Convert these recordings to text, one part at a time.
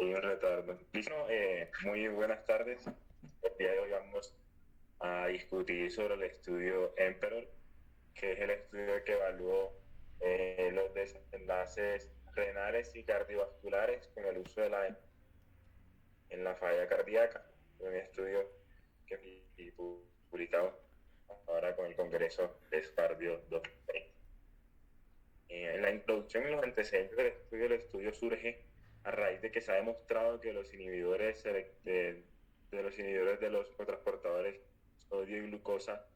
Hay un retardo. Listo, muy buenas tardes. El día de hoy vamos a discutir sobre el estudio Emperor, que es el estudio que evaluó los desenlaces renales y cardiovasculares con el uso de en la falla cardíaca. Un estudio que fue publicado ahora con el Congreso de Cardio 2020. En la introducción y los antecedentes del estudio, el estudio surge a raíz de que se ha demostrado que los inhibidores de los transportadores sodio y glucosa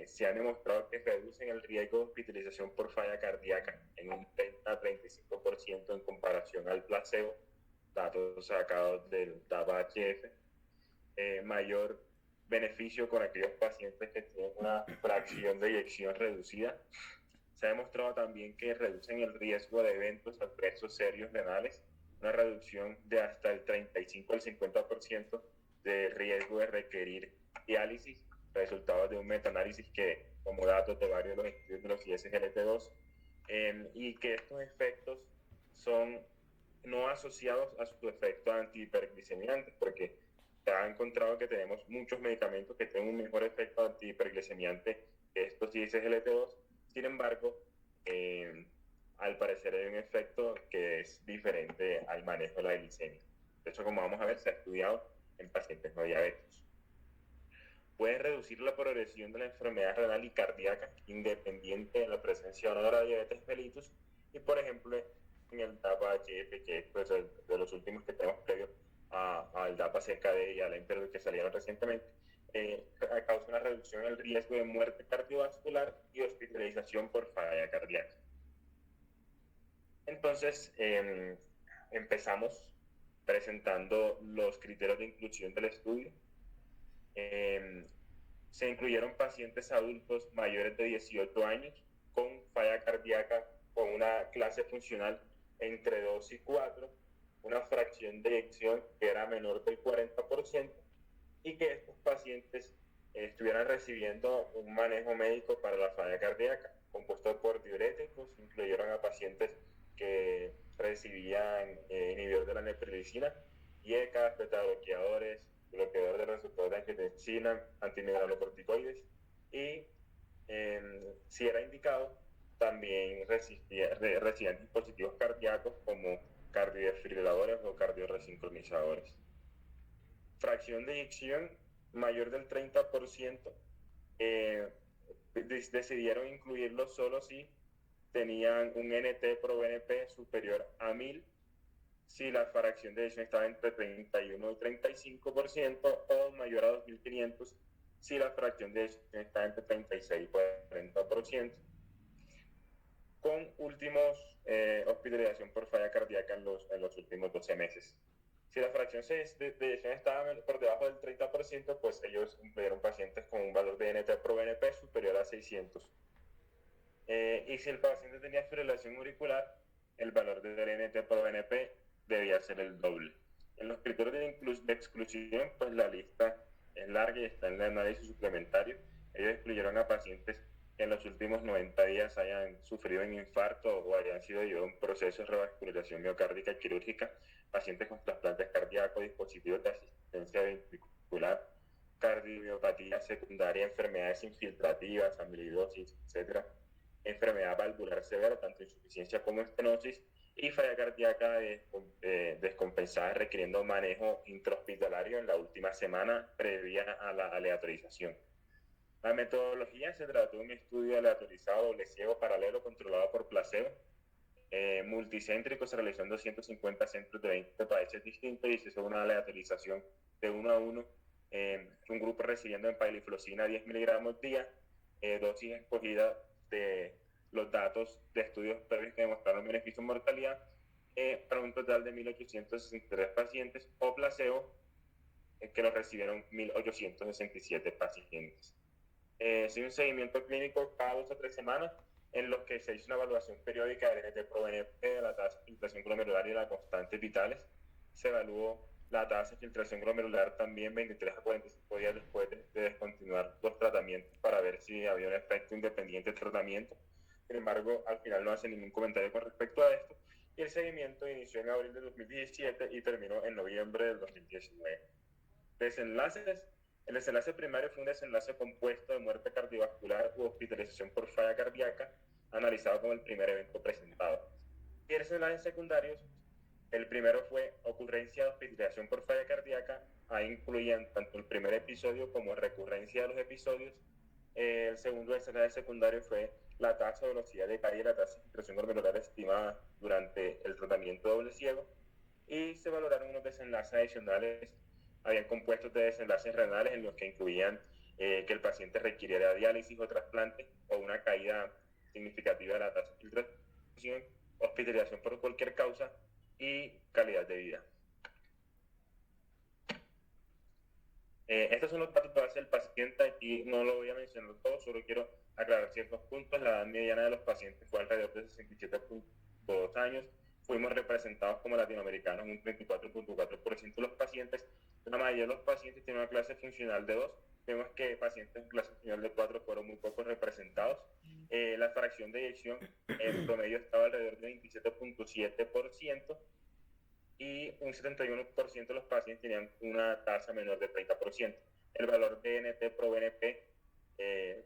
se han demostrado que reducen el riesgo de hospitalización por falla cardíaca en un 30-35% en comparación al placebo, datos sacados del DAPA-HF, mayor beneficio con aquellos pacientes que tienen una fracción de eyección reducida. Se ha demostrado también que reducen el riesgo de eventos adversos serios renales, una reducción de hasta el 35 al 50% de riesgo de requerir diálisis, resultados de un metaanálisis que, como datos de varios de los estudios de los ISGLT2, y que estos efectos son no asociados a su efecto antihiperglicemiante, porque se ha encontrado que tenemos muchos medicamentos que tienen un mejor efecto antihiperglicemiante que estos ISGLT2. Sin embargo, al parecer hay un efecto que es diferente al manejo de la glicemia. De hecho, como vamos a ver, se ha estudiado en pacientes no diabéticos. Pueden reducir la progresión de la enfermedad renal y cardíaca independiente de la presencia o no de la diabetes mellitus. Y, por ejemplo, en el DAPA-HF, que es pues, de los últimos que tenemos previo al DAPA-CKD y al Emperor que salieron recientemente, causa una reducción en el riesgo de muerte cardiovascular y hospitalización por falla cardíaca. Entonces, empezamos presentando los criterios de inclusión del estudio. Se incluyeron pacientes adultos mayores de 18 años con falla cardíaca con una clase funcional entre 2 y 4, una fracción de eyección que era menor del 40%, y que estos pacientes estuvieran recibiendo un manejo médico para la falla cardíaca, compuesto por diuréticos. Incluyeron a pacientes que recibían inhibidores de la neprilicina, IECA, beta-bloqueadores, bloqueador de receptor de angiotensina, antimineralocorticoides, y si era indicado, también recibían dispositivos cardíacos como cardiodesfibriladores o cardioresincronizadores. Fracción de eyección mayor del 30%, decidieron incluirlo solo si tenían un NT-proBNP superior a 1000, si la fracción de eyección estaba entre 31 y 35%, o mayor a 2500 si la fracción de eyección está entre 36 y 40%, con últimos hospitalización por falla cardíaca en los últimos 12 meses. Si la fracción de eyección estaba por debajo del 30%, pues ellos incluyeron pacientes con un valor de NT-proBNP superior a 600. Y si el paciente tenía fibrilación auricular, el valor del NT-proBNP debía ser el doble. En los criterios de exclusión, pues la lista es larga y está en el análisis suplementario. Ellos excluyeron a pacientes que en los últimos 90 días hayan sufrido un infarto o hayan sido llevados a un proceso de revascularización miocárdica quirúrgica, pacientes con trasplantes cardíacos, dispositivos de asistencia ventricular, cardiomiopatía secundaria, enfermedades infiltrativas, amiloidosis, etc., enfermedad valvular severa, tanto insuficiencia como estenosis, y falla cardíaca descompensada requiriendo manejo intrahospitalario en la última semana previa a la aleatorización. La metodología se trató de un estudio aleatorizado doble ciego paralelo controlado por placebo, multicéntrico. Se realizó en 250 centros de 20 países distintos y se hizo una aleatorización de 1 a 1, un grupo recibiendo empagliflozina 10 miligramos día, dosis escogida de los datos de estudios previos que demostraron beneficio en mortalidad, para un total de 1.863 pacientes, o placebo, que lo recibieron 1.867 pacientes. Sin un seguimiento clínico cada 2 o 3 semanas, en los que se hizo una evaluación periódica del NT-proBNP, de la tasa de filtración glomerular y de las constantes vitales. Se evaluó la tasa de filtración glomerular también 23 a 45 días después de descontinuar los tratamientos, para ver si había un efecto independiente del tratamiento. Sin embargo, al final no hace ningún comentario con respecto a esto. y el seguimiento inició en abril de 2017 y terminó en noviembre del 2019. Desenlaces. El desenlace primario fue un desenlace compuesto de muerte cardiovascular u hospitalización por falla cardíaca, analizado como el primer evento presentado. Y desenlaces secundarios, el primero fue ocurrencia de hospitalización por falla cardíaca, ahí incluían tanto el primer episodio como recurrencia de los episodios. El segundo desenlace secundario fue la tasa de velocidad de caída y la tasa de filtración glomerular estimada durante el tratamiento doble ciego. Y se valoraron unos desenlaces adicionales, habían compuestos de desenlaces renales en los que incluían que el paciente requiriera diálisis o trasplante o una caída significativa de la tasa de filtración, hospitalización por cualquier causa y calidad de vida. Estos son los datos base del paciente, aquí no lo voy a mencionar todo, solo quiero aclarar ciertos puntos. La edad mediana de los pacientes fue alrededor de 67.2 años. Fuimos representados como latinoamericanos en un 34.4% de los pacientes. La mayoría de los pacientes tienen una clase funcional de 2. Vemos que pacientes en clase funcional de 4 fueron muy pocos representados. La fracción de eyección en promedio estaba alrededor de 27.7%. Y un 71% de los pacientes tenían una tasa menor de 30%. El valor de NT pro BNP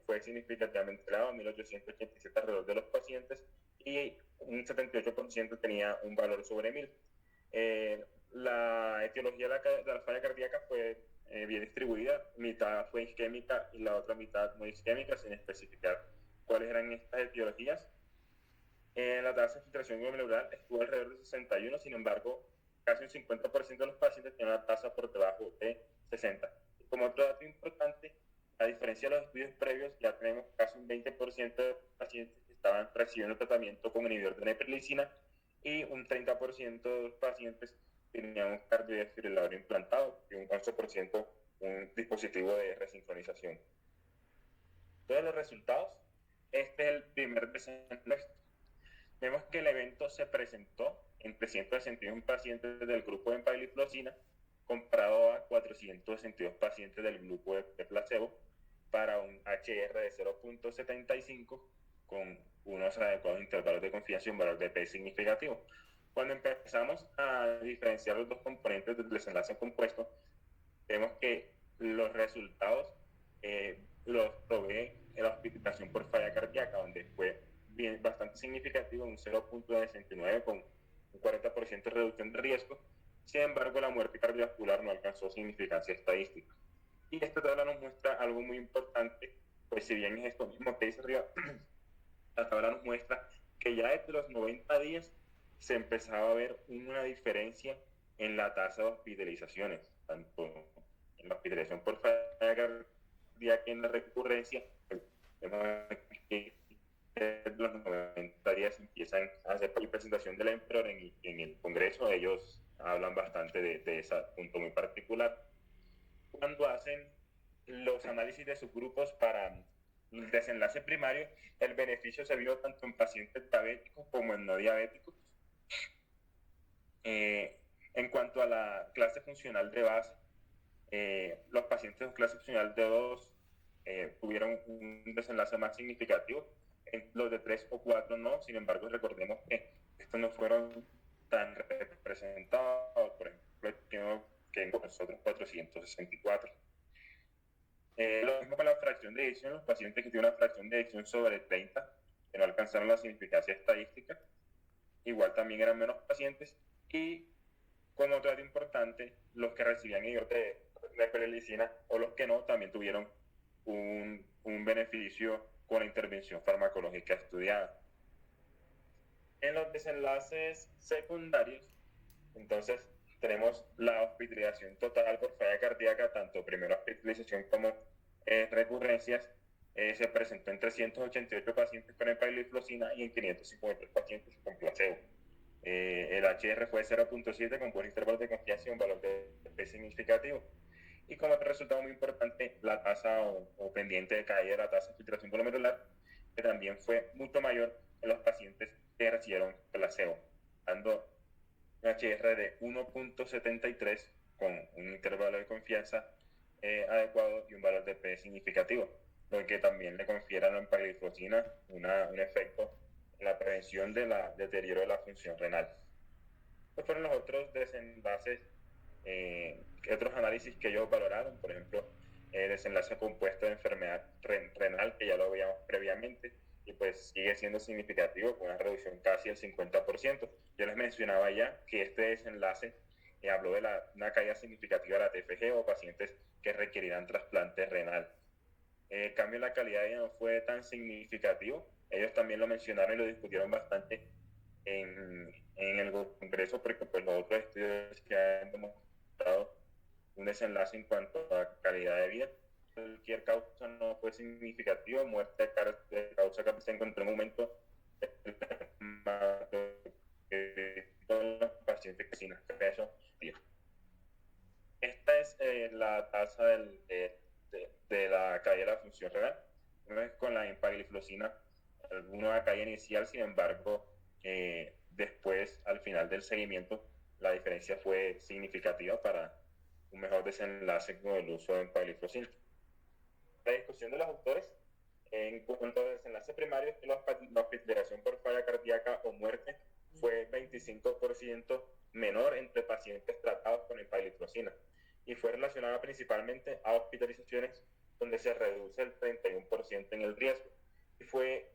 fue significativamente elevado, 1887 alrededor de los pacientes, y un 78% tenía un valor sobre 1000. La etiología de la falla cardíaca fue bien distribuida, mitad fue isquémica y la otra mitad no isquémica, sin especificar cuáles eran estas etiologías. La tasa de filtración glomerular estuvo alrededor de 61, sin embargo, casi un 50% de los pacientes tienen una tasa por debajo de 60. Y como otro dato importante, a diferencia de los estudios previos, ya tenemos casi un 20% de pacientes que estaban recibiendo tratamiento con inhibidor de neprilicina y un 30% de los pacientes tenían un cardiodesfibrilador implantado y un 11% un dispositivo de resincronización. Todos los resultados, este es el primer desenlace. Vemos que el evento se presentó en 361 pacientes del grupo de empagliflozina comparado a 462 pacientes del grupo de placebo para un HR de 0.75 con unos adecuados intervalos de confianza y un valor de P significativo. Cuando empezamos a diferenciar los dos componentes del desenlace compuesto, vemos que los resultados los provee en la hospitalización por falla cardíaca, donde fue bastante significativo, un 0.69 con un 40% de reducción de riesgo. Sin embargo, la muerte cardiovascular no alcanzó significancia estadística. Y esta tabla nos muestra algo muy importante, pues si bien es esto mismo que dice arriba, la tabla nos muestra que ya desde los 90 días se empezaba a ver una diferencia en la tasa de hospitalizaciones, tanto en la hospitalización por falla cardíaca y en la recurrencia. Que los 90 días empiezan a hacer la presentación del Emperor en el Congreso. Ellos hablan bastante de ese punto muy particular. Cuando hacen los análisis de subgrupos para el desenlace primario, el beneficio se vio tanto en pacientes diabéticos como en no diabéticos. En cuanto a la clase funcional de base, los pacientes de clase funcional de 2 tuvieron un desenlace más significativo. Los de 3 o 4 no, sin embargo recordemos que estos no fueron tan representados, por ejemplo, que en nosotros 464. Lo mismo con la fracción de eyección, los pacientes que tienen una fracción de eyección sobre 30, que no alcanzaron la significancia estadística, igual también eran menos pacientes, y como otro dato importante, los que recibían inhibidor de neprilicina o los que no, también tuvieron un beneficio con la intervención farmacológica estudiada. En los desenlaces secundarios, entonces, tenemos la hospitalización total por falla cardíaca, tanto primera hospitalización como recurrencias. Se presentó en 388 pacientes con empagliflozina y en 553 pacientes con placebo. El HR fue 0.7 con buen intervalo de confianza y un valor de P significativo. Y como otro resultado muy importante, la tasa o pendiente de caída de la tasa de filtración glomerular, que también fue mucho mayor en los pacientes que recibieron placebo, dando un HR de 1.73 con un intervalo de confianza adecuado y un valor de P significativo, lo que también le confiere a la empagliflozina un efecto en la prevención del deterioro de la función renal. Estos fueron los otros desenlaces, otros análisis que ellos valoraron, por ejemplo, desenlace compuesto de enfermedad renal, que ya lo veíamos previamente, y pues sigue siendo significativo, con una reducción casi del 50%. Yo les mencionaba ya que este desenlace habló de una caída significativa de la TFG o pacientes que requerirán trasplante renal. El cambio en la calidad de vida no fue tan significativo. Ellos también lo mencionaron y lo discutieron bastante en el Congreso, porque pues los otros estudios que han demostrado un desenlace en cuanto a calidad de vida. Cualquier causa no fue significativa, muerte de causa que se encontró en un momento de los pacientes que sin acceso. Esta es la tasa de la caída de la función renal. Una vez con la empagliflozina, alguna caída inicial, sin embargo, después, al final del seguimiento, la diferencia fue significativa para un mejor desenlace con el uso de empagliflozina. La discusión de los autores en cuanto al desenlace primario es que la hospitalización por falla cardíaca o muerte fue 25% menor entre pacientes tratados con empagliflozina y fue relacionada principalmente a hospitalizaciones donde se reduce el 31% en el riesgo. Y fue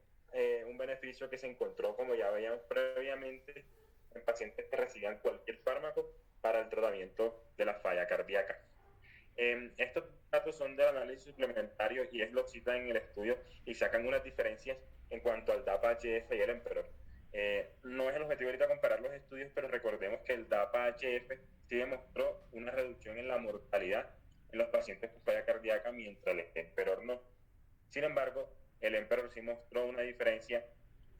un beneficio que se encontró, como ya veíamos previamente, en pacientes que recibían cualquier fármaco para el tratamiento de la falla cardíaca. Estos datos son del análisis suplementario y es lo citan en el estudio y sacan unas diferencias en cuanto al DAPA-HF y el EMPEROR. No es el objetivo ahorita comparar los estudios, pero recordemos que el DAPA-HF sí demostró una reducción en la mortalidad en los pacientes con falla cardíaca, mientras el EMPEROR no. Sin embargo, el EMPEROR sí mostró una diferencia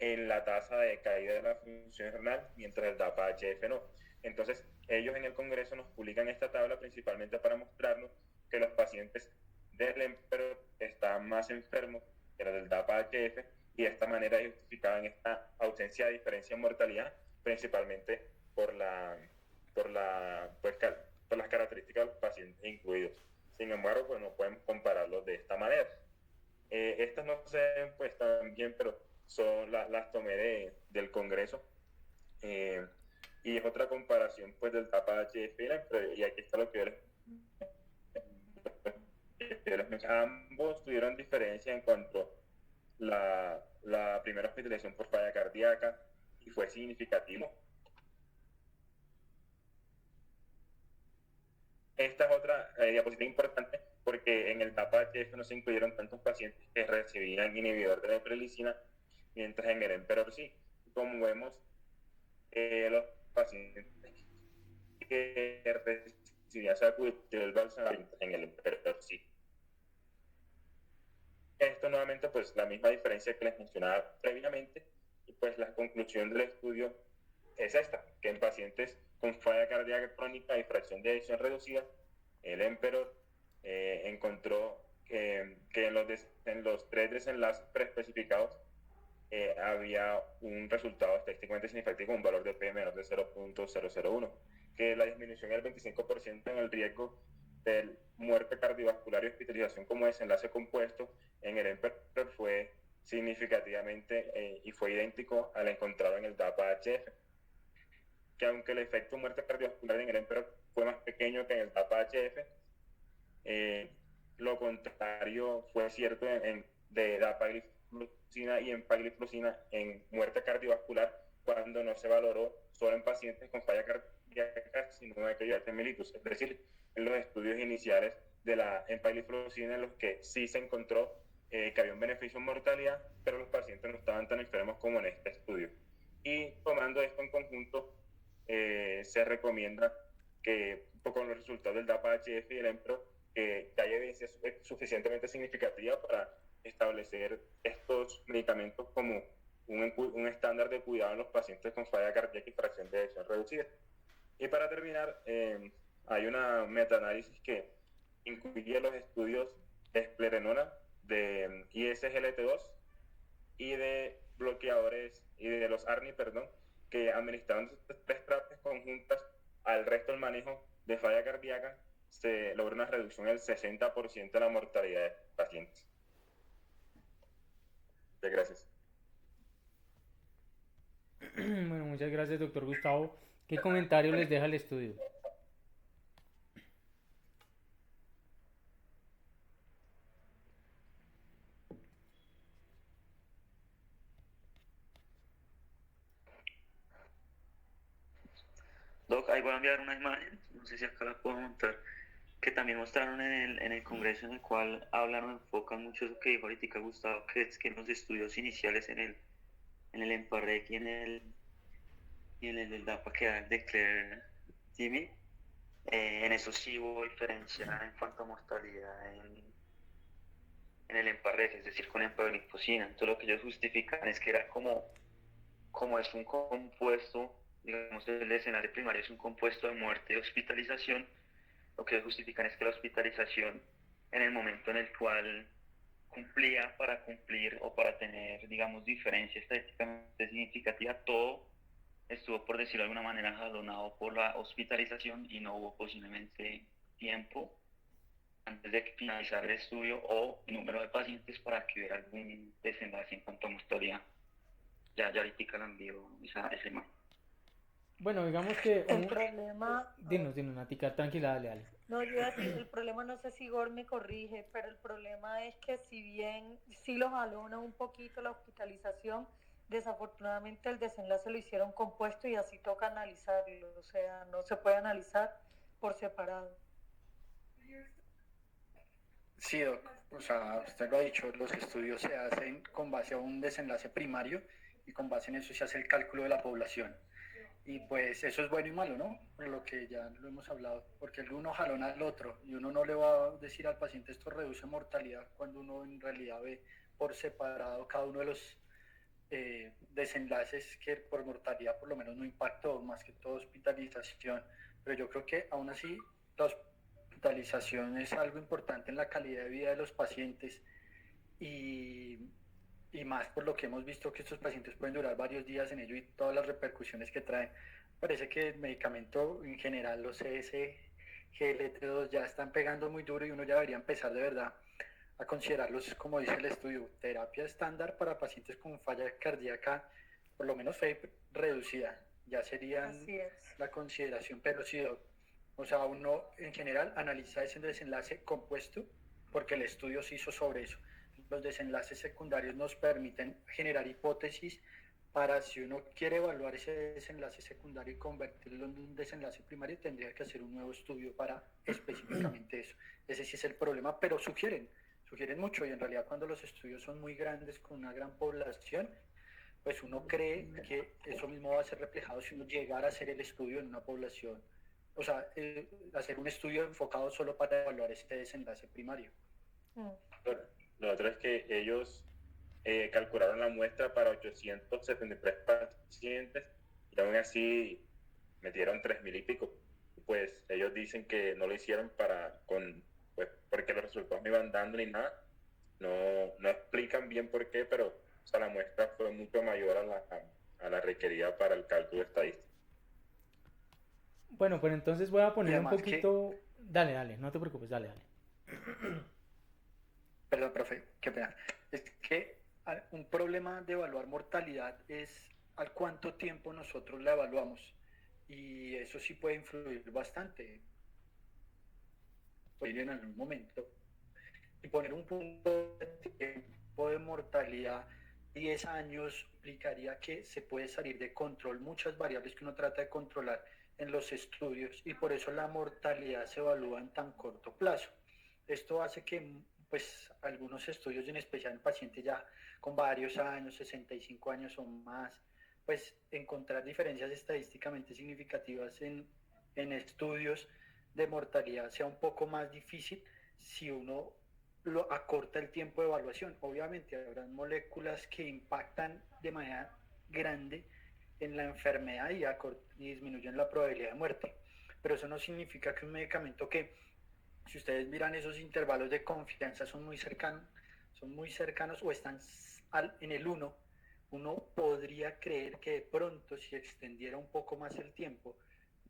en la tasa de caída de la función renal, mientras el DAPA-HF no. Entonces, ellos en el Congreso nos publican esta tabla principalmente para mostrarnos que los pacientes del EMPEROR estaban más enfermos que los del DAPA-HF, y de esta manera justificaban esta ausencia de diferencia en mortalidad, principalmente por las características de los pacientes incluidos. Sin embargo, pues no podemos compararlos de esta manera. Estas no se ven pues tan bien, pero las tomé del Congreso. Y es otra comparación pues del DAPA-HF, y aquí está lo que yo les mencionaba. Ambos tuvieron diferencia en cuanto la primera hospitalización por falla cardíaca, y fue significativo. Esta es otra diapositiva importante, porque en el DAPA-HF no se incluyeron tantos pacientes que recibían inhibidor de la neprilicina, mientras en el EMPEROR sí. Como vemos, los pacientes que recibían sacubitril valsartan en el EMPEROR sí. Esto nuevamente, pues la misma diferencia que les mencionaba previamente, y pues la conclusión del estudio es esta, que en pacientes con falla cardíaca crónica y fracción de eyección reducida, el EMPEROR encontró que en los 3 desenlaces preespecificados había un resultado estadísticamente significativo, un valor de P menor de 0.001, que la disminución del 25% en el riesgo de muerte cardiovascular y hospitalización como desenlace compuesto en el EMPEROR fue significativamente y fue idéntico al encontrado en el DAPA-HF, que aunque el efecto muerte cardiovascular en el EMPEROR fue más pequeño que en el DAPA-HF, lo contrario fue cierto de dapagliflozina y empagliflozina en muerte cardiovascular, cuando no se valoró solo en pacientes con falla cardíaca, sino en aquellos mellitus. Es decir, en los estudios iniciales de la empagliflozina, en los que sí se encontró que había un beneficio en mortalidad, pero los pacientes no estaban tan enfermos como en este estudio. Y tomando esto en conjunto, se recomienda que con los resultados del DAPA-HF y el EMPEROR, que haya evidencia suficientemente significativa para establecer estos medicamentos como un estándar de cuidado en los pacientes con falla cardíaca y fracción de eyección reducida. Y para terminar, hay una metaanálisis que incluye los estudios de esplerenona, de ISGLT2 y de bloqueadores y de los ARNI, que administraron 3 terapias conjuntas al resto del manejo de falla cardíaca, se logra una reducción del 60% de la mortalidad de pacientes. Muchas gracias. Bueno, muchas gracias, doctor Gustavo. ¿Qué comentario les deja el estudio? Doc, ahí voy a enviar una imagen, no sé si acá la puedo montar, que también mostraron en el congreso en el cual hablaron, enfocan mucho eso que dijo ahorita Gustavo, que es que en los estudios iniciales en el EMPAREC y en el DAPA que da el de Claire Jimmy, en eso sí hubo diferencia en cuanto a mortalidad en el EMPAREC, es decir, con empaglifosina. Entonces lo que ellos justifican es que era como es un compuesto, digamos, el escenario primario es un compuesto de muerte y hospitalización, lo que justifican es que la hospitalización en el momento en el cual cumplía para cumplir o para tener, digamos, diferencia estadísticamente significativa, todo estuvo, por decirlo de alguna manera, jalonado por la hospitalización y no hubo posiblemente tiempo antes de finalizar el estudio o número de pacientes para que hubiera algún desenlace en cuanto a mortalidad. Ya ahorita la envío esa imagen. Bueno, digamos que El problema, Dinos, Natica, tranquila, dale, dale. no, yo iba a decir, el problema no sé si Igor me corrige, pero el problema es que si bien sí los jalona un poquito la hospitalización, desafortunadamente el desenlace lo hicieron compuesto y así toca analizarlo, o sea, no se puede analizar por separado. Sí, Doc, o sea, usted lo ha dicho, los estudios se hacen con base a un desenlace primario y con base en eso se hace el cálculo de la población. Y pues eso es bueno y malo, ¿no? Por lo que ya lo hemos hablado, porque el uno jalona al otro y uno no le va a decir al paciente esto reduce mortalidad cuando uno en realidad ve por separado cada uno de los desenlaces que por mortalidad por lo menos no impactó, más que todo hospitalización. Pero yo creo que aún así la hospitalización es algo importante en la calidad de vida de los pacientes y, y más por lo que hemos visto que estos pacientes pueden durar varios días en ello y todas las repercusiones que traen. Parece que el medicamento en general, los SGLT2 ya están pegando muy duro y uno ya debería empezar de verdad a considerarlos, como dice el estudio, terapia estándar para pacientes con falla cardíaca, por lo menos FEIP reducida. Ya serían Así es. la consideración, pero sí, o sea, uno en general analiza ese desenlace compuesto porque el estudio se hizo sobre eso. Los desenlaces secundarios nos permiten generar hipótesis para si uno quiere evaluar ese desenlace secundario y convertirlo en un desenlace primario, tendría que hacer un nuevo estudio para específicamente eso. Ese sí es el problema, pero sugieren mucho y en realidad cuando los estudios son muy grandes con una gran población, pues uno cree que eso mismo va a ser reflejado si uno llegara a hacer el estudio en una población, o sea, hacer un estudio enfocado solo para evaluar este desenlace primario. Mm. Lo otro es que ellos calcularon la muestra para 873 pacientes y aún así metieron 3.000 y pico. Pues ellos dicen que no lo hicieron pues, porque los resultados no iban dando ni nada. No explican bien por qué, pero o sea, la muestra fue mucho mayor a la requerida para el cálculo estadístico. Bueno, pues entonces voy a Y poner un además que, poquito... Dale, dale, no te preocupes, dale, dale. perdón, profe, qué pena, es que un problema de evaluar mortalidad es al cuánto tiempo nosotros la evaluamos y eso sí puede influir bastante en algún momento. Y poner un punto de tiempo de mortalidad 10 años implicaría que se puede salir de control muchas variables que uno trata de controlar en los estudios y por eso la mortalidad se evalúa en tan corto plazo. Esto hace que pues algunos estudios, en especial en pacientes ya con varios años, 65 años o más, pues encontrar diferencias estadísticamente significativas en estudios de mortalidad sea un poco más difícil si uno lo acorta el tiempo de evaluación. Obviamente habrá moléculas que impactan de manera grande en la enfermedad y disminuyen la probabilidad de muerte. Pero eso no significa que un medicamento que, si ustedes miran esos intervalos de confianza, son muy cercanos o están en el uno podría creer que de pronto si extendiera un poco más el tiempo,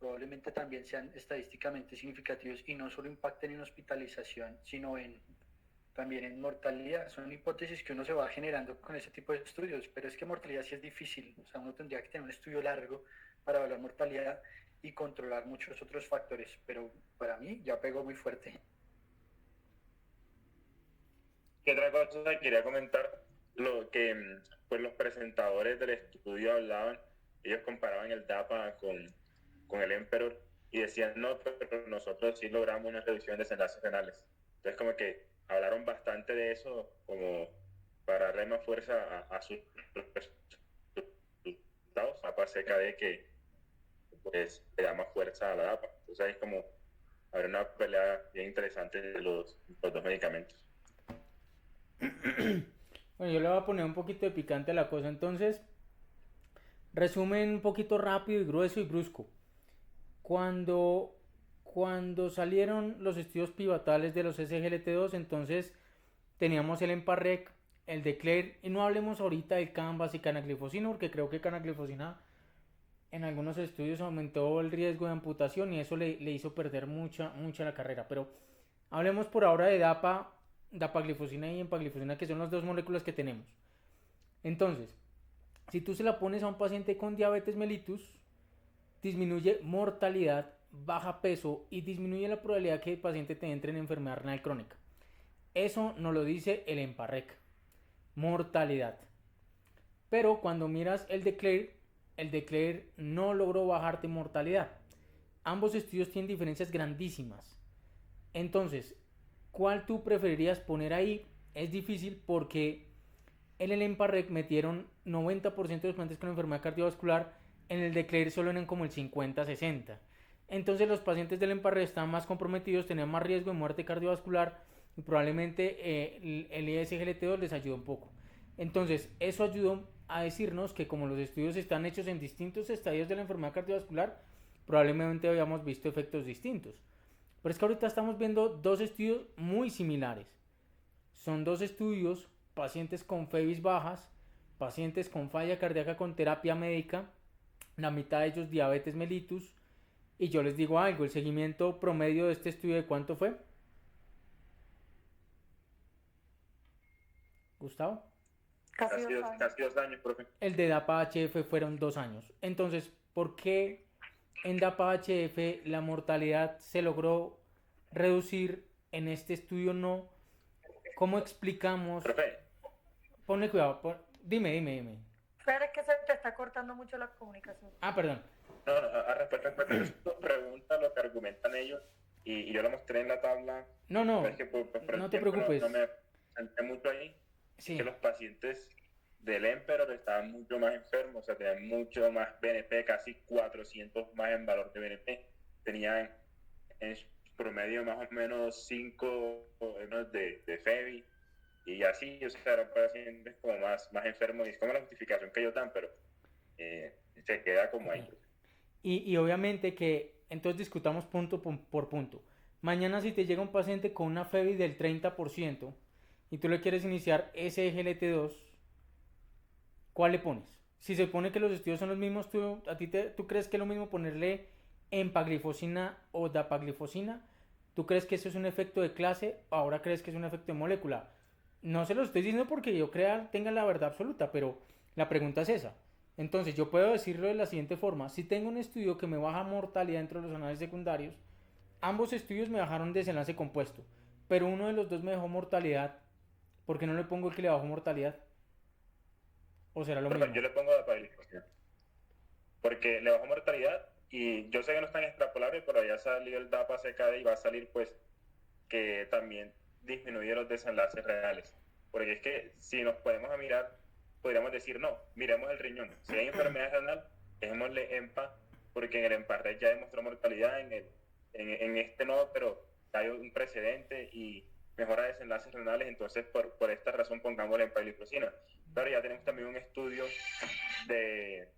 probablemente también sean estadísticamente significativos y no solo impacten en hospitalización, sino también en mortalidad. Son hipótesis que uno se va generando con ese tipo de estudios, pero es que mortalidad sí es difícil. O sea, uno tendría que tener un estudio largo para evaluar mortalidad y controlar muchos otros factores, pero para mí ya pegó muy fuerte. ¿Qué otra cosa quería comentar? Lo que pues los presentadores del estudio hablaban, ellos comparaban el DAPA con el Emperor y decían, no, pero nosotros sí logramos una reducción de desenlaces renales. Entonces como que hablaron bastante de eso como para darle más fuerza a sus resultados, DAPA CKD que pues le da más fuerza a la DAPA. Entonces es como haber una pelea bien interesante de los dos medicamentos. Bueno, yo le voy a poner un poquito de picante a la cosa. Entonces, resumen un poquito rápido y grueso y brusco. Cuando, cuando salieron los estudios pivotales de los SGLT2, entonces teníamos el Emparrec, el Declare, y no hablemos ahorita del Canvas y canaglifosina, porque creo que canaglifosina en algunos estudios aumentó el riesgo de amputación y eso le hizo perder mucha la carrera. Pero hablemos por ahora de dapaglifosina y empaglifosina, que son las dos moléculas que tenemos. Entonces, si tú se la pones a un paciente con diabetes mellitus, disminuye mortalidad, baja peso y disminuye la probabilidad que el paciente te entre en enfermedad renal crónica. Eso nos lo dice el Emparrec. Mortalidad. Pero cuando miras el Declare no logró bajarte mortalidad. Ambos estudios tienen diferencias grandísimas. Entonces, ¿cuál tú preferirías poner ahí? Es difícil porque en el Emparrec metieron 90% de los pacientes con enfermedad cardiovascular, en el Declare solo eran como el 50-60. Entonces los pacientes del Emparrec estaban más comprometidos, tenían más riesgo de muerte cardiovascular y probablemente el SGLT2 les ayudó un poco. Entonces eso ayudó a decirnos que como los estudios están hechos en distintos estadios de la enfermedad cardiovascular, probablemente habíamos visto efectos distintos. Pero es que ahorita estamos viendo dos estudios muy similares. Son dos estudios, pacientes con FEBIS bajas, pacientes con falla cardíaca con terapia médica, la mitad de ellos diabetes mellitus. Y yo les digo algo, el seguimiento promedio de este estudio, ¿de cuánto fue? Gustavo. Casi 2 años. Casi 2 años, profe. El de DAPA-HF fueron 2 años. Entonces, ¿por qué en DAPA-HF la mortalidad se logró reducir? En este estudio no. ¿Cómo explicamos? Profe. Ponle cuidado. Dime. Pero es que se te está cortando mucho la comunicación. Ah, perdón. No, a respecto a su pregunta, lo que argumentan ellos, y yo lo mostré en la tabla. No, es que por no te preocupes. No me senté mucho ahí. Sí. Que los pacientes del Emperor estaban mucho más enfermos, o sea, tenían mucho más BNP, casi 400 más en valor de BNP. Tenían en promedio más o menos 5 de FEBI, y así, o sea, eran pacientes como más enfermos, y es como la justificación que ellos dan, pero se queda como ahí. Y obviamente que entonces discutamos punto por punto. Mañana si te llega un paciente con una FEBI del 30% y tú le quieres iniciar SGLT2, ¿cuál le pones? Si se pone que los estudios son los mismos, ¿tú crees que es lo mismo ponerle empaglifosina o dapaglifosina? ¿Tú crees que eso es un efecto de clase o ahora crees que es un efecto de molécula? No se lo estoy diciendo porque yo tenga la verdad absoluta, pero la pregunta es esa. Entonces yo puedo decirlo de la siguiente forma: si tengo un estudio que me baja mortalidad dentro de los análisis secundarios, ambos estudios me bajaron desenlace compuesto, pero uno de los dos me dejó mortalidad, ¿por qué no le pongo el que le bajó mortalidad? ¿O será lo mismo? Yo le pongo dapaglifosina porque le bajó mortalidad, y yo sé que no es tan extrapolable, pero ya salió el DAPA-CKD y va a salir pues que también disminuye los desenlaces renales, porque es que si nos podemos mirar, podríamos decir, no, miremos el riñón. Si hay enfermedad renal, dejémosle EMPA, porque en el EMPARREC ya demostró mortalidad, en este no, pero hay un precedente y mejora desenlaces renales, entonces por esta razón pongamos la empagliflozina. Pero ya tenemos también un estudio de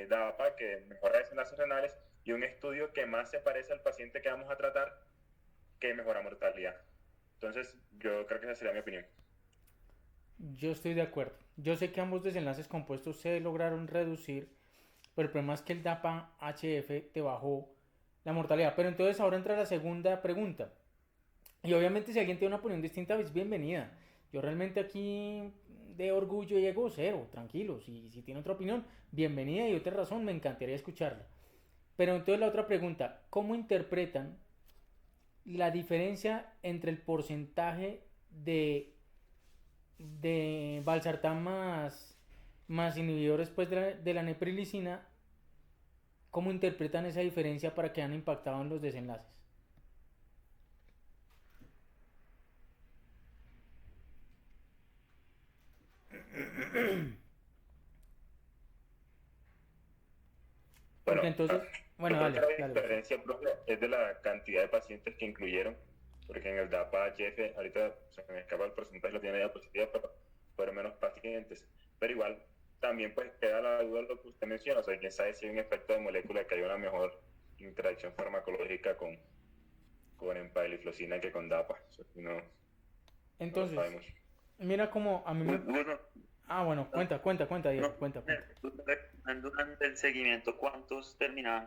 DAPA que mejora desenlaces renales, y un estudio que más se parece al paciente que vamos a tratar, que mejora mortalidad. Entonces, yo creo que esa sería mi opinión. Yo estoy de acuerdo. Yo sé que ambos desenlaces compuestos se lograron reducir, pero el problema es que el DAPA-HF te bajó la mortalidad. Pero entonces ahora entra la segunda pregunta. Y obviamente si alguien tiene una opinión distinta, es bienvenida. Yo realmente aquí de orgullo y ego cero, tranquilo. Si tiene otra opinión, bienvenida y otra razón, me encantaría escucharla. Pero entonces la otra pregunta, ¿cómo interpretan la diferencia entre el porcentaje de valsartán más inhibidores pues, de la neprilicina? ¿Cómo interpretan esa diferencia para que han impactado en los desenlaces? Bueno, Porque entonces, bueno, yo creo que dale, la dale. diferencia propia es de la cantidad de pacientes que incluyeron, porque en el DAPA-HF, ahorita se me escapa el porcentaje, lo tiene diapositiva, pero fueron menos pacientes. Pero igual, también pues queda la duda de lo que usted menciona, o sea, quién sabe si hay un efecto de molécula, que hay una mejor interacción farmacológica con empagliflozina que con DAPA. Eso no lo Entonces, sabemos. mira cómo a mí me... Bueno, Ah, bueno, cuenta, Diego, no, cuenta. durante el seguimiento, ¿cuántos terminaban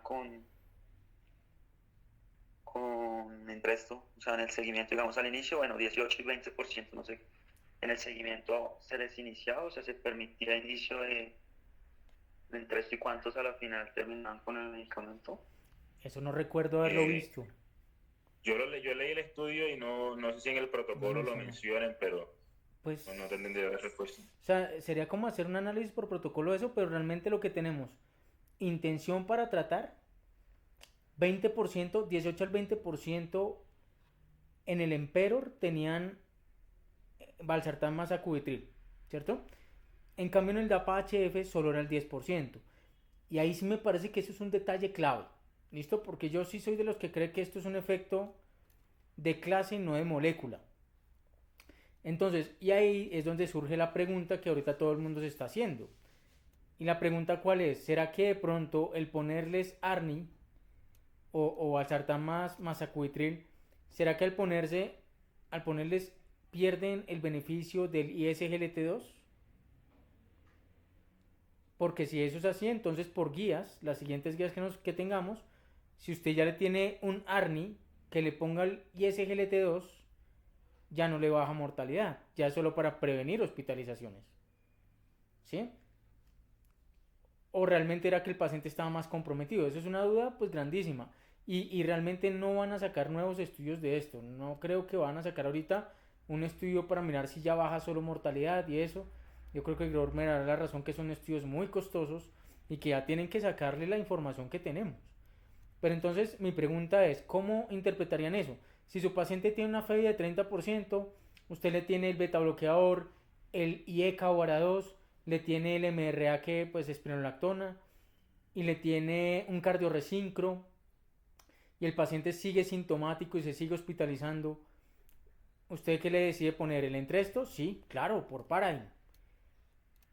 con el resto? O sea, en el seguimiento, digamos, al inicio, bueno, 18 y 20%, no sé. En el seguimiento se les iniciaba, o sea, se permitía inicio de entresto y cuántos a la final terminaban con el medicamento. Eso no recuerdo haberlo visto. Yo leí el estudio y no sé si en el protocolo lo mencionen, pero Pues, no te entendido la respuesta. o sea, sería como hacer un análisis por protocolo de eso, pero realmente lo que tenemos, intención para tratar, 20%, 18 al 20% en el Emperor tenían valsartán más acubitril, ¿cierto? En cambio en el DAPA-HF solo era el 10%. Y ahí sí me parece que eso es un detalle clave, ¿listo? Porque yo sí soy de los que cree que esto es un efecto de clase y no de molécula. Entonces, y ahí es donde surge la pregunta que ahorita todo el mundo se está haciendo. Y la pregunta cuál es, ¿será que de pronto el ponerles ARNI o valsartán más acubitril, será que al ponerles pierden el beneficio del ISGLT2? Porque si eso es así, entonces por guías, las siguientes guías que tengamos, si usted ya le tiene un ARNI que le ponga el ISGLT2, ya no le baja mortalidad, ya es solo para prevenir hospitalizaciones. ¿Sí? O realmente era que el paciente estaba más comprometido. Eso es una duda pues grandísima. Y realmente no van a sacar nuevos estudios de esto. No creo que van a sacar ahorita un estudio para mirar si ya baja solo mortalidad y eso. Yo creo que Gror me dará la razón que son estudios muy costosos y que ya tienen que sacarle la información que tenemos. Pero entonces mi pregunta es, ¿cómo interpretarían eso? Si su paciente tiene una FEBI de 30%, usted le tiene el beta bloqueador, el IECA o ARA2, le tiene el MRA que pues espironolactona y le tiene un cardioresincro y el paciente sigue sintomático y se sigue hospitalizando, ¿usted qué le decide poner? ¿El entresto? Sí, claro, por Paradigm.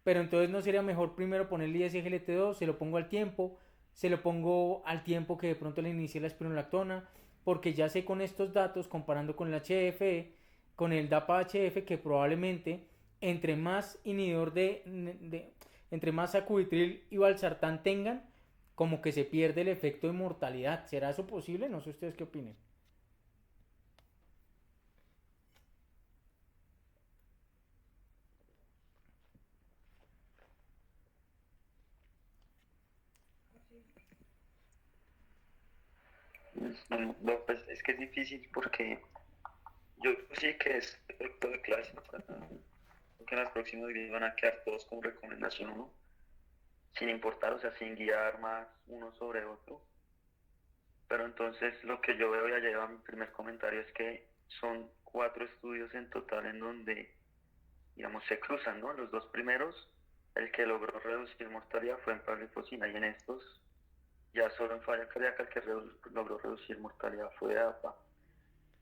Pero entonces no sería mejor primero ponerle ISGLT2, se lo pongo al tiempo, se lo pongo al tiempo que de pronto le inicie la espironolactona, porque ya sé con estos datos, comparando con el HF, con el DAPA-HF, que probablemente entre más inhibidor entre más acubitril y valsartán tengan, como que se pierde el efecto de mortalidad. ¿Será eso posible? No sé ustedes qué opinen. No, pues es que es difícil porque yo sí que es efecto de clase. Que en las próximas videos van a quedar todos como recomendación 1, sin importar, o sea, sin guiar más uno sobre otro. Pero entonces lo que yo veo, ya lleva mi primer comentario, es que son 4 estudios en total en donde, digamos, se cruzan, ¿no? Los 2 primeros, el que logró reducir mortalidad fue empagliflozina, y en estos, ya solo en falla cardíaca, el que logró reducir mortalidad fue APA.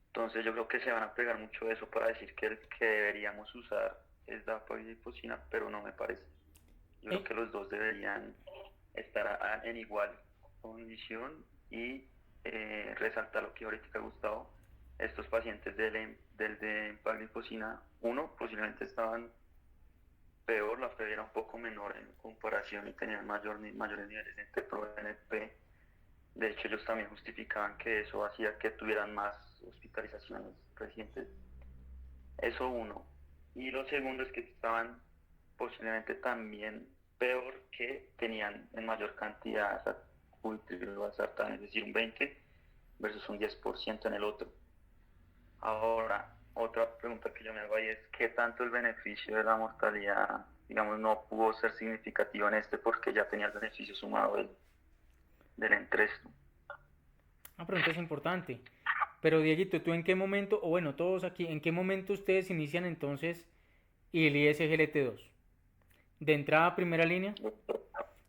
Entonces yo creo que se van a pegar mucho de eso para decir que el que deberíamos usar es dapagliflozina, pero no me parece. Yo creo que los dos deberían estar en igual condición y resaltar lo que ahorita Gustavo, estos pacientes del de empagliflozina 1 posiblemente estaban peor, la FEB era un poco menor en comparación y tenían mayores niveles de NT-proBNP de hecho ellos también justificaban que eso hacía que tuvieran más hospitalizaciones recientes. Eso uno. Y lo segundo es que estaban posiblemente también peor, que tenían en mayor cantidad sacubitril/valsartán, es decir, un 20 versus un 10% en el otro. Ahora, otra pregunta que yo me hago ahí es ¿qué tanto el beneficio de la mortalidad, digamos, no pudo ser significativo en este porque ya tenía el beneficio sumado del entresto? Una pregunta es importante. Pero Dieguito, ¿tú en qué momento, o bueno, todos aquí, en qué momento ustedes inician entonces el ISGLT2? ¿De entrada a primera línea?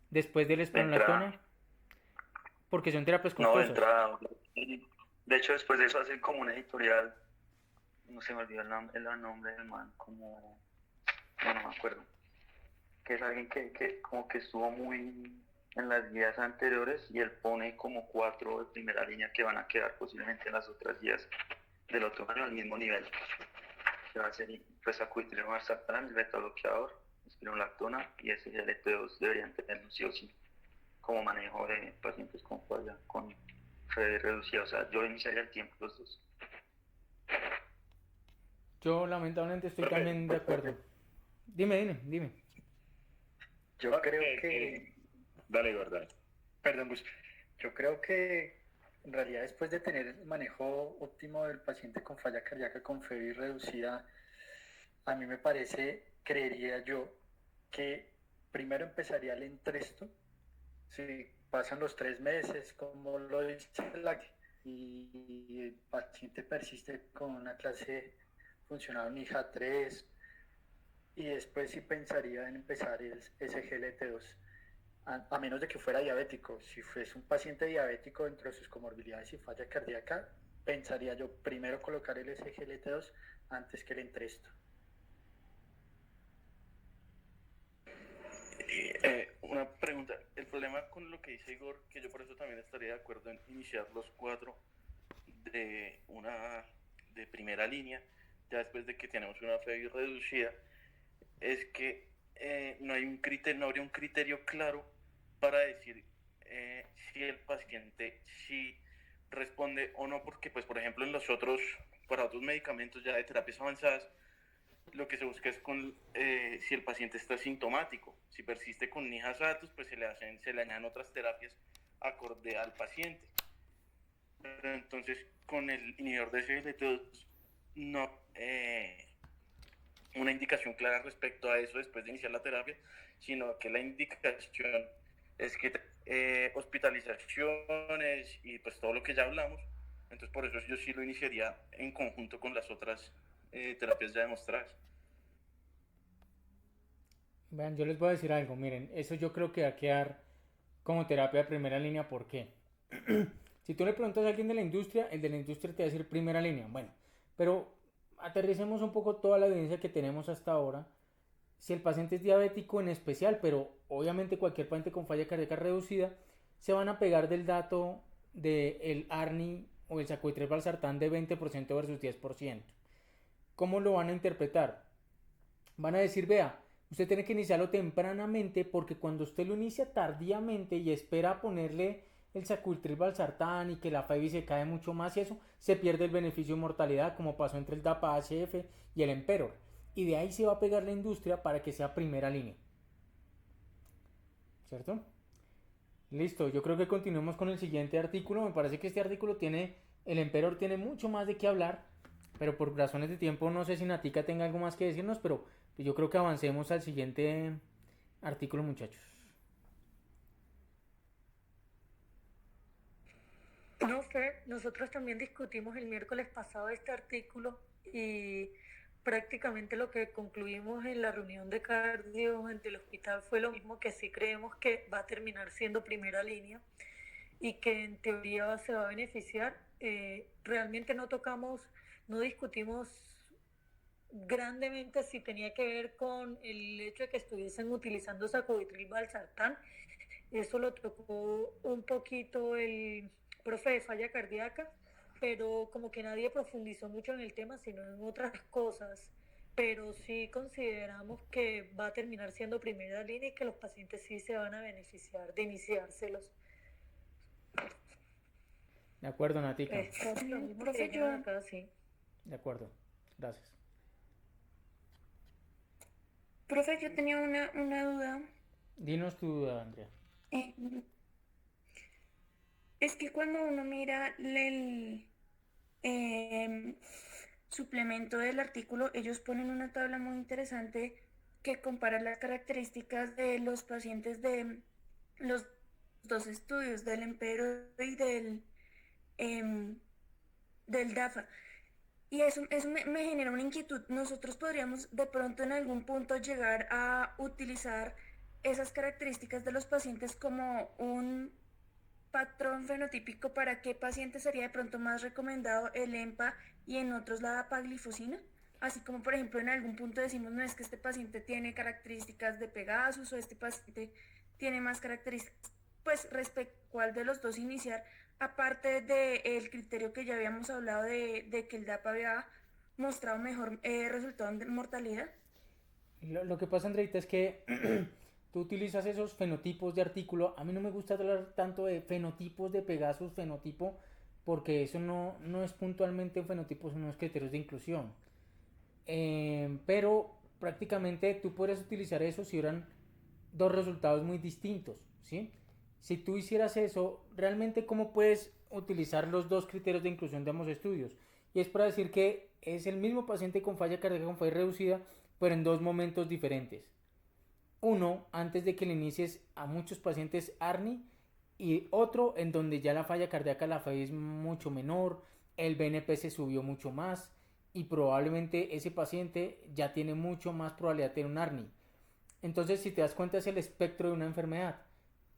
¿Después de la esperonolactona? Porque son terapias No, de costosas. entrada. De hecho, después de eso hacen como una editorial, no se me olvidó el nombre del man, como, no me acuerdo, que es alguien que como que estuvo muy en las guías anteriores y él pone como 4 de primera línea que van a quedar posiblemente en las otras guías del otro año al mismo nivel. Que va a ser pues sacubitril/valsartán, el beta bloqueador, espironolactona y SGLT2 deberían tenerlo sí o sí como manejo de pacientes con falla con fe reducida. O sea, yo iniciaría el tiempo los dos. Yo lamentablemente estoy también de acuerdo. Dime. Yo creo que... Dale, Gordon. Perdón, Gus. Yo creo que en realidad después de tener el manejo óptimo del paciente con falla cardíaca con FEBI reducida, a mí me parece, creería yo, que primero empezaría el entresto. Si pasan los 3 meses, como lo dice la y el paciente persiste con una clase funcional NIHA 3, y después sí pensaría en empezar el SGLT2, a menos de que fuera diabético. Si fuese un paciente diabético dentro de sus comorbilidades y falla cardíaca, pensaría yo primero colocar el SGLT2 antes que el entresto. Una pregunta, el problema con lo que dice Igor, que yo por eso también estaría de acuerdo en iniciar los 4 de primera línea, ya después de que tenemos una FEBI reducida, es que no habría un criterio claro para decir si el paciente sí responde o no, porque pues por ejemplo para otros medicamentos ya de terapias avanzadas, lo que se busca es si el paciente está sintomático. Si persiste con NIHA-SATUS, pues se le añaden otras terapias acorde al paciente. Pero entonces, con el inhibidor de SGLT2, no una indicación clara respecto a eso después de iniciar la terapia, sino que la indicación es que hospitalizaciones y pues todo lo que ya hablamos. Entonces, por eso yo sí lo iniciaría en conjunto con las otras terapias ya demostradas. Vean, yo les voy a decir algo, miren, eso yo creo que va a quedar como terapia de primera línea, ¿por qué? Si tú le preguntas a alguien de la industria, el de la industria te va a decir primera línea, bueno, pero aterricemos un poco toda la evidencia que tenemos hasta ahora. Si el paciente es diabético en especial, pero obviamente cualquier paciente con falla cardíaca reducida, se van a pegar del dato del ARNI o el sacubitril/valsartán de 20% versus 10%. ¿Cómo lo van a interpretar? Van a decir, vea, usted tiene que iniciarlo tempranamente porque cuando usted lo inicia tardíamente y espera a ponerle el sacubitril/valsartán y que la FEBI se cae mucho más y eso, se pierde el beneficio de mortalidad como pasó entre el DAPA-HF y el Emperor. Y de ahí se va a pegar la industria para que sea primera línea. ¿Cierto? Listo, yo creo que continuemos con el siguiente artículo. Me parece que este artículo el Emperor tiene mucho más de qué hablar, pero por razones de tiempo no sé si Natica tenga algo más que decirnos, pero yo creo que avancemos al siguiente artículo, muchachos. No sé, nosotros también discutimos el miércoles pasado este artículo y prácticamente lo que concluimos en la reunión de cardio ante el hospital fue lo mismo, que sí creemos que va a terminar siendo primera línea y que en teoría se va a beneficiar. Realmente no discutimos grandemente si tenía que ver con el hecho de que estuviesen utilizando sacubitril/valsartán. Eso lo tocó un poquito el profe de falla cardíaca, pero como que nadie profundizó mucho en el tema, sino en otras cosas. Pero sí consideramos que va a terminar siendo primera línea y que los pacientes sí se van a beneficiar de iniciárselos. De acuerdo, Natica. Es casi lo mismo que Profe, dijeron yo, acá, sí. De acuerdo. Gracias. profe, yo tenía una duda. Dinos tu duda, Andrea. Eh, es que cuando uno mira el em, suplemento del artículo, ellos ponen una tabla muy interesante que compara las características de los pacientes de los dos estudios, del Empero y em, del DAFA. Y eso me genera una inquietud. Nosotros podríamos de pronto en algún punto llegar a utilizar esas características de los pacientes como un patrón fenotípico para qué paciente sería de pronto más recomendado el EMPA y en otros la dapaglifosina. Así como por ejemplo en algún punto decimos no es que este paciente tiene características de Pegasus o este paciente tiene más características, pues respecto a cuál de los dos iniciar, aparte del criterio que ya habíamos hablado de que el DAPA había mostrado mejor resultado en mortalidad. Lo que pasa, Andreita, es que tú utilizas esos fenotipos de artículo. A mí no me gusta hablar tanto de fenotipos de Pegasus, fenotipo, porque eso no es puntualmente un fenotipo, son unos criterios de inclusión. Pero prácticamente tú podrías utilizar eso si hubieran dos resultados muy distintos, ¿sí? Si tú hicieras eso, realmente ¿cómo puedes utilizar los dos criterios de inclusión de ambos estudios? Y es para decir que es el mismo paciente con falla cardíaca con falla reducida, pero en dos momentos diferentes. Uno, antes de que le inicies a muchos pacientes ARNI, y otro en donde ya la falla cardíaca, la falla es mucho menor, el BNP se subió mucho más y probablemente ese paciente ya tiene mucho más probabilidad de tener un ARNI. Entonces, si te das cuenta, es el espectro de una enfermedad.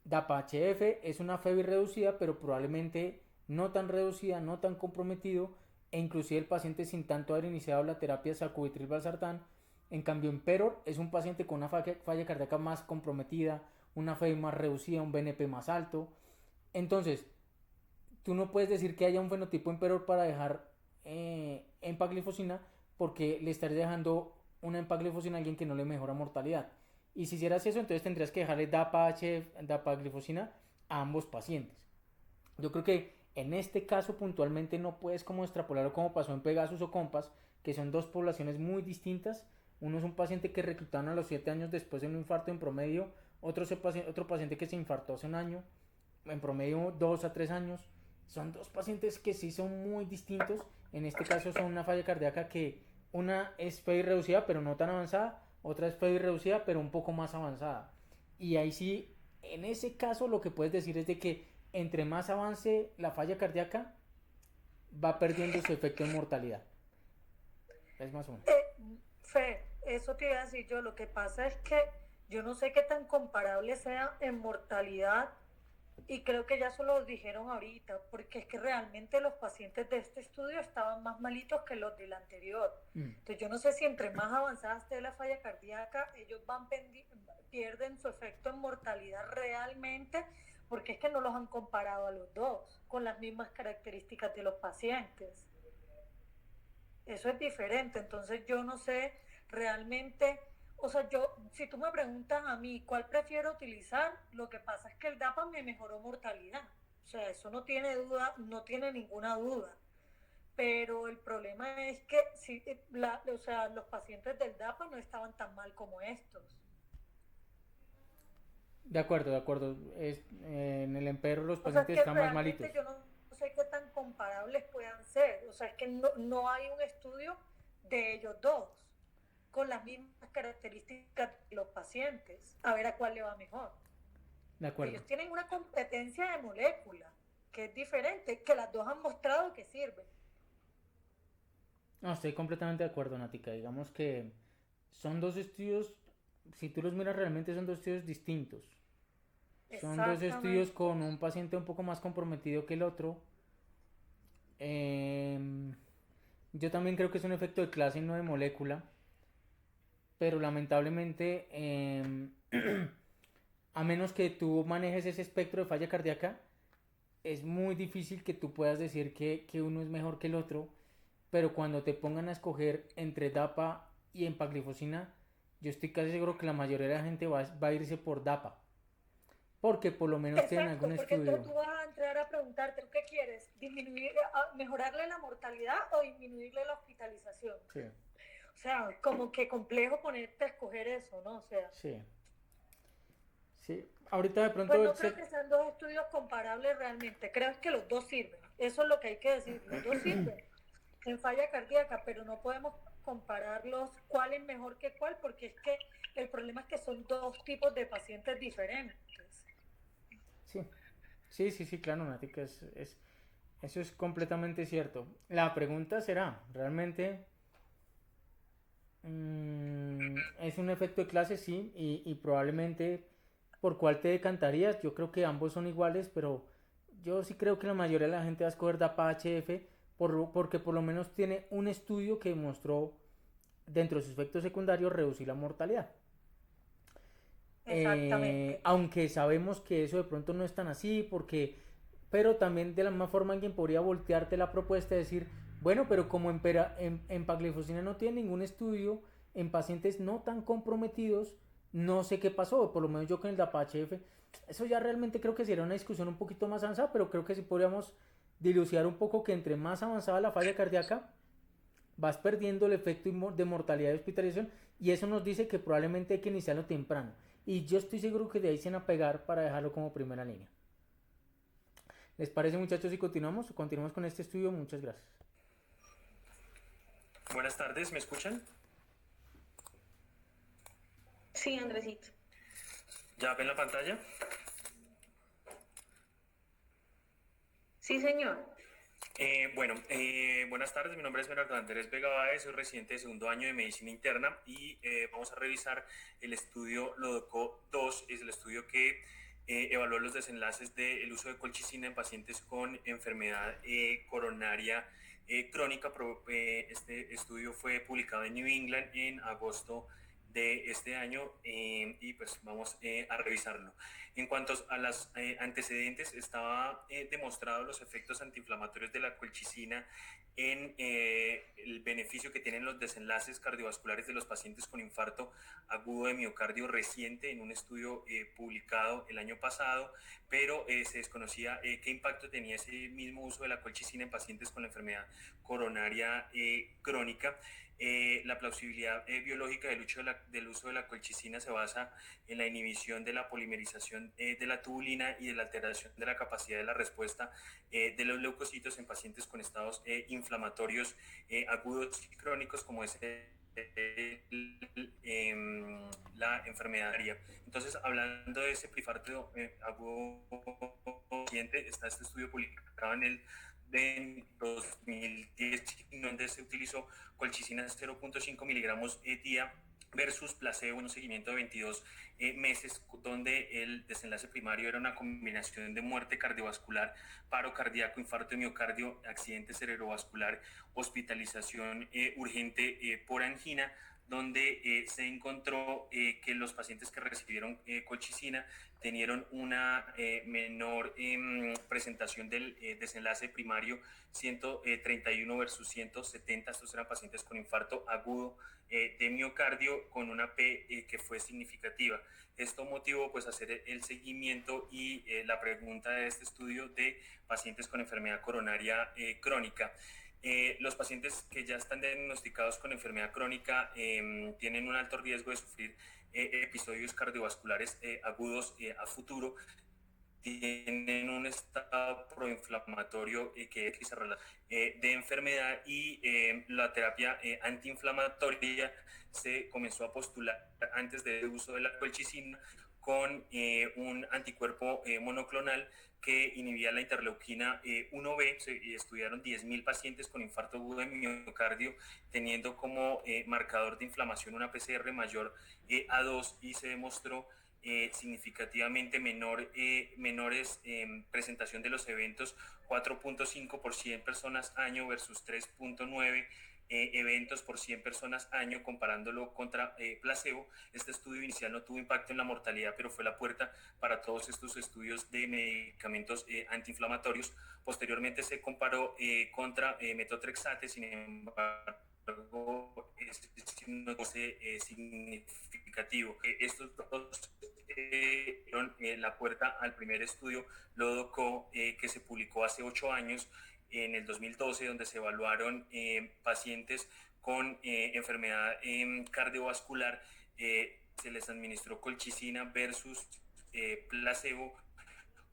DAPA-HF es una FEBI reducida, pero probablemente no tan reducida, no tan comprometido, e inclusive el paciente sin tanto haber iniciado la terapia sacubitril/valsartán. En cambio, Emperor es un paciente con una falla cardíaca más comprometida, una FEBI más reducida, un BNP más alto. Entonces, tú no puedes decir que haya un fenotipo Emperor para dejar empaglifosina, porque le estarías dejando una empaglifosina a alguien que no le mejora mortalidad. Y si hicieras eso, entonces tendrías que dejarle dapaglifosina a ambos pacientes. Yo creo que en este caso puntualmente no puedes como extrapolarlo como pasó en Pegasus o Compass, que son dos poblaciones muy distintas. Uno es un paciente que reclutaron a los 7 años después de un infarto en promedio, otro paciente que se infartó hace un año, en promedio 2 a 3 años. Son dos pacientes que sí son muy distintos. En este caso son una falla cardíaca que una es FEBI reducida pero no tan avanzada, otra es FEBI reducida pero un poco más avanzada. Y ahí sí, en ese caso lo que puedes decir es de que entre más avance la falla cardíaca, va perdiendo su efecto en mortalidad. Es más o menos. Fe, eso te iba a decir yo. Lo que pasa es que yo no sé qué tan comparable sea en mortalidad, y creo que ya se lo dijeron ahorita, porque es que realmente los pacientes de este estudio estaban más malitos que los del anterior. Entonces yo no sé si entre más avanzada esté la falla cardíaca, ellos pierden su efecto en mortalidad realmente, porque es que no los han comparado a los dos con las mismas características de los pacientes. Eso es diferente. Entonces yo no sé realmente, o sea, si tú me preguntas a mí cuál prefiero utilizar, lo que pasa es que el DAPA me mejoró mortalidad. O sea, eso no tiene duda, no tiene ninguna duda. Pero el problema es que los pacientes del DAPA no estaban tan mal como estos. De acuerdo. En el Emperor los O sea, pacientes es que están más malitos. realmente yo no sé qué tan comparables puedan ser. O sea, es que no hay un estudio de ellos dos con las mismas características de los pacientes, a ver a cuál le va mejor. De acuerdo. Ellos tienen una competencia de molécula que es diferente, que las dos han mostrado que sirven. No, estoy completamente de acuerdo, Natica. Digamos que son dos estudios, si tú los miras realmente son dos estudios distintos. Son dos estudios con un paciente un poco más comprometido que el otro. Yo también creo que es un efecto de clase y no de molécula. Pero lamentablemente, a menos que tú manejes ese espectro de falla cardíaca, es muy difícil que tú puedas decir que uno es mejor que el otro. Pero cuando te pongan a escoger entre DAPA y empaglifosina, yo estoy casi seguro que la mayoría de la gente va a irse por DAPA. Porque por lo menos tienen algún porque estudio. tú vas entrar a preguntarte, ¿qué quieres? ¿Disminuir, mejorarle la mortalidad o disminuirle la hospitalización? Sí, O sea, como que complejo ponerte a escoger eso, ¿no? O sea, sí, sí. Ahorita de pronto pues no creo que sean dos estudios comparables realmente. Creo que los dos sirven. Eso es lo que hay que decir. Los dos sirven en falla cardíaca, pero no podemos compararlos cuál es mejor que cuál, porque es que el problema es que son dos tipos de pacientes diferentes. Sí, sí, sí, sí, claro, Nati, que eso es completamente cierto. La pregunta será, ¿realmente es un efecto de clase? Sí, y probablemente por cuál te decantarías. Yo creo que ambos son iguales, pero yo sí creo que la mayoría de la gente va a escoger DAPA-HF porque por lo menos tiene un estudio que demostró dentro de sus efectos secundarios reducir la mortalidad. Exactamente. Aunque sabemos que eso de pronto no es tan así, pero también de la misma forma alguien podría voltearte la propuesta y decir, bueno, pero como empagliflozina no tiene ningún estudio en pacientes no tan comprometidos, no sé qué pasó, por lo menos yo con el DAPA-HF, eso ya realmente creo que sería una discusión un poquito más avanzada, pero creo que sí podríamos dilucidar un poco que entre más avanzada la falla cardíaca, vas perdiendo el efecto de mortalidad y hospitalización, y eso nos dice que probablemente hay que iniciarlo temprano. Y yo estoy seguro que de ahí se van a pegar para dejarlo como primera línea. ¿Les parece, muchachos, si continuamos? Continuamos con este estudio. Muchas gracias. Buenas tardes, ¿me escuchan? Sí, Andresito. ¿Ya ven la pantalla? Sí, señor. Buenas tardes, mi nombre es Bernardo Andrés Vega Báez, soy residente de segundo año de Medicina Interna y vamos a revisar el estudio LODOCO 2, es el estudio que evaluó los desenlaces del uso de colchicina en pacientes con enfermedad coronaria crónica. Este estudio fue publicado en New England en agosto de este año y pues vamos a revisarlo. En cuanto a los antecedentes, estaba demostrado los efectos antiinflamatorios de la colchicina en el beneficio que tienen los desenlaces cardiovasculares de los pacientes con infarto agudo de miocardio reciente en un estudio publicado el año pasado, pero se desconocía qué impacto tenía ese mismo uso de la colchicina en pacientes con la enfermedad coronaria crónica. La plausibilidad biológica del uso de la colchicina se basa en la inhibición de la polimerización de la tubulina y de la alteración de la capacidad de la respuesta de los leucocitos en pacientes con estados inflamatorios agudos y crónicos como es la enfermedad aria. Entonces, hablando de ese infarto agudo reciente, está este estudio publicado en 2010, donde se utilizó colchicina 0.5 miligramos día versus placebo en un seguimiento de 22 meses, donde el desenlace primario era una combinación de muerte cardiovascular, paro cardíaco, infarto de miocardio, accidente cerebrovascular, hospitalización urgente por angina, donde se encontró que los pacientes que recibieron colchicina tenieron una menor presentación del desenlace primario, 131 versus 170. Estos eran pacientes con infarto agudo de miocardio con una P que fue significativa. Esto motivó pues hacer el seguimiento y la pregunta de este estudio de pacientes con enfermedad coronaria crónica. Los pacientes que ya están diagnosticados con enfermedad crónica tienen un alto riesgo de sufrir episodios cardiovasculares agudos a futuro, tienen un estado proinflamatorio que se relata de enfermedad y la terapia antiinflamatoria se comenzó a postular antes del uso de la colchicina con un anticuerpo monoclonal que inhibía la interleuquina 1B. Se estudiaron 10.000 pacientes con infarto agudo de miocardio teniendo como marcador de inflamación una PCR mayor a 2 y se demostró significativamente menores presentación de los eventos, 4.5 por 100 personas año versus 3.9 eventos por 100 personas año, comparándolo contra placebo. Este estudio inicial no tuvo impacto en la mortalidad, pero fue la puerta para todos estos estudios de medicamentos antiinflamatorios. Posteriormente se comparó contra metotrexate, sin embargo significativo. Estos dos dieron la puerta al primer estudio LODOCO que se publicó hace 8 años, en el 2012, donde se evaluaron pacientes con enfermedad cardiovascular. Se les administró colchicina versus placebo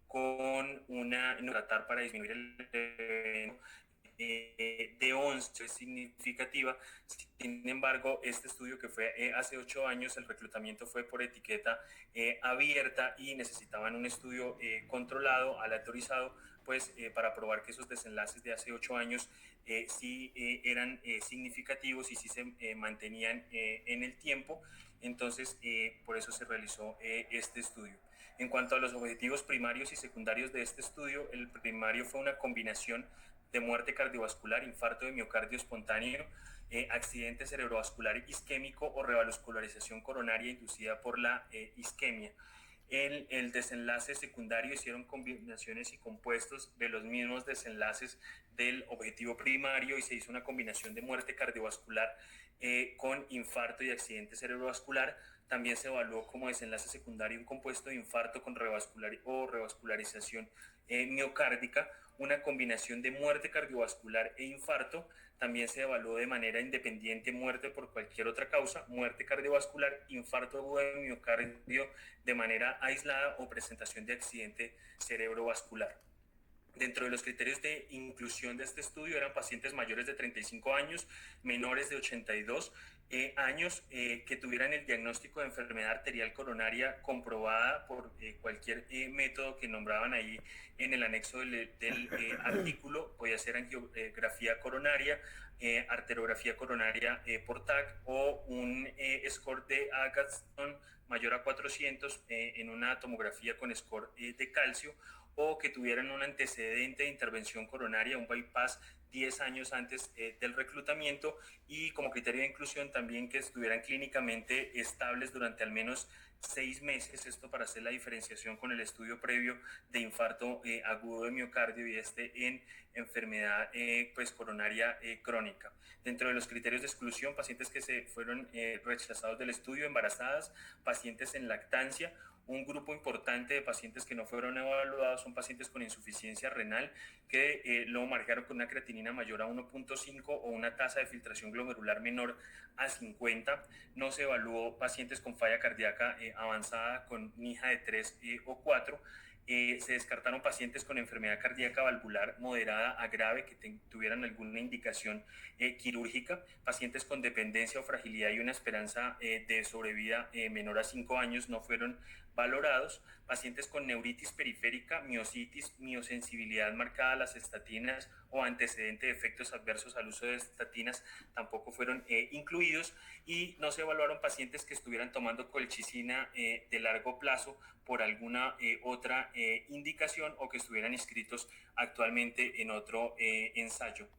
con una tratar para disminuir el de 11 significativa. Sin embargo, este estudio, que fue hace 8 años, el reclutamiento fue por etiqueta abierta y necesitaban un estudio controlado, aleatorizado, pues para probar que esos desenlaces de hace 8 años sí eran significativos y sí se mantenían en el tiempo. Entonces, por eso se realizó este estudio. En cuanto a los objetivos primarios y secundarios de este estudio, el primario fue una combinación de muerte cardiovascular, infarto de miocardio espontáneo, accidente cerebrovascular isquémico o revascularización coronaria inducida por la isquemia. El desenlace secundario hicieron combinaciones y compuestos de los mismos desenlaces del objetivo primario y se hizo una combinación de muerte cardiovascular con infarto y accidente cerebrovascular. También se evaluó como desenlace secundario un compuesto de infarto con revascularización miocárdica, una combinación de muerte cardiovascular e infarto. También se evaluó de manera independiente muerte por cualquier otra causa, muerte cardiovascular, infarto agudo de miocardio de manera aislada o presentación de accidente cerebrovascular. Dentro de los criterios de inclusión de este estudio eran pacientes mayores de 35 años, menores de 82 años, que tuvieran el diagnóstico de enfermedad arterial coronaria comprobada por cualquier método que nombraban ahí en el anexo del artículo. Podía ser angiografía coronaria, arteriografía coronaria por TAC o un score de Agatston mayor a 400 en una tomografía con score de calcio, o que tuvieran un antecedente de intervención coronaria, un bypass 10 años antes del reclutamiento, y como criterio de inclusión también que estuvieran clínicamente estables durante al menos 6 meses, esto para hacer la diferenciación con el estudio previo de infarto agudo de miocardio y en enfermedad pues coronaria crónica. Dentro de los criterios de exclusión, pacientes que se fueron rechazados del estudio, embarazadas, pacientes en lactancia. Un grupo importante de pacientes que no fueron evaluados son pacientes con insuficiencia renal que lo marcaron con una creatinina mayor a 1.5 o una tasa de filtración glomerular menor a 50. No se evaluó pacientes con falla cardíaca avanzada con NIHA de 3 o 4. Se descartaron pacientes con enfermedad cardíaca valvular moderada a grave que tuvieran alguna indicación quirúrgica, pacientes con dependencia o fragilidad y una esperanza de sobrevida menor a 5 años no fueron valorados, pacientes con neuritis periférica, miositis, miosensibilidad marcada a las estatinas o antecedente de efectos adversos al uso de estatinas tampoco fueron incluidos, y no se evaluaron pacientes que estuvieran tomando colchicina de largo plazo por alguna otra indicación o que estuvieran inscritos actualmente en otro ensayo.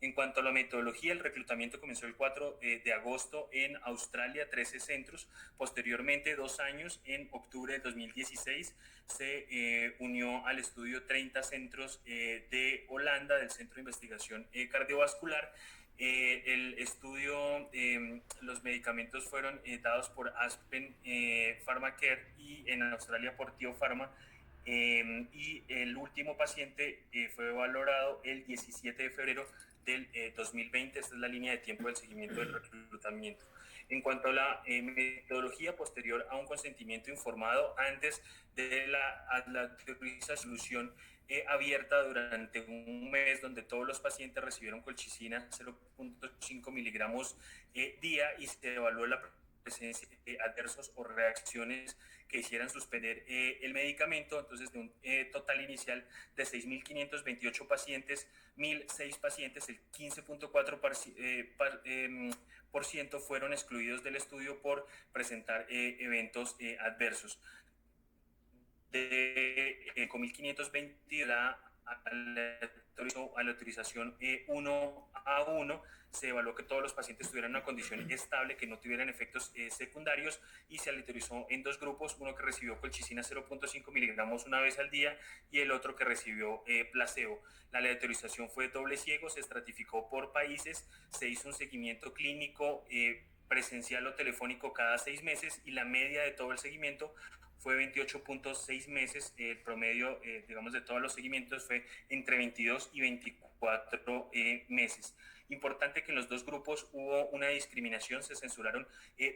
En cuanto a la metodología, el reclutamiento comenzó el 4 de agosto en Australia, 13 centros. Posteriormente, 2 años, en octubre de 2016, se unió al estudio 30 centros de Holanda, del Centro de Investigación Cardiovascular. El estudio, los medicamentos fueron dados por Aspen Pharmacare y en Australia por Tio Pharma. Y el último paciente fue valorado el 17 de febrero del 2020. Esta es la línea de tiempo del seguimiento del reclutamiento. En cuanto a la metodología, posterior a un consentimiento informado antes de la solución abierta durante un mes, donde todos los pacientes recibieron colchicina 0.5 miligramos día, y se evaluó la presencia de adversos o reacciones que hicieran suspender el medicamento. Entonces, de un total inicial de 6.528 pacientes, 1.006 pacientes, el 15.4% fueron excluidos del estudio por presentar eventos adversos. De 5.520, la aleatorización 1 a 1, se evaluó que todos los pacientes tuvieran una condición estable, que no tuvieran efectos secundarios, y se aleatorizó en dos grupos, uno que recibió colchicina 0.5 miligramos una vez al día y el otro que recibió placebo. La aleatorización fue doble ciego, se estratificó por países, se hizo un seguimiento clínico presencial o telefónico cada 6 meses, y la media de todo el seguimiento fue 28.6 meses. El promedio, digamos, de todos los seguimientos fue entre 22 y 24 meses. Importante que en los dos grupos hubo una discriminación, se censuraron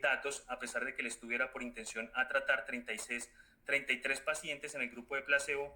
datos, a pesar de que el estudio era por intención a tratar. 33 pacientes en el grupo de placebo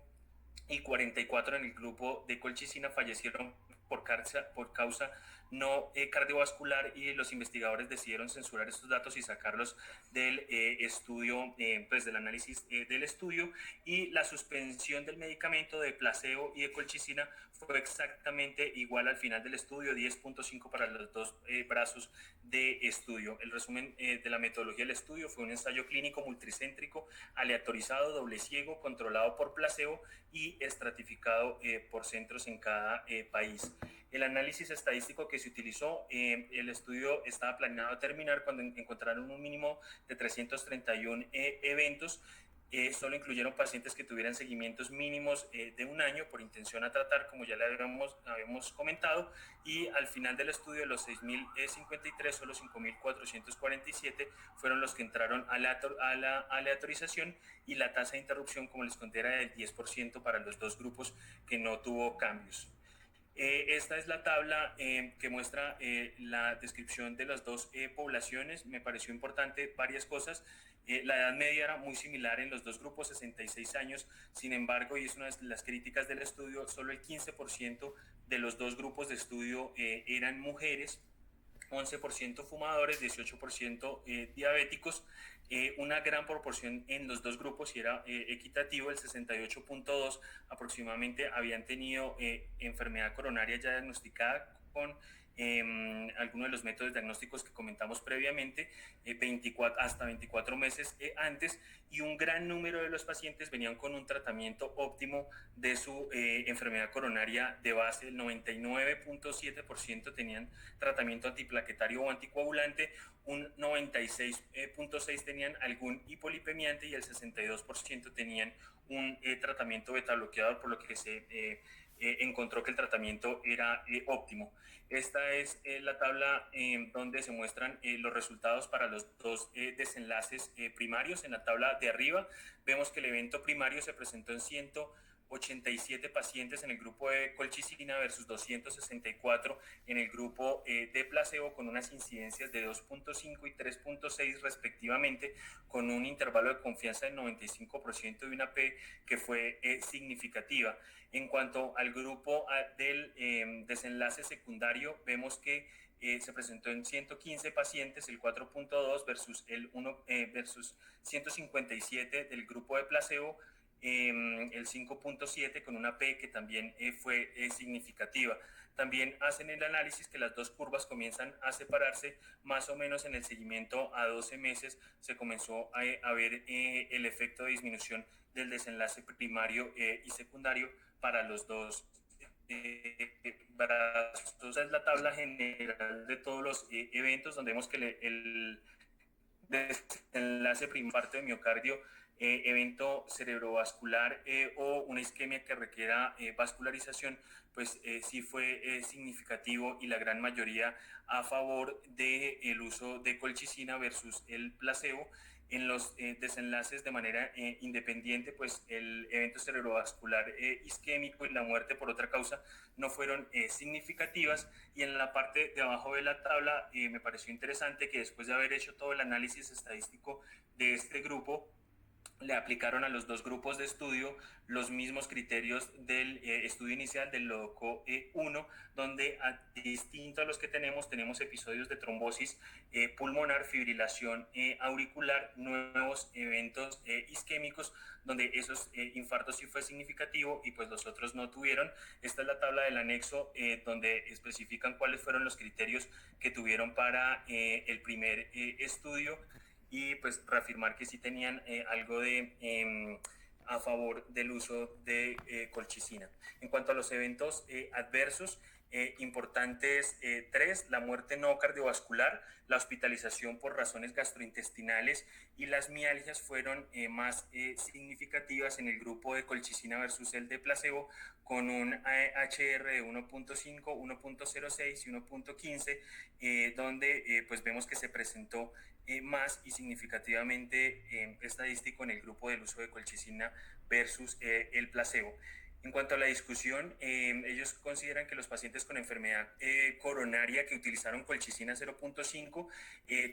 y 44 en el grupo de colchicina fallecieron por causa no cardiovascular, y los investigadores decidieron censurar estos datos y sacarlos del estudio, pues del análisis del estudio. Y la suspensión del medicamento de placebo y de colchicina fue exactamente igual al final del estudio, 10.5 para los dos brazos de estudio. El resumen de la metodología del estudio fue un ensayo clínico multicéntrico, aleatorizado, doble ciego, controlado por placebo y estratificado por centros en cada país. El análisis estadístico que se utilizó, el estudio estaba planeado a terminar cuando encontraron un mínimo de 331 eventos. Solo incluyeron pacientes que tuvieran seguimientos mínimos de un año por intención a tratar, como ya le habíamos comentado, y al final del estudio, de los 6.053, solo 5.447 fueron los que entraron a la aleatorización, y la tasa de interrupción, como les conté, era del 10% para los dos grupos, que no tuvo cambios. Esta es la tabla que muestra la descripción de las dos poblaciones. Me pareció importante varias cosas. La edad media era muy similar en los dos grupos, 66 años. Sin embargo, y es una de las críticas del estudio, solo el 15% de los dos grupos de estudio eran mujeres, 11% fumadores, 18% diabéticos. Una gran proporción en los dos grupos, y era equitativo, el 68.2 aproximadamente habían tenido enfermedad coronaria ya diagnosticada con algunos de los métodos diagnósticos que comentamos previamente, hasta 24 meses antes, y un gran número de los pacientes venían con un tratamiento óptimo de su enfermedad coronaria de base. El 99.7% tenían tratamiento antiplaquetario o anticoagulante, un 96.6% tenían algún hipolipemiante, y el 62% tenían un tratamiento betabloqueador, por lo que se encontró que el tratamiento era óptimo. Esta es la tabla donde se muestran los resultados para los dos desenlaces primarios. En la tabla de arriba vemos que el evento primario se presentó en 187 pacientes en el grupo de colchicina versus 264 en el grupo de placebo, con unas incidencias de 2.5 y 3.6 respectivamente, con un intervalo de confianza del 95% y una P que fue significativa. En cuanto al grupo del desenlace secundario, vemos que se presentó en 115 pacientes, el 4.2 versus 157 del grupo de placebo, el 5.7 con una P que también fue significativa. También hacen el análisis que las dos curvas comienzan a separarse más o menos en el seguimiento a 12 meses. Se comenzó a ver el efecto de disminución del desenlace primario y secundario para los dos brazos. Entonces es la tabla general de todos los eventos, donde vemos que el desenlace primario, parte de miocardio, evento cerebrovascular o una isquemia que requiera vascularización, pues sí fue significativo, y la gran mayoría a favor del uso de colchicina versus el placebo. En los desenlaces de manera independiente, pues el evento cerebrovascular isquémico y la muerte por otra causa no fueron significativas. Y en la parte de abajo de la tabla me pareció interesante que, después de haber hecho todo el análisis estadístico de este grupo, le aplicaron a los dos grupos de estudio los mismos criterios del estudio inicial del LOCO 1, donde distinto a los que tenemos episodios de trombosis pulmonar, fibrilación auricular, nuevos eventos isquémicos, donde esos infartos sí fue significativo y pues los otros no tuvieron. Esta es la tabla del anexo donde especifican cuáles fueron los criterios que tuvieron para el primer estudio, y pues reafirmar que sí tenían algo de a favor del uso de colchicina. En cuanto a los eventos adversos, importantes tres: la muerte no cardiovascular, la hospitalización por razones gastrointestinales y las mialgias fueron más significativas en el grupo de colchicina versus el de placebo, con un HR de 1.5, 1.06 y 1.15, donde pues vemos que se presentó más y significativamente estadístico en el grupo del uso de colchicina versus el placebo. En cuanto a la discusión, ellos consideran que los pacientes con enfermedad coronaria que utilizaron colchicina 0.5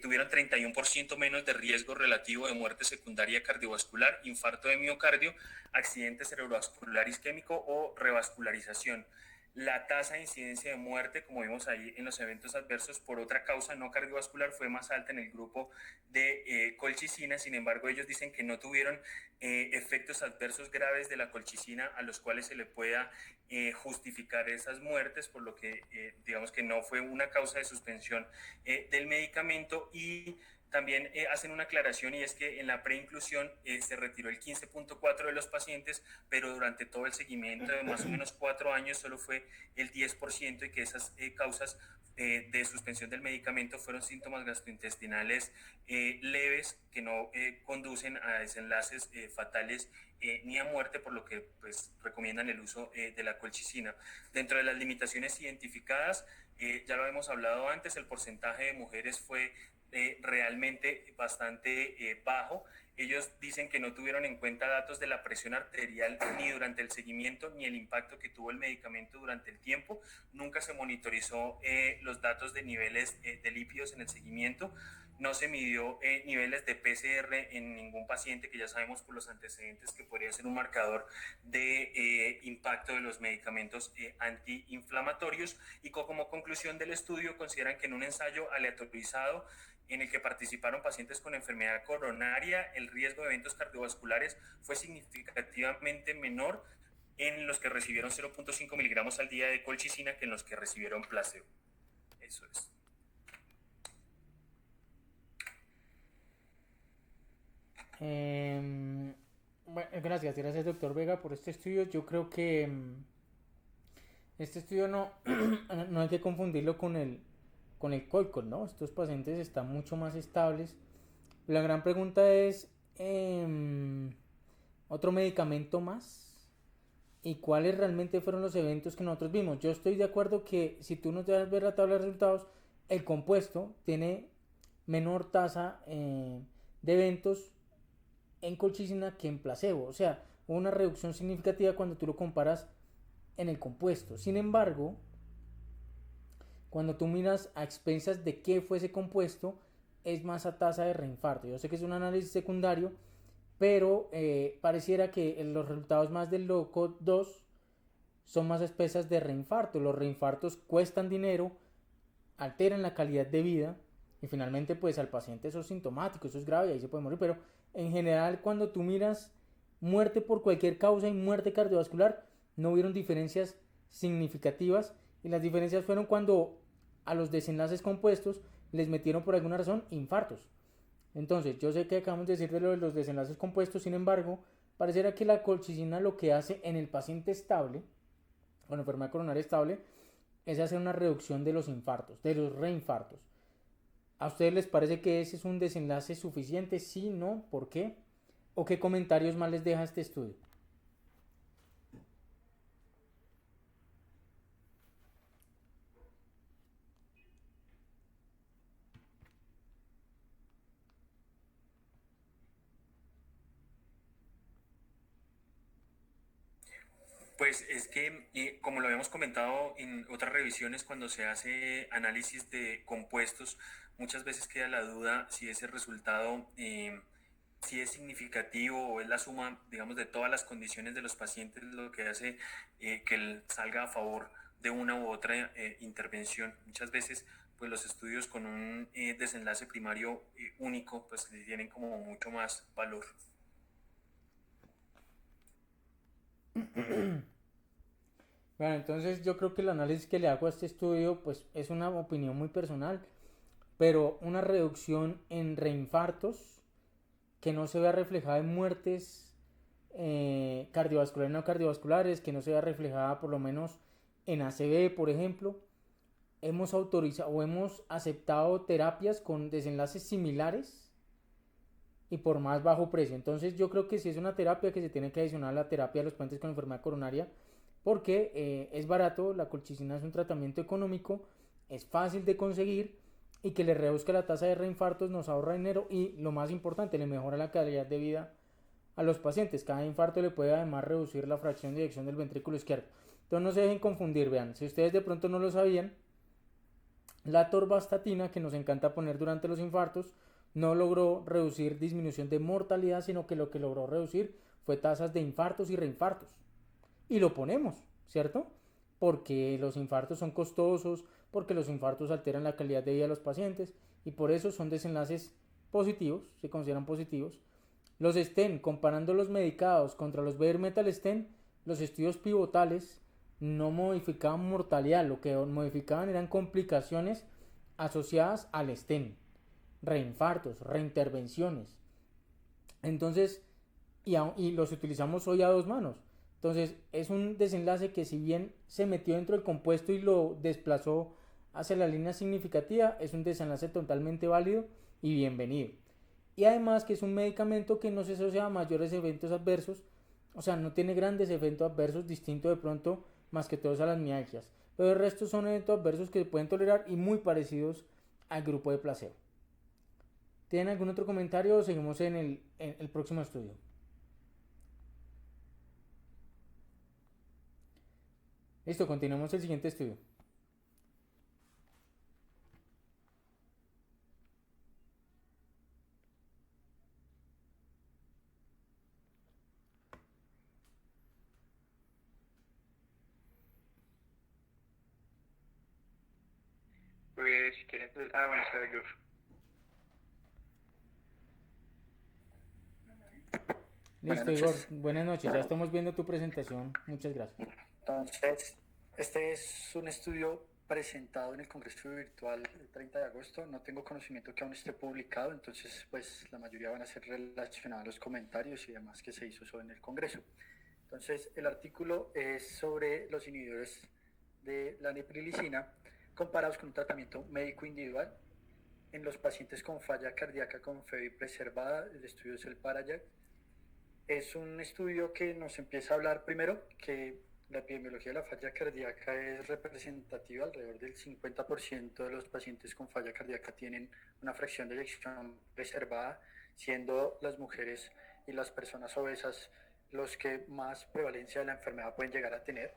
tuvieron 31% menos de riesgo relativo de muerte secundaria cardiovascular, infarto de miocardio, accidente cerebrovascular isquémico o revascularización. La tasa de incidencia de muerte, como vimos ahí en los eventos adversos por otra causa no cardiovascular, fue más alta en el grupo de colchicina. Sin embargo, ellos dicen que no tuvieron efectos adversos graves de la colchicina a los cuales se le pueda justificar esas muertes, por lo que digamos que no fue una causa de suspensión del medicamento. Y también hacen una aclaración, y es que en la preinclusión se retiró el 15.4% de los pacientes, pero durante todo el seguimiento de más o menos 4 años solo fue el 10%, y que esas causas de suspensión del medicamento fueron síntomas gastrointestinales leves que no conducen a desenlaces fatales ni a muerte, por lo que pues recomiendan el uso de la colchicina. Dentro de las limitaciones identificadas, ya lo hemos hablado antes, el porcentaje de mujeres fue realmente bastante bajo. Ellos dicen que no tuvieron en cuenta datos de la presión arterial ni durante el seguimiento ni el impacto que tuvo el medicamento durante el tiempo. Nunca se monitorizó los datos de niveles de lípidos en el seguimiento. No se midió niveles de PCR en ningún paciente, que ya sabemos por los antecedentes que podría ser un marcador de impacto de los medicamentos antiinflamatorios. Y como conclusión del estudio, consideran que en un ensayo aleatorizado en el que participaron pacientes con enfermedad coronaria, el riesgo de eventos cardiovasculares fue significativamente menor en los que recibieron 0.5 miligramos al día de colchicina que en los que recibieron placebo. Eso es. Bueno, gracias doctor Vega por este estudio. Yo creo que este estudio no hay que confundirlo con el COICOL, ¿no? Estos pacientes están mucho más estables. La gran pregunta es, ¿otro medicamento más? ¿Y cuáles realmente fueron los eventos que nosotros vimos? Yo estoy de acuerdo que si tú nos dejas ver la tabla de resultados, el compuesto tiene menor tasa de eventos en colchicina que en placebo. O sea, una reducción significativa cuando tú lo comparas en el compuesto. Sin embargo, cuando tú miras a expensas de qué fue ese compuesto, es más a tasa de reinfarto. Yo sé que es un análisis secundario, pero pareciera que los resultados más del LOCO 2 son más espesas de reinfarto. Los reinfartos cuestan dinero, alteran la calidad de vida, y finalmente pues al paciente eso es sintomático, eso es grave y ahí se puede morir. Pero en general, cuando tú miras muerte por cualquier causa y muerte cardiovascular, no hubieron diferencias significativas, y las diferencias fueron cuando a los desenlaces compuestos les metieron por alguna razón infartos. Entonces, yo sé que acabamos de decir de lo de los desenlaces compuestos, sin embargo, pareciera que la colchicina lo que hace en el paciente estable, con enfermedad coronaria estable, es hacer una reducción de los infartos, de los reinfartos. ¿A ustedes les parece que ese es un desenlace suficiente? ¿Sí? ¿No? ¿Por qué? ¿O qué comentarios más les deja este estudio? Pues es que, como lo habíamos comentado en otras revisiones, cuando se hace análisis de compuestos, muchas veces queda la duda si ese resultado si es significativo o es la suma, digamos, de todas las condiciones de los pacientes lo que hace que salga a favor de una u otra intervención. Muchas veces, pues los estudios con un desenlace primario único, pues tienen como mucho más valor. Bueno, entonces yo creo que el análisis que le hago a este estudio pues es una opinión muy personal, pero una reducción en reinfartos que no se vea reflejada en muertes cardiovasculares y no cardiovasculares, que no se vea reflejada por lo menos en ACV, por ejemplo. Hemos autorizado o hemos aceptado terapias con desenlaces similares y por más bajo precio. Entonces yo creo que sí es una terapia que se tiene que adicionar a la terapia de los pacientes con enfermedad coronaria, porque es barato, la colchicina es un tratamiento económico, es fácil de conseguir y que le reduzca la tasa de reinfartos, nos ahorra dinero y lo más importante, le mejora la calidad de vida a los pacientes. Cada infarto le puede además reducir la fracción de eyección del ventrículo izquierdo. Entonces no se dejen confundir, vean, si ustedes de pronto no lo sabían, la atorvastatina que nos encanta poner durante los infartos no logró reducir disminución de mortalidad, sino que lo que logró reducir fue tasas de infartos y reinfartos. Y lo ponemos, ¿cierto? Porque los infartos son costosos, porque los infartos alteran la calidad de vida de los pacientes y por eso son desenlaces positivos, se consideran positivos. Los stent, comparando los medicados contra los bare metal stent, los estudios pivotales no modificaban mortalidad, lo que modificaban eran complicaciones asociadas al stent, reinfartos, reintervenciones. Entonces, y los utilizamos hoy a dos manos. Entonces, es un desenlace que si bien se metió dentro del compuesto y lo desplazó hacia la línea significativa, es un desenlace totalmente válido y bienvenido. Y además que es un medicamento que no se asocia a mayores eventos adversos, o sea, no tiene grandes efectos adversos distintos de pronto más que todos a las mialgias, pero el resto son eventos adversos que se pueden tolerar y muy parecidos al grupo de placebo. ¿Tienen algún otro comentario o seguimos en el próximo estudio? Listo, continuamos el siguiente estudio. Pues si quieren, bueno, está yo. Listo, Igor. Buenas noches. Ya estamos viendo tu presentación. Muchas gracias. Entonces, este es un estudio presentado en el Congreso Virtual el 30 de agosto. No tengo conocimiento que aún esté publicado, entonces pues la mayoría van a ser relacionados a los comentarios y demás que se hizo eso en el Congreso. Entonces, el artículo es sobre los inhibidores de la neprilicina comparados con un tratamiento médico individual en los pacientes con falla cardíaca con FEBI preservada. El estudio es el PARAJAC. Es un estudio que nos empieza a hablar primero que la epidemiología de la falla cardíaca es representativa. Alrededor del 50% de los pacientes con falla cardíaca tienen una fracción de eyección preservada, siendo las mujeres y las personas obesas los que más prevalencia de la enfermedad pueden llegar a tener.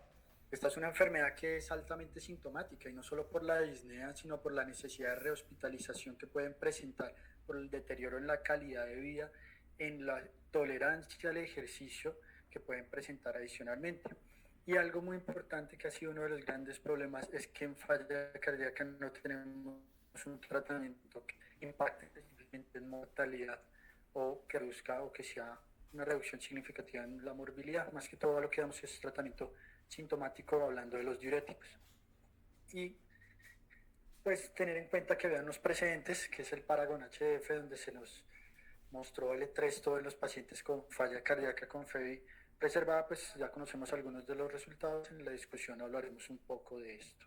Esta es una enfermedad que es altamente sintomática y no solo por la disnea, sino por la necesidad de rehospitalización que pueden presentar por el deterioro en la calidad de vida, en la tolerancia al ejercicio que pueden presentar adicionalmente. Y algo muy importante que ha sido uno de los grandes problemas es que en falla cardíaca no tenemos un tratamiento que impacte específicamente en mortalidad o que reduzca o que sea una reducción significativa en la morbilidad. Más que todo lo que damos es tratamiento sintomático hablando de los diuréticos. Y pues tener en cuenta que vean los precedentes, que es el Paragon HF, donde se nos mostró L3 en los pacientes con falla cardíaca con FEBI preservada, pues ya conocemos algunos de los resultados. En la discusión hablaremos un poco de esto.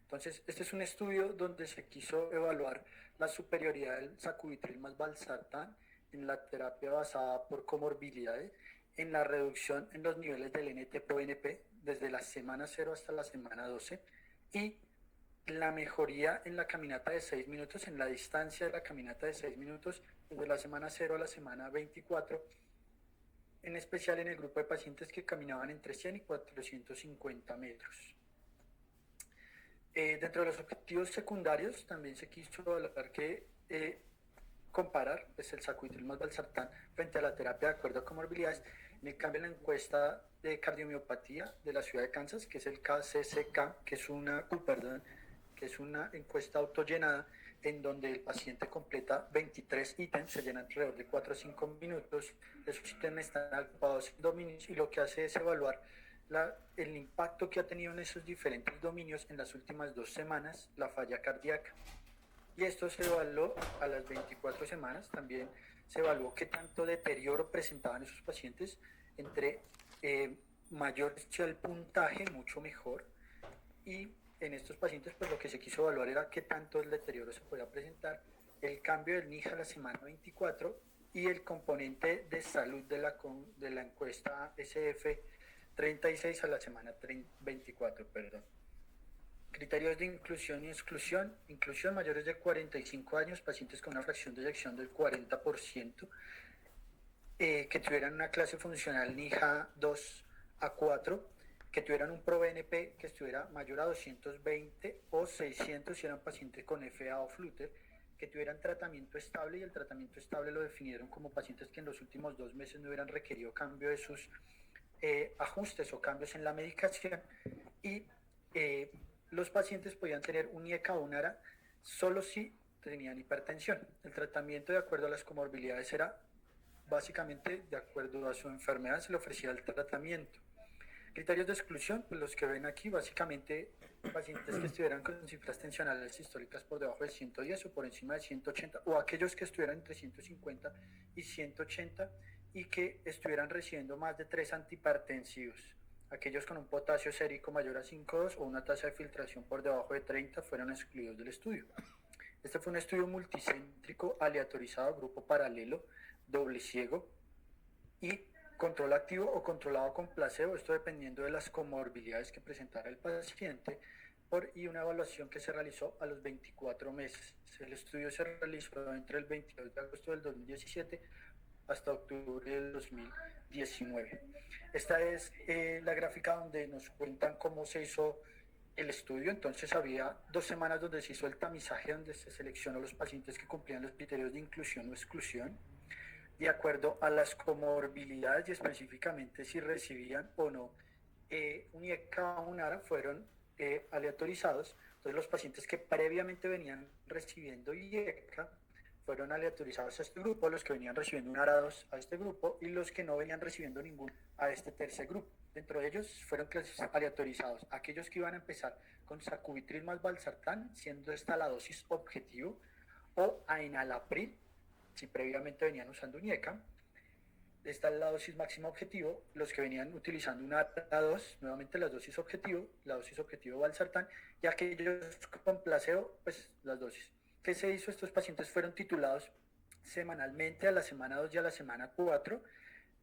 Entonces, este es un estudio donde se quiso evaluar la superioridad del sacubitril más valsartán en la terapia basada por comorbilidades, en la reducción en los niveles del NT-proBNP desde la semana 0 hasta la semana 12 y la mejoría en la caminata de 6 minutos, en la distancia de la caminata de 6 minutos desde la semana 0 a la semana 24, en especial en el grupo de pacientes que caminaban entre 100 y 450 metros. Dentro de los objetivos secundarios también se quiso hablar que comparar pues, el sacubitril más valsartán frente a la terapia de acuerdo a comorbilidades. En el cambio, en la encuesta de cardiomiopatía de la ciudad de Kansas, que es el KCCK, que es una encuesta autollenada en donde el paciente completa 23 ítems, se llena alrededor de 4 a 5 minutos. Esos ítems están agrupados en dominios y lo que hace es evaluar el impacto que ha tenido en esos diferentes dominios en las últimas 2 semanas la falla cardíaca. Y esto se evaluó a las 24 semanas. También se evaluó qué tanto deterioro presentaban esos pacientes Entre mayor sea el puntaje, mucho mejor. Y en estos pacientes, pues lo que se quiso evaluar era qué tanto el deterioro se podía presentar, el cambio del NIJ a la semana 24 y el componente de salud de la encuesta SF36 a la semana 24, perdón. Criterios de inclusión y exclusión. Inclusión: mayores de 45 años, pacientes con una fracción de eyección del 40%, que tuvieran una clase funcional NIJA 2 a 4, que tuvieran un ProBNP que estuviera mayor a 220 o 600 si eran pacientes con FA o Flutter, que tuvieran tratamiento estable, y el tratamiento estable lo definieron como pacientes que en los últimos 2 meses no hubieran requerido cambio de sus ajustes o cambios en la medicación, y los pacientes podían tener un IECA o un ARA solo si tenían hipertensión. El tratamiento, de acuerdo a las comorbilidades, era básicamente de acuerdo a su enfermedad, se le ofrecía el tratamiento. Criterios de exclusión, pues los que ven aquí, básicamente pacientes que estuvieran con cifras tensionales sistólicas por debajo de 110 o por encima de 180, o aquellos que estuvieran entre 150 y 180 y que estuvieran recibiendo más de 3 antihipertensivos. Aquellos con un potasio sérico mayor a 5,2 o una tasa de filtración por debajo de 30 fueron excluidos del estudio. Este fue un estudio multicéntrico, aleatorizado, grupo paralelo, doble ciego y control activo o controlado con placebo, esto dependiendo de las comorbilidades que presentara el paciente, y una evaluación que se realizó a los 24 meses. El estudio se realizó entre el 22 de agosto del 2017 hasta octubre del 2019. Esta es la gráfica donde nos cuentan cómo se hizo el estudio. Entonces había 2 semanas donde se hizo el tamizaje, donde se seleccionó los pacientes que cumplían los criterios de inclusión o exclusión de acuerdo a las comorbilidades, y específicamente si recibían o no un IECA o un ARA, fueron aleatorizados. Entonces los pacientes que previamente venían recibiendo IECA fueron aleatorizados a este grupo, los que venían recibiendo un ARA 2 a este grupo, y los que no venían recibiendo ningún a este tercer grupo. Dentro de ellos fueron aleatorizados aquellos que iban a empezar con sacubitril más valsartán, siendo esta la dosis objetivo, o a enalapril, si previamente venían usando un IECA. Esta es la dosis máxima objetivo. Los que venían utilizando una ARA2, nuevamente la dosis objetivo valsartán, y aquellos con placebo, pues las dosis. ¿Qué se hizo? Estos pacientes fueron titulados semanalmente a la semana 2 y a la semana 4,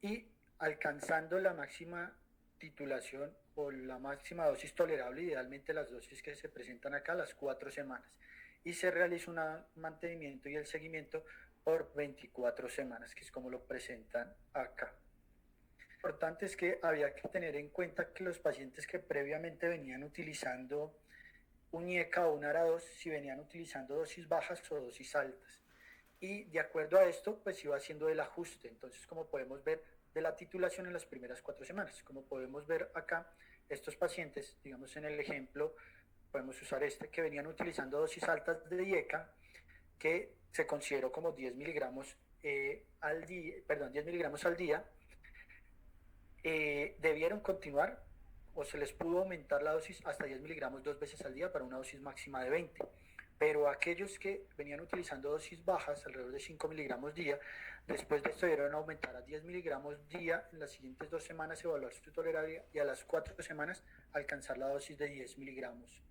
y alcanzando la máxima titulación o la máxima dosis tolerable, idealmente las dosis que se presentan acá, las 4 semanas. Y se realiza un mantenimiento y el seguimiento por 24 semanas, que es como lo presentan acá. Lo importante es que había que tener en cuenta que los pacientes que previamente venían utilizando un IECA o un ARA2, si venían utilizando dosis bajas o dosis altas. Y de acuerdo a esto, pues iba haciendo el ajuste. Entonces, como podemos ver, de la titulación en las primeras 4 semanas. Como podemos ver acá, estos pacientes, digamos en el ejemplo, podemos usar que venían utilizando dosis altas de IECA, que se consideró como 10 miligramos al día, debieron continuar o se les pudo aumentar la dosis hasta 10 miligramos 2 veces al día para una dosis máxima de 20. Pero aquellos que venían utilizando dosis bajas, alrededor de 5 miligramos día, después de esto debieron aumentar a 10 miligramos día, en las siguientes 2 semanas evaluar su tolerancia, y a las 4 semanas alcanzar la dosis de 10 miligramos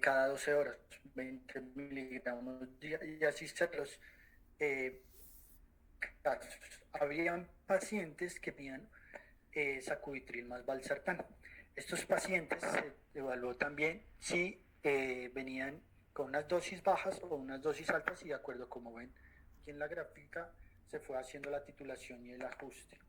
cada 12 horas, 20 miligramos día, y así se los casos. Habían pacientes que tenían sacubitril más valsartán. Estos pacientes se evaluó también si venían con unas dosis bajas o unas dosis altas, y de acuerdo, como ven aquí en la gráfica, se fue haciendo la titulación y el ajuste.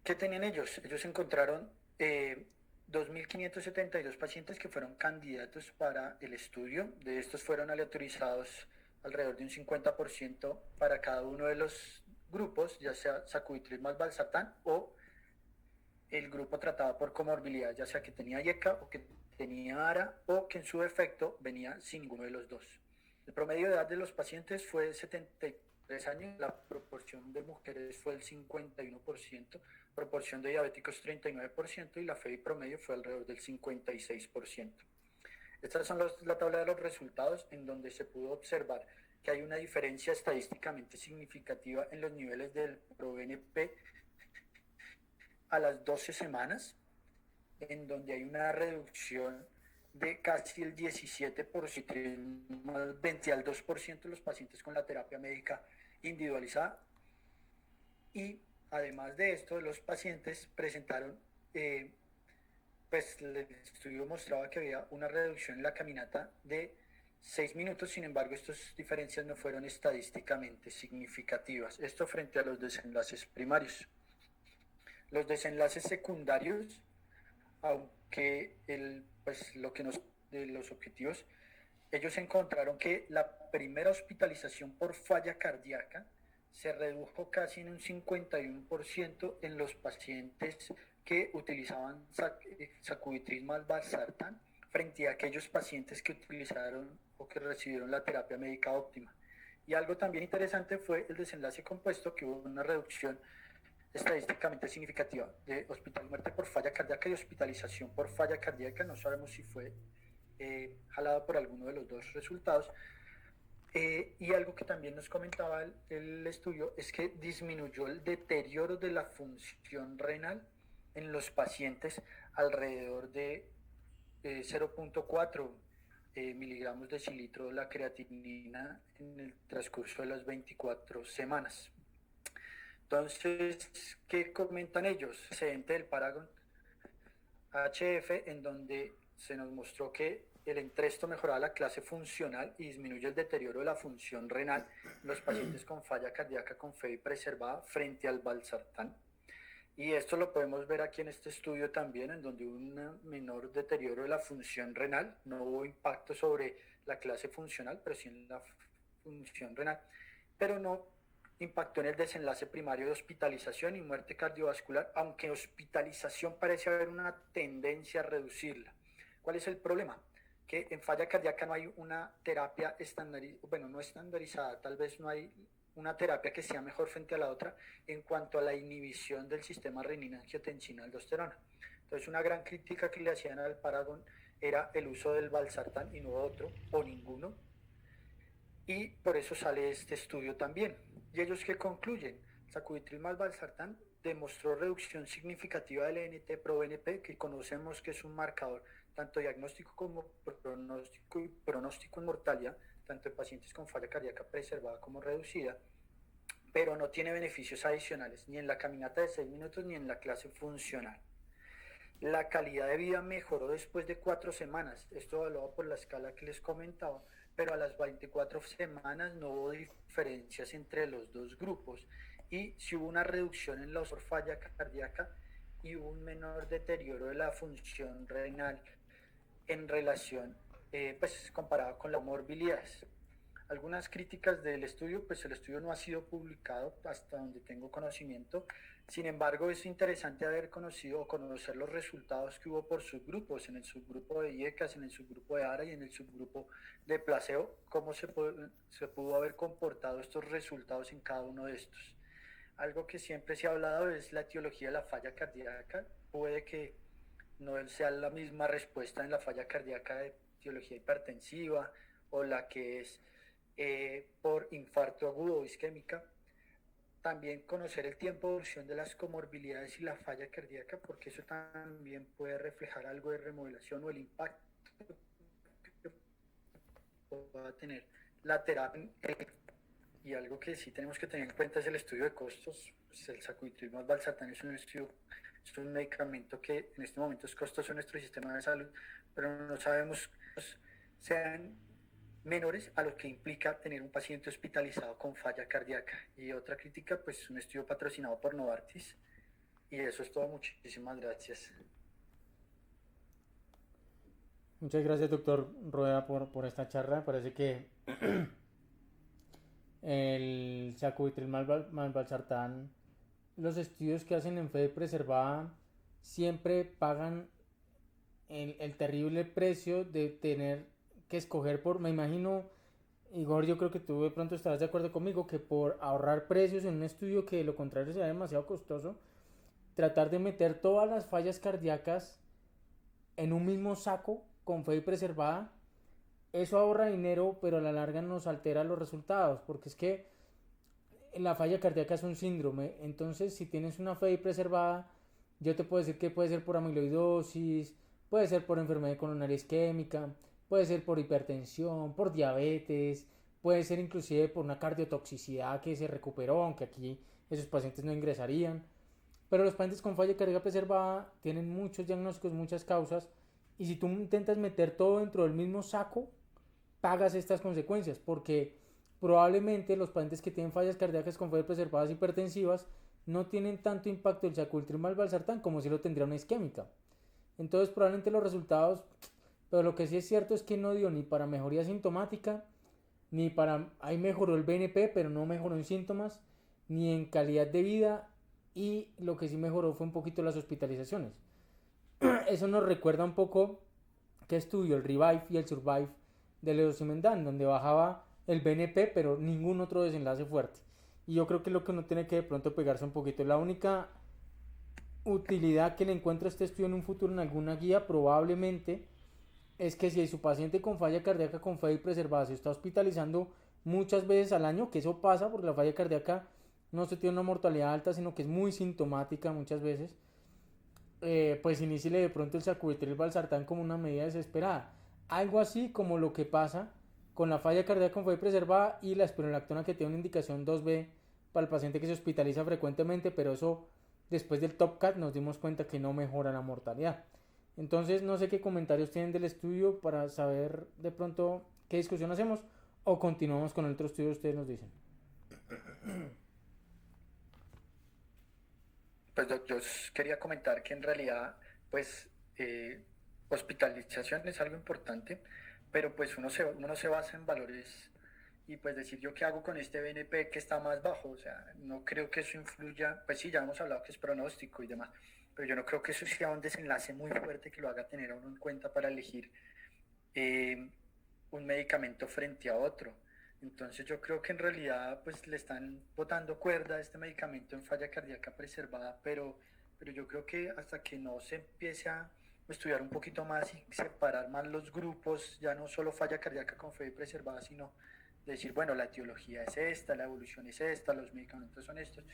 ¿Qué tenían ellos? Ellos encontraron 2.572 pacientes que fueron candidatos para el estudio. De estos fueron aleatorizados alrededor de un 50% para cada uno de los grupos, ya sea sacubitril más valsartán o el grupo tratado por comorbilidad, ya sea que tenía IECA o que tenía ARA, o que en su defecto venía sin ninguno de los dos. El promedio de edad de los pacientes fue 73 años, la proporción de mujeres fue el 51%, proporción de diabéticos 39%, y la FEBI promedio fue alrededor del 56%. Estas son la tabla de los resultados, en donde se pudo observar que hay una diferencia estadísticamente significativa en los niveles del ProBNP a las 12 semanas, en donde hay una reducción de casi el 17%, más 20 al 2% de los pacientes con la terapia médica individualizada. Y además de esto, los pacientes presentaron, pues el estudio mostraba que había una reducción en la caminata de 6 minutos, sin embargo, estas diferencias no fueron estadísticamente significativas. Esto frente a los desenlaces primarios. Los desenlaces secundarios, aunque de los objetivos, ellos encontraron que la primera hospitalización por falla cardíaca se redujo casi en un 51% en los pacientes que utilizaban sacubitril más valsartán frente a aquellos pacientes que utilizaron o que recibieron la terapia médica óptima. Y algo también interesante fue el desenlace compuesto, que hubo una reducción estadísticamente significativa de muerte por falla cardíaca y hospitalización por falla cardíaca. No sabemos si fue jalado por alguno de los dos resultados. Y algo que también nos comentaba el estudio es que disminuyó el deterioro de la función renal en los pacientes alrededor de 0.4 miligramos de cilitro de la creatinina en el transcurso de las 24 semanas. Entonces, ¿qué comentan ellos? Excedente del Paragon HF, en donde se nos mostró que el Entresto mejoraba la clase funcional y disminuye el deterioro de la función renal en los pacientes con falla cardíaca con FEBI preservada frente al valsartán. Y esto lo podemos ver aquí en este estudio también, en donde hubo un menor deterioro de la función renal. No hubo impacto sobre la clase funcional, pero sí en la función renal. Pero no impactó en el desenlace primario de hospitalización y muerte cardiovascular, aunque hospitalización parece haber una tendencia a reducirla. ¿Cuál es el problema? Que en falla cardíaca no hay una terapia no estandarizada, tal vez no hay una terapia que sea mejor frente a la otra en cuanto a la inhibición del sistema renina-angiotensina-aldosterona. Entonces, una gran crítica que le hacían al Paragon era el uso del valsartán y no otro, o ninguno, y por eso sale este estudio también. ¿Y ellos qué concluyen? Sacubitril más valsartán demostró reducción significativa del NT-proBNP, que conocemos que es un marcador tanto diagnóstico como pronóstico en mortalidad, tanto en pacientes con falla cardíaca preservada como reducida, pero no tiene beneficios adicionales ni en la caminata de 6 minutos ni en la clase funcional. La calidad de vida mejoró después de 4 semanas, esto evaluado por la escala que les comentaba, pero a las 24 semanas no hubo diferencias entre los dos grupos, y sí hubo una reducción en la falla cardíaca y un menor deterioro de la función renal en relación, comparado con las morbilidades. Algunas críticas del estudio, pues el estudio no ha sido publicado hasta donde tengo conocimiento. Sin embargo, es interesante haber conocido o conocer los resultados que hubo por subgrupos, en el subgrupo de IECAS, en el subgrupo de ARA y en el subgrupo de placebo, cómo se pudo haber comportado estos resultados en cada uno de estos. Algo que siempre se ha hablado es la etiología de la falla cardíaca. Puede que no sea la misma respuesta en la falla cardíaca de etiología hipertensiva o la que es por infarto agudo o isquémica. También conocer el tiempo de evolución de las comorbilidades y la falla cardíaca, porque eso también puede reflejar algo de remodelación o el impacto que va a tener la terapia. Y algo que sí tenemos que tener en cuenta es el estudio de costos. Pues el sacubitril más valsartán es un medicamento que en este momento es costoso en nuestro sistema de salud, pero no sabemos que sean menores a lo que implica tener un paciente hospitalizado con falla cardíaca. Y otra crítica, pues un estudio patrocinado por Novartis. Y eso es todo. Muchísimas gracias. Muchas gracias, doctor Rueda, por esta charla. Parece que el sacubitril más valsartán, los estudios que hacen en FEBI preservada siempre pagan el terrible precio de tener que escoger me imagino, Igor, yo creo que tú de pronto estarás de acuerdo conmigo, que por ahorrar precios en un estudio que de lo contrario sea demasiado costoso, tratar de meter todas las fallas cardíacas en un mismo saco con FEBI preservada eso ahorra dinero, pero a la larga nos altera los resultados, porque es que la falla cardíaca es un síndrome. Entonces, si tienes una FEI preservada, yo te puedo decir que puede ser por amiloidosis, puede ser por enfermedad coronaria isquémica, puede ser por hipertensión, por diabetes, puede ser inclusive por una cardiotoxicidad que se recuperó, aunque aquí esos pacientes no ingresarían. Pero los pacientes con falla cardíaca preservada tienen muchos diagnósticos, muchas causas, y si tú intentas meter todo dentro del mismo saco, pagas estas consecuencias, porque probablemente los pacientes que tienen fallas cardíacas con fallas preservadas hipertensivas no tienen tanto impacto del sacubitril mal valsartán como si lo tendría una isquémica. Entonces probablemente los resultados, pero lo que sí es cierto es que no dio ni para mejoría sintomática, ni para, ahí mejoró el BNP, pero no mejoró en síntomas, ni en calidad de vida, y lo que sí mejoró fue un poquito las hospitalizaciones. Eso nos recuerda un poco que estudió el Revive y el Survive de leucimendán, donde bajaba el BNP, pero ningún otro desenlace fuerte. Y yo creo que lo que uno tiene que de pronto pegarse un poquito. La única utilidad que le encuentro a este estudio en un futuro en alguna guía probablemente es que si su paciente con falla cardíaca con FEI preservada se está hospitalizando muchas veces al año, que eso pasa porque la falla cardíaca no se tiene una mortalidad alta, sino que es muy sintomática muchas veces, pues iníciele de pronto el sacubitril valsartán como una medida desesperada. Algo así como lo que pasa con la falla cardíaca con FEI preservada y la espironolactona, que tiene una indicación 2B para el paciente que se hospitaliza frecuentemente, pero eso después del TopCat nos dimos cuenta que no mejora la mortalidad. Entonces no sé qué comentarios tienen del estudio para saber de pronto qué discusión hacemos o continuamos con el otro estudio, ustedes nos dicen. Pues yo quería comentar que en realidad, pues, hospitalización es algo importante, pero pues uno no se basa en valores y pues decir yo qué hago con este BNP que está más bajo, o sea, no creo que eso influya, pues sí, ya hemos hablado que es pronóstico y demás, pero yo no creo que eso sea un desenlace muy fuerte que lo haga tener a uno en cuenta para elegir un medicamento frente a otro. Entonces yo creo que en realidad pues le están botando cuerda a este medicamento en falla cardíaca preservada, pero yo creo que hasta que no se empiece a estudiar un poquito más y separar más los grupos, ya no solo falla cardíaca con FEI preservada, sino decir, bueno, la etiología es esta, la evolución es esta, los medicamentos son estos,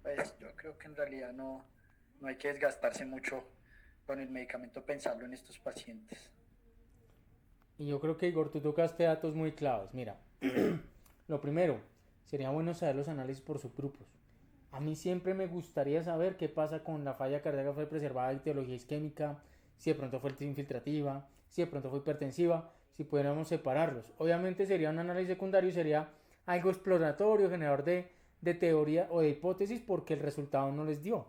pues yo creo que en realidad no hay que desgastarse mucho con el medicamento, pensarlo en estos pacientes. Y yo creo que Igor, tú tocaste datos muy claves. Mira, lo primero, sería bueno saber los análisis por subgrupos. A mí siempre me gustaría saber qué pasa con la falla cardíaca fue preservada de etiología isquémica, si de pronto fue infiltrativa, si de pronto fue hipertensiva, si pudiéramos separarlos. Obviamente sería un análisis secundario y sería algo exploratorio, generador de teoría o de hipótesis, porque el resultado no les dio.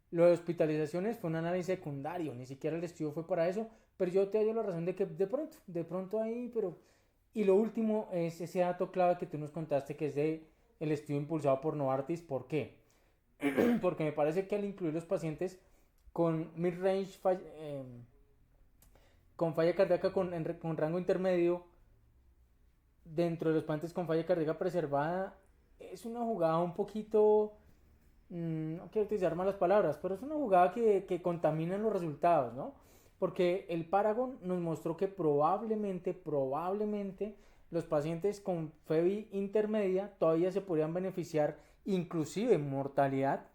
Lo de hospitalizaciones fue un análisis secundario, ni siquiera el estudio fue para eso, pero yo te doy la razón de que de pronto ahí, pero... Y lo último es ese dato clave que tú nos contaste, que es de el estudio impulsado por Novartis. ¿Por qué? Porque me parece que al incluir los pacientes con mid-range, con falla cardíaca con rango intermedio, dentro de los pacientes con falla cardíaca preservada, es una jugada un poquito... no quiero utilizar malas palabras, pero es una jugada que contamina los resultados, ¿no? Porque el Paragon nos mostró que probablemente los pacientes con FEBI intermedia todavía se podrían beneficiar, inclusive en mortalidad,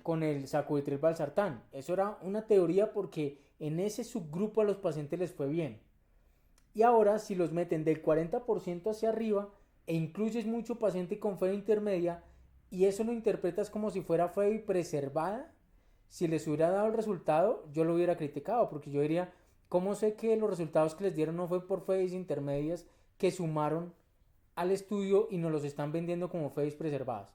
con el sacubitril valsartán. Eso era una teoría porque en ese subgrupo a los pacientes les fue bien. Y ahora si los meten del 40% hacia arriba e incluyes mucho paciente con FEBI intermedia y eso lo interpretas como si fuera FEBI preservada, si les hubiera dado el resultado, yo lo hubiera criticado, porque yo diría, ¿cómo sé que los resultados que les dieron no fue por FEBIs intermedias que sumaron al estudio y nos los están vendiendo como FEBIs preservadas?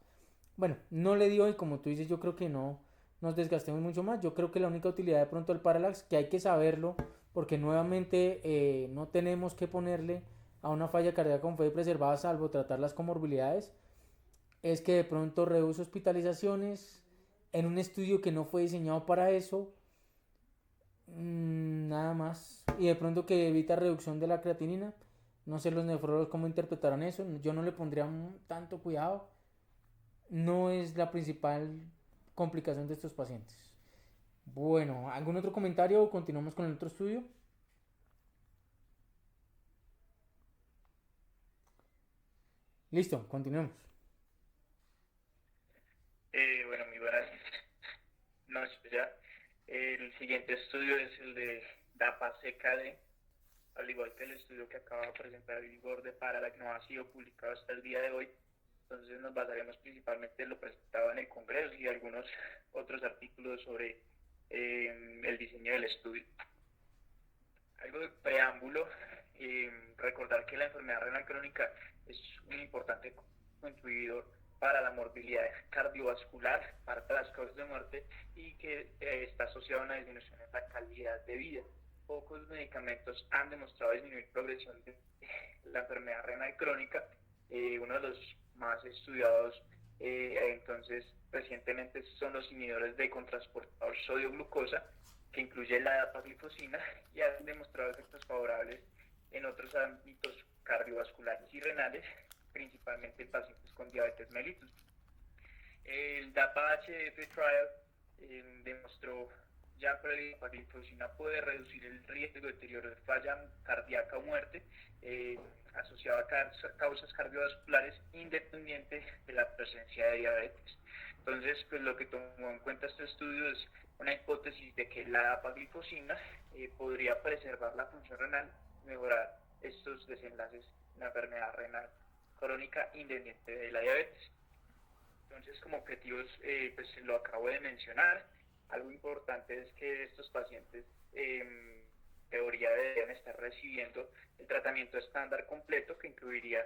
Bueno, no le dio, y como tú dices, yo creo que no nos desgastemos mucho más. Yo creo que la única utilidad de pronto del Parallax, que hay que saberlo, porque nuevamente no tenemos que ponerle a una falla cardíaca con FEBI preservada, salvo tratar las comorbilidades, es que de pronto reduce hospitalizaciones en un estudio que no fue diseñado para eso, nada más, y de pronto que evita reducción de la creatinina. No sé los nefrólogos cómo interpretarán eso, yo no le pondría tanto cuidado, no es la principal complicación de estos pacientes. Bueno, ¿algún otro comentario o continuamos con el otro estudio? Listo, continuemos. Bueno, muy buenas noches ya. El siguiente estudio es el de DAPA-CKD, al igual que el estudio que acaba de presentar Igor de Parala, que no ha sido publicado hasta el día de hoy. Entonces nos basaremos principalmente en lo presentado en el Congreso y algunos otros artículos sobre el diseño del estudio. Algo de preámbulo, recordar que la enfermedad renal crónica es un importante contribuidor para la morbilidad cardiovascular, para las causas de muerte y que está asociado a una disminución en la calidad de vida. Pocos medicamentos han demostrado disminuir progresión de la enfermedad renal crónica. Uno de los más estudiados entonces recientemente son los inhibidores de contrasportador sodio-glucosa, que incluye la dapaglifosina, y han demostrado efectos favorables en otros ámbitos cardiovasculares y renales, principalmente en pacientes con diabetes mellitus. El DAPA-HF trial demostró ya que la dapaglifosina puede reducir el riesgo de deterioro de falla cardíaca o muerte asociado a causas cardiovasculares independiente de la presencia de diabetes. Entonces, pues lo que tomó en cuenta este estudio es una hipótesis de que la dapaglifosina podría preservar la función renal y mejorar estos desenlaces en la enfermedad renal crónica independiente de la diabetes. Entonces, como objetivos, pues lo acabo de mencionar. Algo importante es que estos pacientes en teoría deberían estar recibiendo el tratamiento estándar completo, que incluiría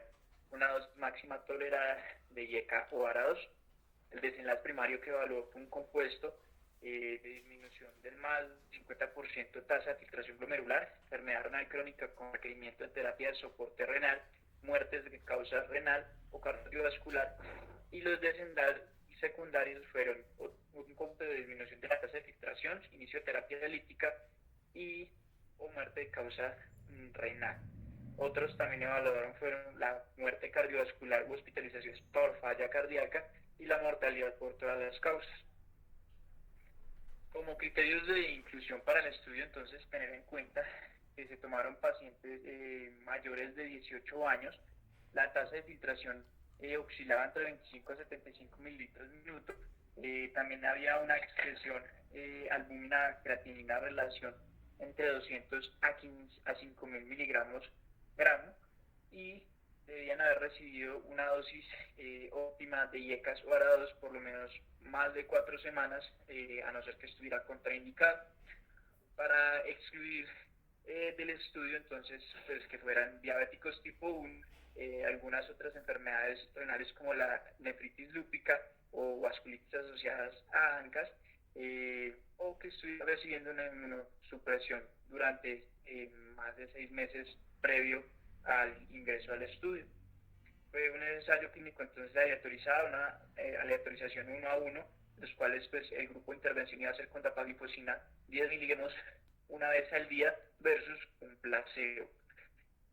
una dosis máxima tolerada de IECA o ARA2. El desenlace primario que evaluó fue un compuesto de disminución del más del 50% tasa de filtración glomerular, enfermedad renal crónica con requerimiento de terapia de soporte renal, muertes de causa renal o cardiovascular, y los desenlaces secundarios fueron un compuesto de disminución de la tasa de filtración, inicio de terapia dialítica y o muerte de causa renal. Otros también evaluaron fueron la muerte cardiovascular u hospitalizaciones por falla cardíaca y la mortalidad por todas las causas. Como criterios de inclusión para el estudio, entonces, tener en cuenta que se tomaron pacientes mayores de 18 años, la tasa de filtración oscilaba entre 25 a 75 mililitros por minuto, también había una excreción albúmina creatinina relación entre 200 a 5.000 miligramos gramo, y debían haber recibido una dosis óptima de IECAS o ARA2 por lo menos más de 4 semanas, a no ser que estuviera contraindicado. Para excluir del estudio, entonces, pues que fueran diabéticos tipo 1, algunas otras enfermedades renales como la nefritis lúpica o vasculitis asociadas a ANCAS, o que estuvieran recibiendo una inmunosupresión durante más de 6 meses previo al ingreso al estudio. Fue un ensayo clínico entonces aleatorizado, una aleatorización 1 a 1, los cuales pues el grupo de intervención iba a ser con dapaglifosina 10 miligramos una vez al día versus un placebo.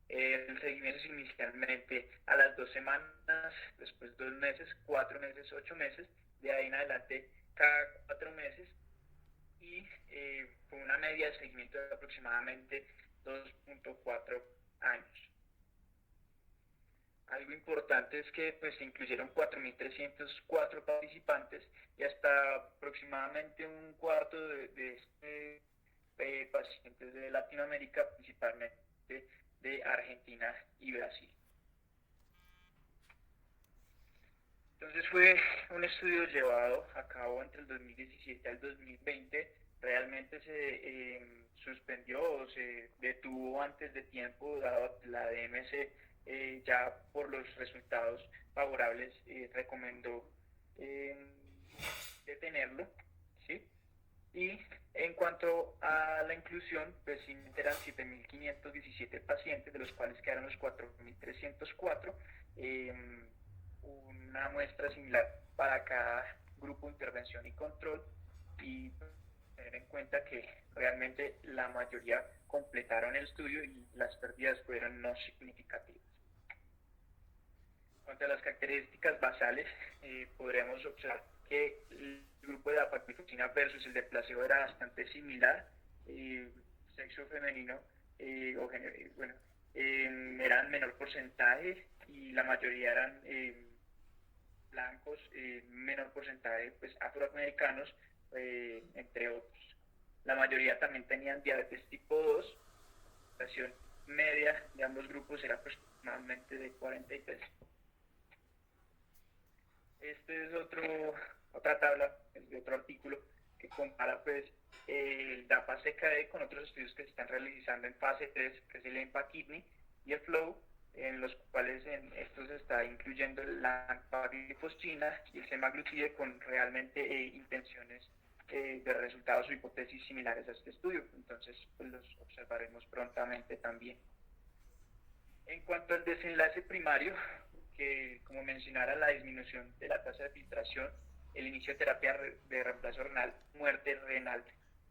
El seguimiento es inicialmente a las 2 semanas, después 2 meses, 4 meses, 8 meses, de ahí en adelante cada 4 meses, y con una media de seguimiento de aproximadamente 2.4 años. Algo importante es que pues, se incluyeron 4.304 participantes y hasta aproximadamente un cuarto de pacientes de Latinoamérica, principalmente de Argentina y Brasil. Entonces fue un estudio llevado a cabo entre el 2017 al 2020. Realmente se suspendió o se detuvo antes de tiempo, dado la DMC ya por los resultados favorables recomendó detenerlo, ¿sí? Y en cuanto a la inclusión, pues eran 7.517 pacientes, de los cuales quedaron los 4.304, una muestra similar para cada grupo de intervención y control, y tener en cuenta que realmente la mayoría completaron el estudio y las pérdidas fueron no significativas. En cuanto a las características basales, podremos observar que el grupo de dapaglifosina versus el de placebo era bastante similar. Sexo femenino, eran menor porcentaje y la mayoría eran blancos, menor porcentaje pues afroamericanos, entre otros. La mayoría también tenían diabetes tipo 2, la presión media de ambos grupos era aproximadamente de 43. Este es otra tabla, de otro artículo que compara pues el DAPA-CKD con otros estudios que se están realizando en fase 3, que es el EMPA-Kidney y el FLOW, en los cuales en estos se está incluyendo la empaglifosina y el semaglutide con realmente intenciones de resultados o hipótesis similares a este estudio. Entonces pues los observaremos prontamente también. En cuanto al desenlace primario, que como mencionara la disminución de la tasa de filtración, el inicio de terapia de reemplazo renal, muerte renal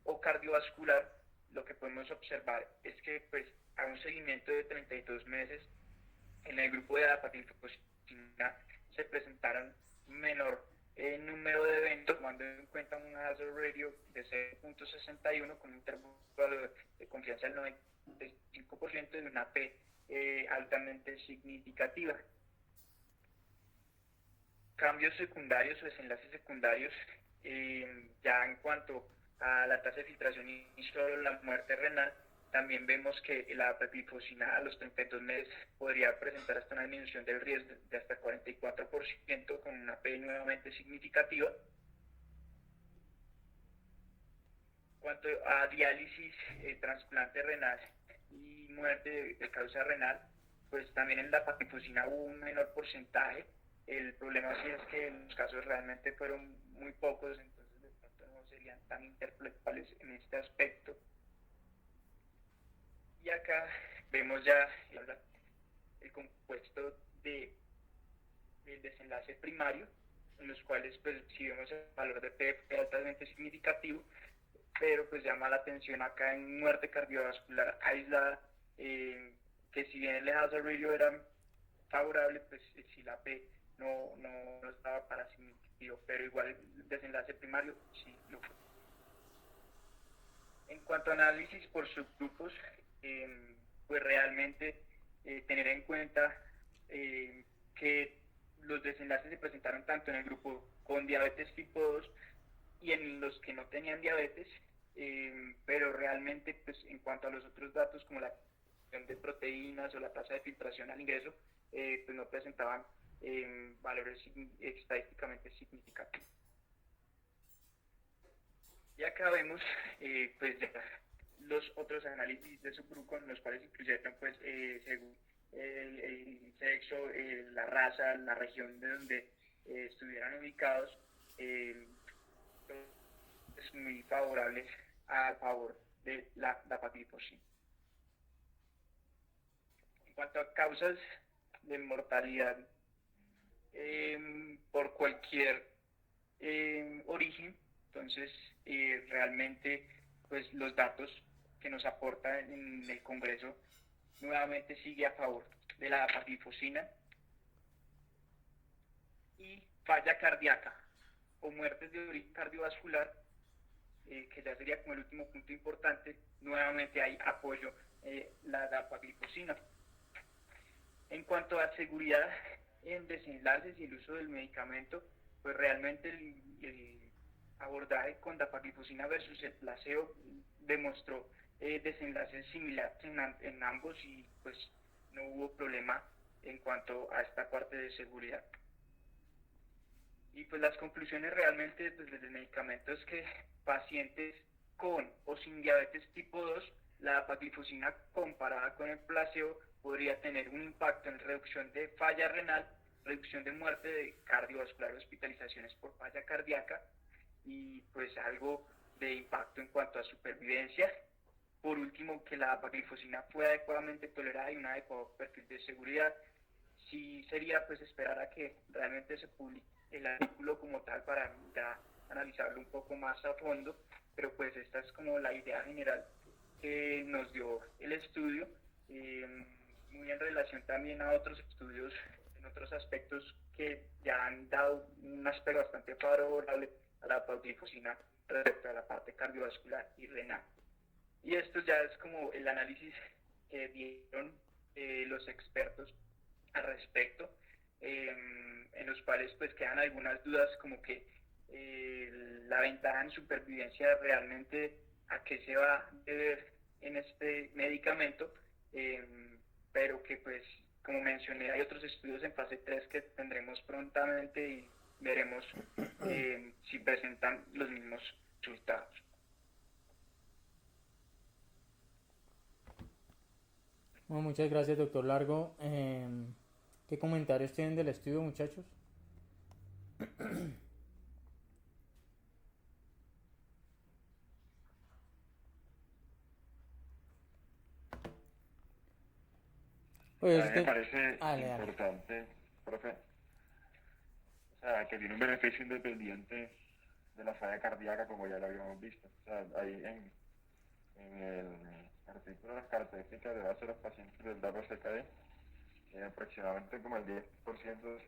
o cardiovascular, lo que podemos observar es que pues a un seguimiento de 32 meses en el grupo de dapagliflozina se presentaron menor número de eventos, tomando en cuenta un hazard ratio de 0.61 con un intervalo de confianza del 95% y una P altamente significativa. Cambios secundarios o desenlaces secundarios, ya en cuanto a la tasa de filtración y solo la muerte renal, también vemos que la dapagliflozina a los 32 meses podría presentar hasta una disminución del riesgo de hasta 44% con una P nuevamente significativa. En cuanto a diálisis, trasplante renal y muerte de causa renal, pues también en la dapagliflozina hubo un menor porcentaje. El problema sí es que los casos realmente fueron muy pocos, entonces de pronto no serían tan interpretables en este aspecto. Y acá vemos ya el compuesto del desenlace primario, en los cuales pues si vemos el valor de P fue altamente significativo, pero pues llama la atención acá en muerte cardiovascular aislada, que si bien el hazard ratio era favorable, pues si la P no estaba para significativo, pero igual el desenlace primario sí lo fue. En cuanto a análisis por subgrupos, pues realmente tener en cuenta que los desenlaces se presentaron tanto en el grupo con diabetes tipo 2 y en los que no tenían diabetes, pero realmente pues en cuanto a los otros datos como la de proteínas o la tasa de filtración al ingreso, pues no presentaban valores estadísticamente significativos. Y acá vemos pues los otros análisis de subgrupo, en los cuales incluyeron pues según el sexo, la raza, la región de donde estuvieran ubicados, es muy favorables a favor de la dapagliflozina. En cuanto a causas de mortalidad por cualquier origen, entonces realmente pues los datos que nos aporta en el Congreso nuevamente sigue a favor de la dapagliflozina. Y falla cardíaca o muertes de origen cardiovascular, que ya sería como el último punto importante, nuevamente hay apoyo la dapagliflozina. En cuanto a seguridad en desenlaces y el uso del medicamento, pues realmente el abordaje con dapagliflozina versus el placebo demostró desenlaces similares en ambos y pues no hubo problema en cuanto a esta parte de seguridad. Y pues las conclusiones realmente desde el medicamento es que pacientes con o sin diabetes tipo 2, la dapagliflozina comparada con el placebo podría tener un impacto en reducción de falla renal, reducción de muerte de cardiovascular, hospitalizaciones por falla cardíaca y pues algo de impacto en cuanto a supervivencia. Por último, que la dapagliflozina fue adecuadamente tolerada y un adecuado perfil de seguridad. Sí sería pues esperar a que realmente se publique el artículo como tal para ya analizarlo un poco más a fondo, pero pues esta es como la idea general que nos dio el estudio, muy en relación también a otros estudios en otros aspectos que ya han dado un aspecto bastante favorable a la dapagliflozina respecto a la parte cardiovascular y renal. Y esto ya es como el análisis que dieron los expertos al respecto, en los cuales pues quedan algunas dudas como que la ventaja en supervivencia realmente a qué se va a deber en este medicamento, pero que pues como mencioné hay otros estudios en fase 3 que tendremos prontamente y veremos si presentan los mismos resultados. Bueno, muchas gracias, doctor Largo. ¿Qué comentarios tienen del estudio, muchachos? Pues, A mí me parece dale. importante, profe, o sea, que tiene un beneficio independiente de la falla cardíaca, como ya lo habíamos visto. O sea, ahí en el artículo de las características de base de los pacientes del DAPA-CKD, aproximadamente como el 10%,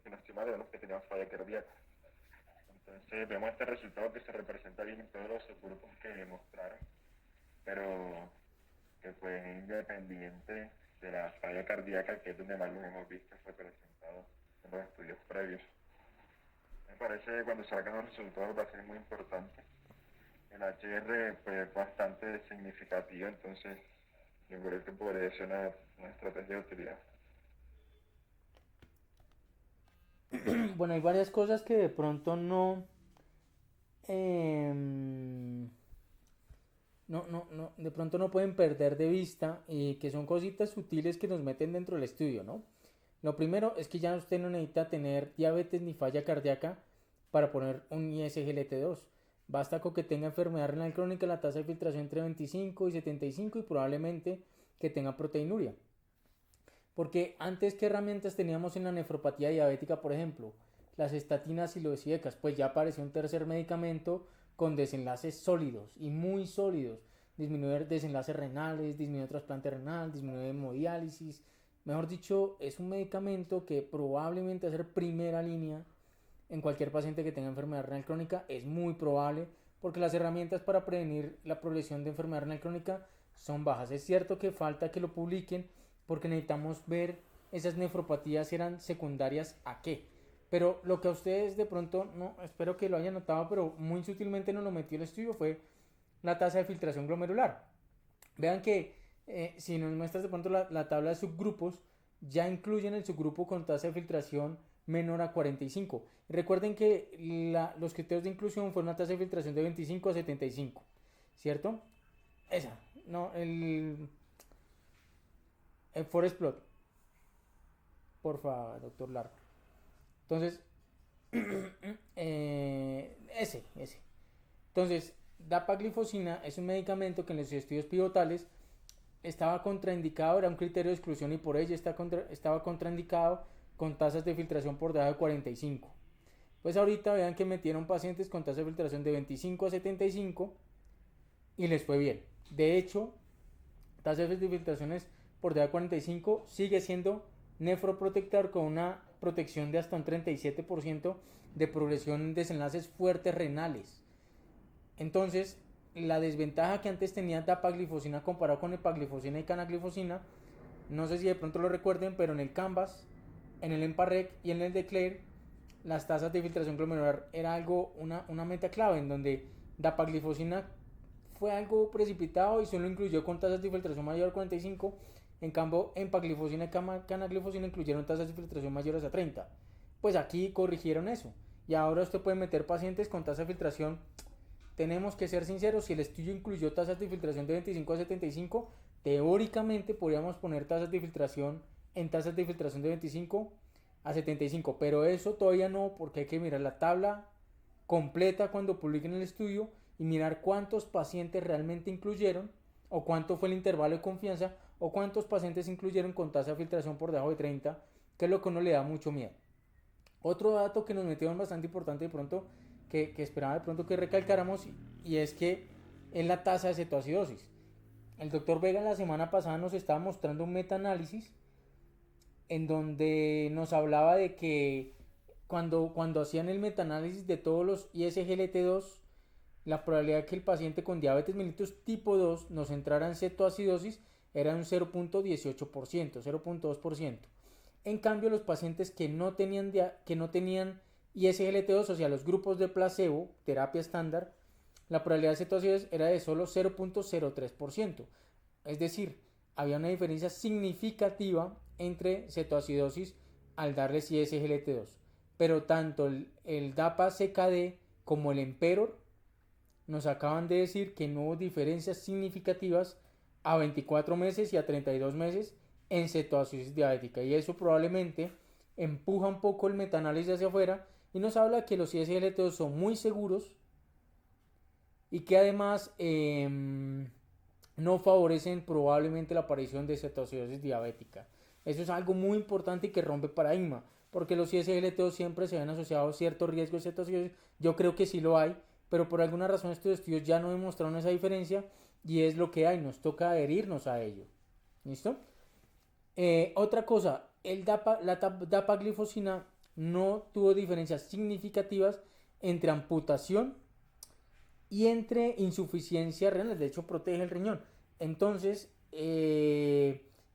si no estoy mal, de los que tenían falla cardíaca. Entonces vemos este resultado que se representa bien en todos los subgrupos que mostraron, pero que fue independiente de la falla cardíaca, que es donde más lo hemos visto, fue presentado en los estudios previos. Me parece que cuando salgan los resultados va a ser muy importante. El HR pues bastante significativo, entonces yo creo que podría ser una estrategia de utilidad. Bueno, hay varias cosas que de pronto de pronto no pueden perder de vista y que son cositas sutiles que nos meten dentro del estudio, ¿no? Lo primero es que ya usted no necesita tener diabetes ni falla cardíaca para poner un ISGLT2. Basta con que tenga enfermedad renal crónica, la tasa de filtración entre 25 y 75 y probablemente que tenga proteinuria. Porque antes, ¿qué herramientas teníamos en la nefropatía diabética, por ejemplo? Las estatinas y los IECAS. Pues ya apareció un tercer medicamento con desenlaces sólidos y muy sólidos. Disminuir desenlaces renales, disminuir trasplante renal, disminuir hemodiálisis. Mejor dicho, es un medicamento que probablemente va a ser primera línea en cualquier paciente que tenga enfermedad renal crónica. Es muy probable porque las herramientas para prevenir la progresión de enfermedad renal crónica son bajas. Es cierto que falta que lo publiquen porque necesitamos ver esas nefropatías eran secundarias a qué. Pero lo que a ustedes de pronto, no, espero que lo hayan notado, pero muy sutilmente nos lo metió el estudio fue la tasa de filtración glomerular. Vean que si nos muestras de pronto la tabla de subgrupos, ya incluyen el subgrupo con tasa de filtración menor a 45. Recuerden que los criterios de inclusión fueron una tasa de filtración de 25 a 75, ¿cierto? Esa, no, el forest plot, por favor, doctor Largo. Entonces, ese. Entonces, dapaglifosina es un medicamento que en los estudios pivotales estaba contraindicado, era un criterio de exclusión y por ello estaba contraindicado con tasas de filtración por debajo de 45. Pues ahorita vean que metieron pacientes con tasa de filtración de 25 a 75 y les fue bien. De hecho, tasas de filtraciones por debajo de 45 sigue siendo nefroprotector con una protección de hasta un 37% de progresión en desenlaces fuertes renales. Entonces, la desventaja que antes tenía dapaglifosina comparado con epaglifosina y canaglifosina, no sé si de pronto lo recuerden, pero en el Canvas, en el EMPA-REC y en el DECLARE, las tasas de filtración glomerular era algo, una meta clave, en donde dapaglifosina fue algo precipitado y solo incluyó con tasas de filtración mayor a 45. En cambio, empaglifosina y canaglifosina incluyeron tasas de filtración mayores a 30. Pues aquí corrigieron eso. Y ahora usted puede meter pacientes con tasa de filtración. Tenemos que ser sinceros, si el estudio incluyó tasas de filtración de 25 a 75, teóricamente podríamos poner tasas de filtración en tasas de filtración de 25 a 75. Pero eso todavía no, porque hay que mirar la tabla completa cuando publiquen el estudio y mirar cuántos pacientes realmente incluyeron o cuánto fue el intervalo de confianza o cuántos pacientes incluyeron con tasa de filtración por debajo de 30, que es lo que uno le da mucho miedo. Otro dato que nos metieron bastante importante de pronto, que esperaba de pronto que recalcáramos, y es que es la tasa de cetoacidosis. El doctor Vega la semana pasada nos estaba mostrando un metaanálisis en donde nos hablaba de que cuando hacían el metaanálisis de todos los ISGLT2, la probabilidad de que el paciente con diabetes mellitus tipo 2 nos entrara en cetoacidosis era un 0.18%, 0.2%. En cambio, los pacientes que no tenían ISGLT2, o sea, los grupos de placebo, terapia estándar, la probabilidad de cetoacidosis era de solo 0.03%. Es decir, había una diferencia significativa entre cetoacidosis al darles ISGLT2. Pero tanto el DAPA-CKD como el Emperor nos acaban de decir que no hubo diferencias significativas a 24 meses y a 32 meses en cetoacidosis diabética, y eso probablemente empuja un poco el metaanálisis hacia afuera y nos habla que los ISGLT2 son muy seguros y que además no favorecen probablemente la aparición de cetoacidosis diabética. Eso es algo muy importante y que rompe paradigma, porque los ISGLT2 siempre se ven asociados a cierto riesgo de cetoacidosis. Yo creo que sí lo hay, pero por alguna razón estos estudios ya no demostraron esa diferencia y es lo que hay, nos toca adherirnos a ello. ¿Listo? Otra cosa, la dapaglifosina no tuvo diferencias significativas entre amputación y entre insuficiencia renal, de hecho protege el riñón. Entonces,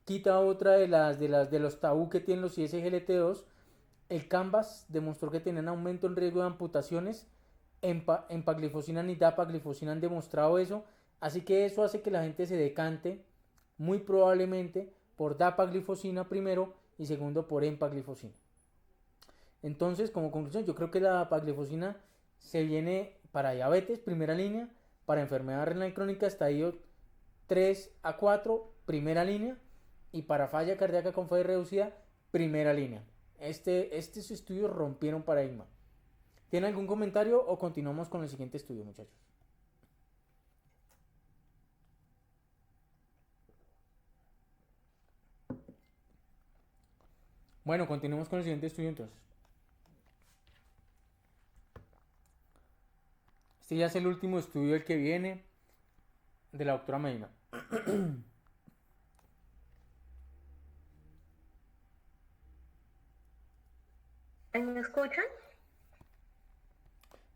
quita otra de los tabú que tienen los ISGLT2. El Canvas demostró que tenían aumento en riesgo de amputaciones. Empaglifosina ni dapaglifosina han demostrado eso, así que eso hace que la gente se decante muy probablemente por dapaglifosina primero y segundo por empaglifosina. Entonces, como conclusión, yo creo que la dapaglifosina se viene para diabetes, primera línea, para enfermedad renal crónica, estadio 3 a 4, primera línea, y para falla cardíaca con falla reducida, primera línea. Estos estudios rompieron paradigma. ¿Tienen algún comentario o continuamos con el siguiente estudio, muchachos? Bueno, continuemos con el siguiente estudio entonces. Este ya es el último estudio, el que viene, de la doctora Medina. ¿Me escuchan?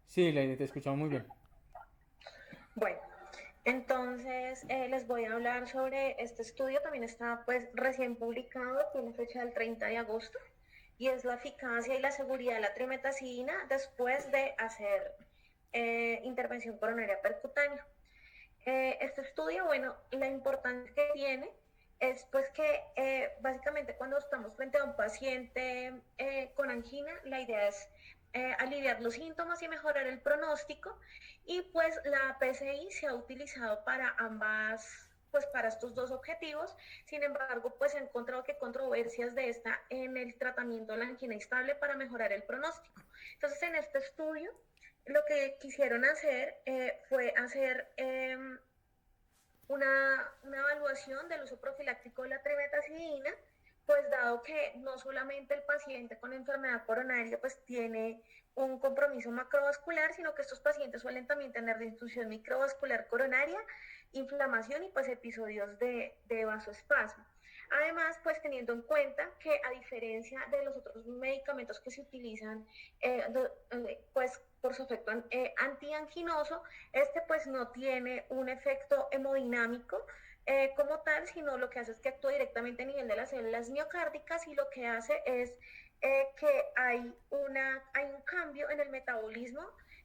Sí, Lady, te escuchamos muy bien. Bueno, entonces les voy a hablar sobre este estudio. También está pues recién publicado, tiene fecha del 30 de agosto, y es la eficacia y la seguridad de la trimetazidina después de hacer intervención coronaria percutánea. Este estudio, bueno, la importancia que tiene es pues que básicamente cuando estamos frente a un paciente con angina, la idea es aliviar los síntomas y mejorar el pronóstico, y pues la PCI se ha utilizado para pues para estos dos objetivos. Sin embargo, pues he encontrado que controversias de esta en el tratamiento de la angina estable para mejorar el pronóstico. Entonces, en este estudio, lo que quisieron hacer fue hacer una evaluación del uso profiláctico de la trimetazidina, pues dado que no solamente el paciente con enfermedad coronaria pues tiene un compromiso macrovascular, sino que estos pacientes suelen también tener disfunción microvascular coronaria, inflamación y pues episodios de vasoespasmo. Además, pues teniendo en cuenta que a diferencia de los otros medicamentos que se utilizan, pues por su efecto antianginoso, este pues no tiene un efecto hemodinámico como tal, sino lo que hace es que actúa directamente a nivel de las células miocárdicas, y lo que hace es que hay un cambio en el metabolismo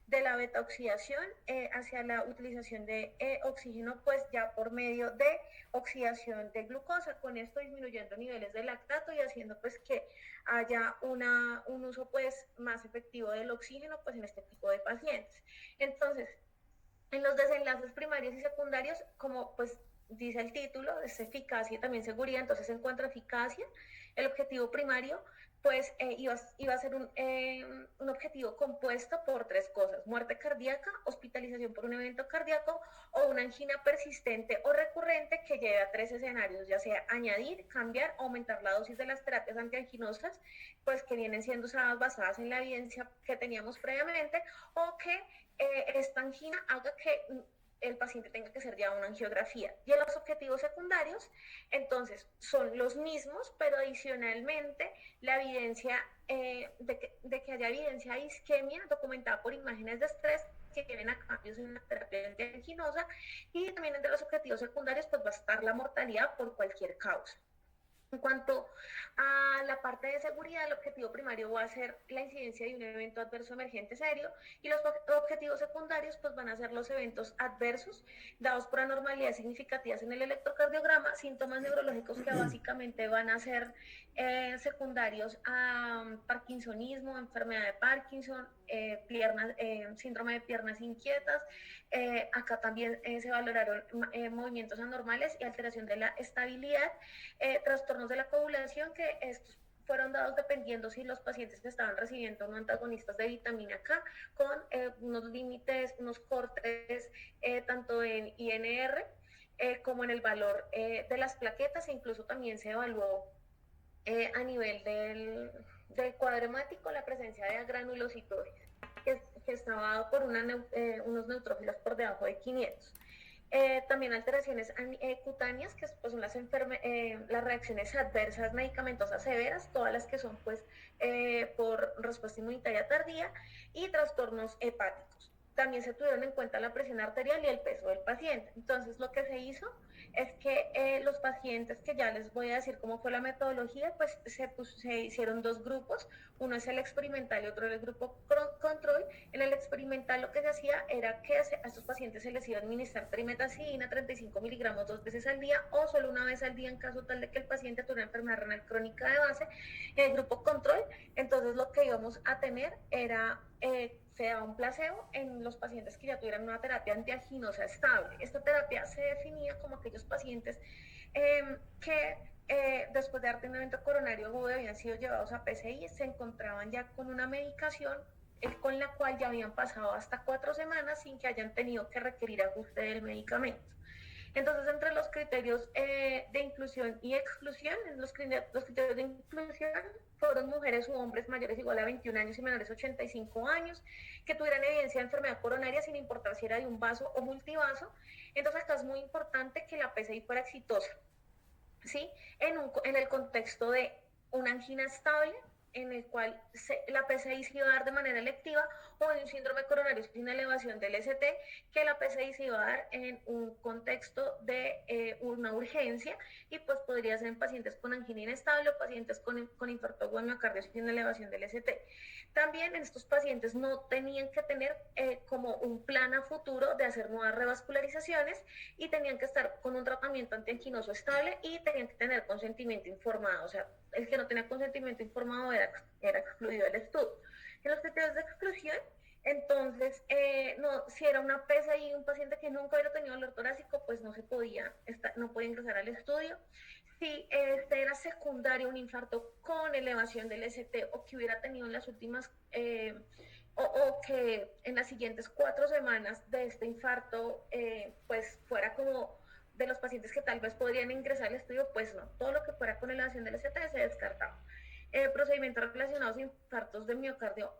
de la beta-oxidación hacia la utilización de oxígeno, pues ya por medio de oxidación de glucosa, con esto disminuyendo niveles de lactato y haciendo pues que haya un uso pues más efectivo del oxígeno pues en este tipo de pacientes. Entonces, en los desenlaces primarios y secundarios, como pues dice el título, es eficacia y también seguridad. Entonces, en cuanto a eficacia, el objetivo primario pues iba a ser un objetivo compuesto por tres cosas: muerte cardíaca, hospitalización por un evento cardíaco o una angina persistente o recurrente que lleve a tres escenarios, ya sea añadir, cambiar o aumentar la dosis de las terapias antianginosas, pues que vienen siendo usadas basadas en la evidencia que teníamos previamente, o que esta angina haga que el paciente tenga que hacer ya una angiografía. Y en los objetivos secundarios, entonces, son los mismos, pero adicionalmente la evidencia de que haya evidencia de isquemia documentada por imágenes de estrés que lleven a cambios en la terapia antianginosa, y también entre los objetivos secundarios pues va a estar la mortalidad por cualquier causa. En cuanto a la parte de seguridad, el objetivo primario va a ser la incidencia de un evento adverso emergente serio, y los objetivos secundarios pues van a ser los eventos adversos dados por anormalidades significativas en el electrocardiograma, síntomas neurológicos que básicamente van a ser secundarios a parkinsonismo, enfermedad de Parkinson, síndrome de piernas inquietas. Acá también se valoraron movimientos anormales y alteración de la estabilidad, trastornos de la coagulación, que estos fueron dados dependiendo si los pacientes estaban recibiendo no antagonistas de vitamina K, con unos límites, unos cortes tanto en INR como en el valor de las plaquetas, e incluso también se evaluó a nivel del cuadro hemático la presencia de granulocitosis, que estaba dado por unos neutrófilos por debajo de 500. También alteraciones cutáneas, que pues, son las reacciones adversas medicamentosas severas, todas las que son pues, por respuesta inmunitaria tardía, y trastornos hepáticos. También se tuvieron en cuenta la presión arterial y el peso del paciente. Entonces, lo que se hizo es que los pacientes, que ya les voy a decir cómo fue la metodología, pues se hicieron dos grupos. Uno es el experimental y otro el grupo control. En el experimental lo que se hacía era que a estos pacientes se les iba a administrar trimetazidina, 35 miligramos 2 veces al día, o solo una vez al día en caso tal de que el paciente tuviera enfermedad renal crónica de base. En el grupo control, entonces lo que íbamos a tener era se daba un placebo en los pacientes que ya tuvieran una terapia antianginosa estable. Esta terapia se definía como aquellos pacientes que después de darte un evento coronario agudo habían sido llevados a PCI, se encontraban ya con una medicación con la cual ya habían pasado hasta 4 semanas sin que hayan tenido que requerir ajuste del medicamento. Entonces, entre los criterios de inclusión y exclusión, los criterios de inclusión fueron mujeres u hombres mayores igual a 21 años y menores a 85 años, que tuvieran evidencia de enfermedad coronaria sin importar si era de un vaso o multivaso. Entonces, acá es muy importante que la PCI fuera exitosa, ¿sí? En el contexto de una angina estable, en el cual la PCI se iba a dar de manera electiva, o en un síndrome coronario sin elevación del ST, que la PCI se iba a dar en un contexto de una urgencia, y pues podría ser en pacientes con angina inestable o pacientes con infarto agudo de miocardio sin elevación del ST. También en estos pacientes no tenían que tener como un plan a futuro de hacer nuevas revascularizaciones, y tenían que estar con un tratamiento antianginoso estable, y tenían que tener consentimiento informado. O sea, el que no tenía consentimiento informado era excluido del estudio. En los criterios de exclusión, entonces, si era una PCI, un paciente que nunca hubiera tenido dolor torácico, pues no podía ingresar al estudio. Si era secundario un infarto con elevación del ST, o que hubiera tenido en las últimas, o que en las siguientes 4 semanas de este infarto, pues fuera como de los pacientes que tal vez podrían ingresar al estudio, pues no, todo lo que fuera con elevación del ST se descartaba. Procedimientos relacionados a infartos de miocardio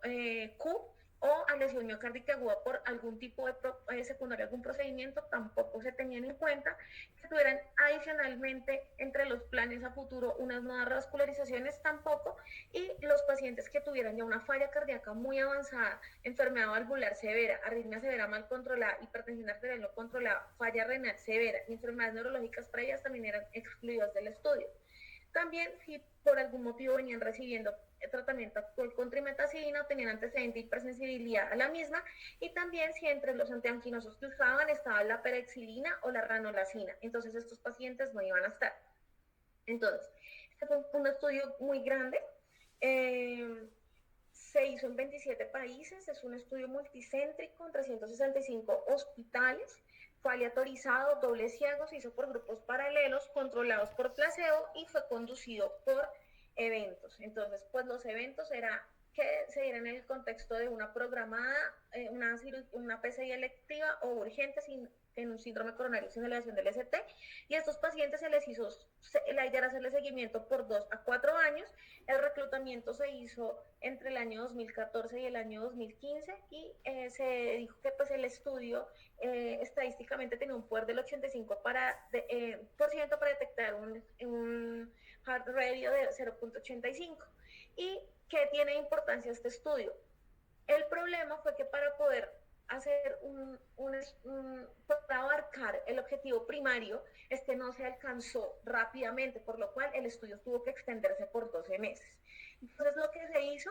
Q o a lesión miocárdica aguda por algún tipo de secundario, algún procedimiento, tampoco se tenían en cuenta. Que tuvieran adicionalmente entre los planes a futuro unas nuevas revascularizaciones, tampoco. Y los pacientes que tuvieran ya una falla cardíaca muy avanzada, enfermedad valvular severa, arritmia severa mal controlada, hipertensión arterial no controlada, falla renal severa y enfermedades neurológicas previas, también eran excluidas del estudio. También, si por algún motivo venían recibiendo tratamiento actual con trimetazidina o tenían antecedente de hipersensibilidad a la misma, y también si entre los antianginosos que usaban estaba la perexilina o la ranolazina, entonces estos pacientes no iban a estar. Entonces, este fue un estudio muy grande, se hizo en 27 países, es un estudio multicéntrico en 365 hospitales, fue aleatorizado, doble ciego, se hizo por grupos paralelos, controlados por placebo, y fue conducido por eventos. Entonces, pues los eventos era que se dieran en el contexto de una programada, una PCI electiva o urgente en un síndrome coronario sin elevación del ST, y a estos pacientes la idea era hacerle seguimiento por 2 a 4 años. El reclutamiento se hizo entre el año 2014 y el año 2015, y se dijo que pues el estudio estadísticamente tenía un poder del 85% para detectar un heart radio de 0.85. ¿Y qué tiene importancia este estudio? El problema fue que para poder hacer para abarcar el objetivo primario, no se alcanzó rápidamente, por lo cual el estudio tuvo que extenderse por 12 meses. Entonces lo que se hizo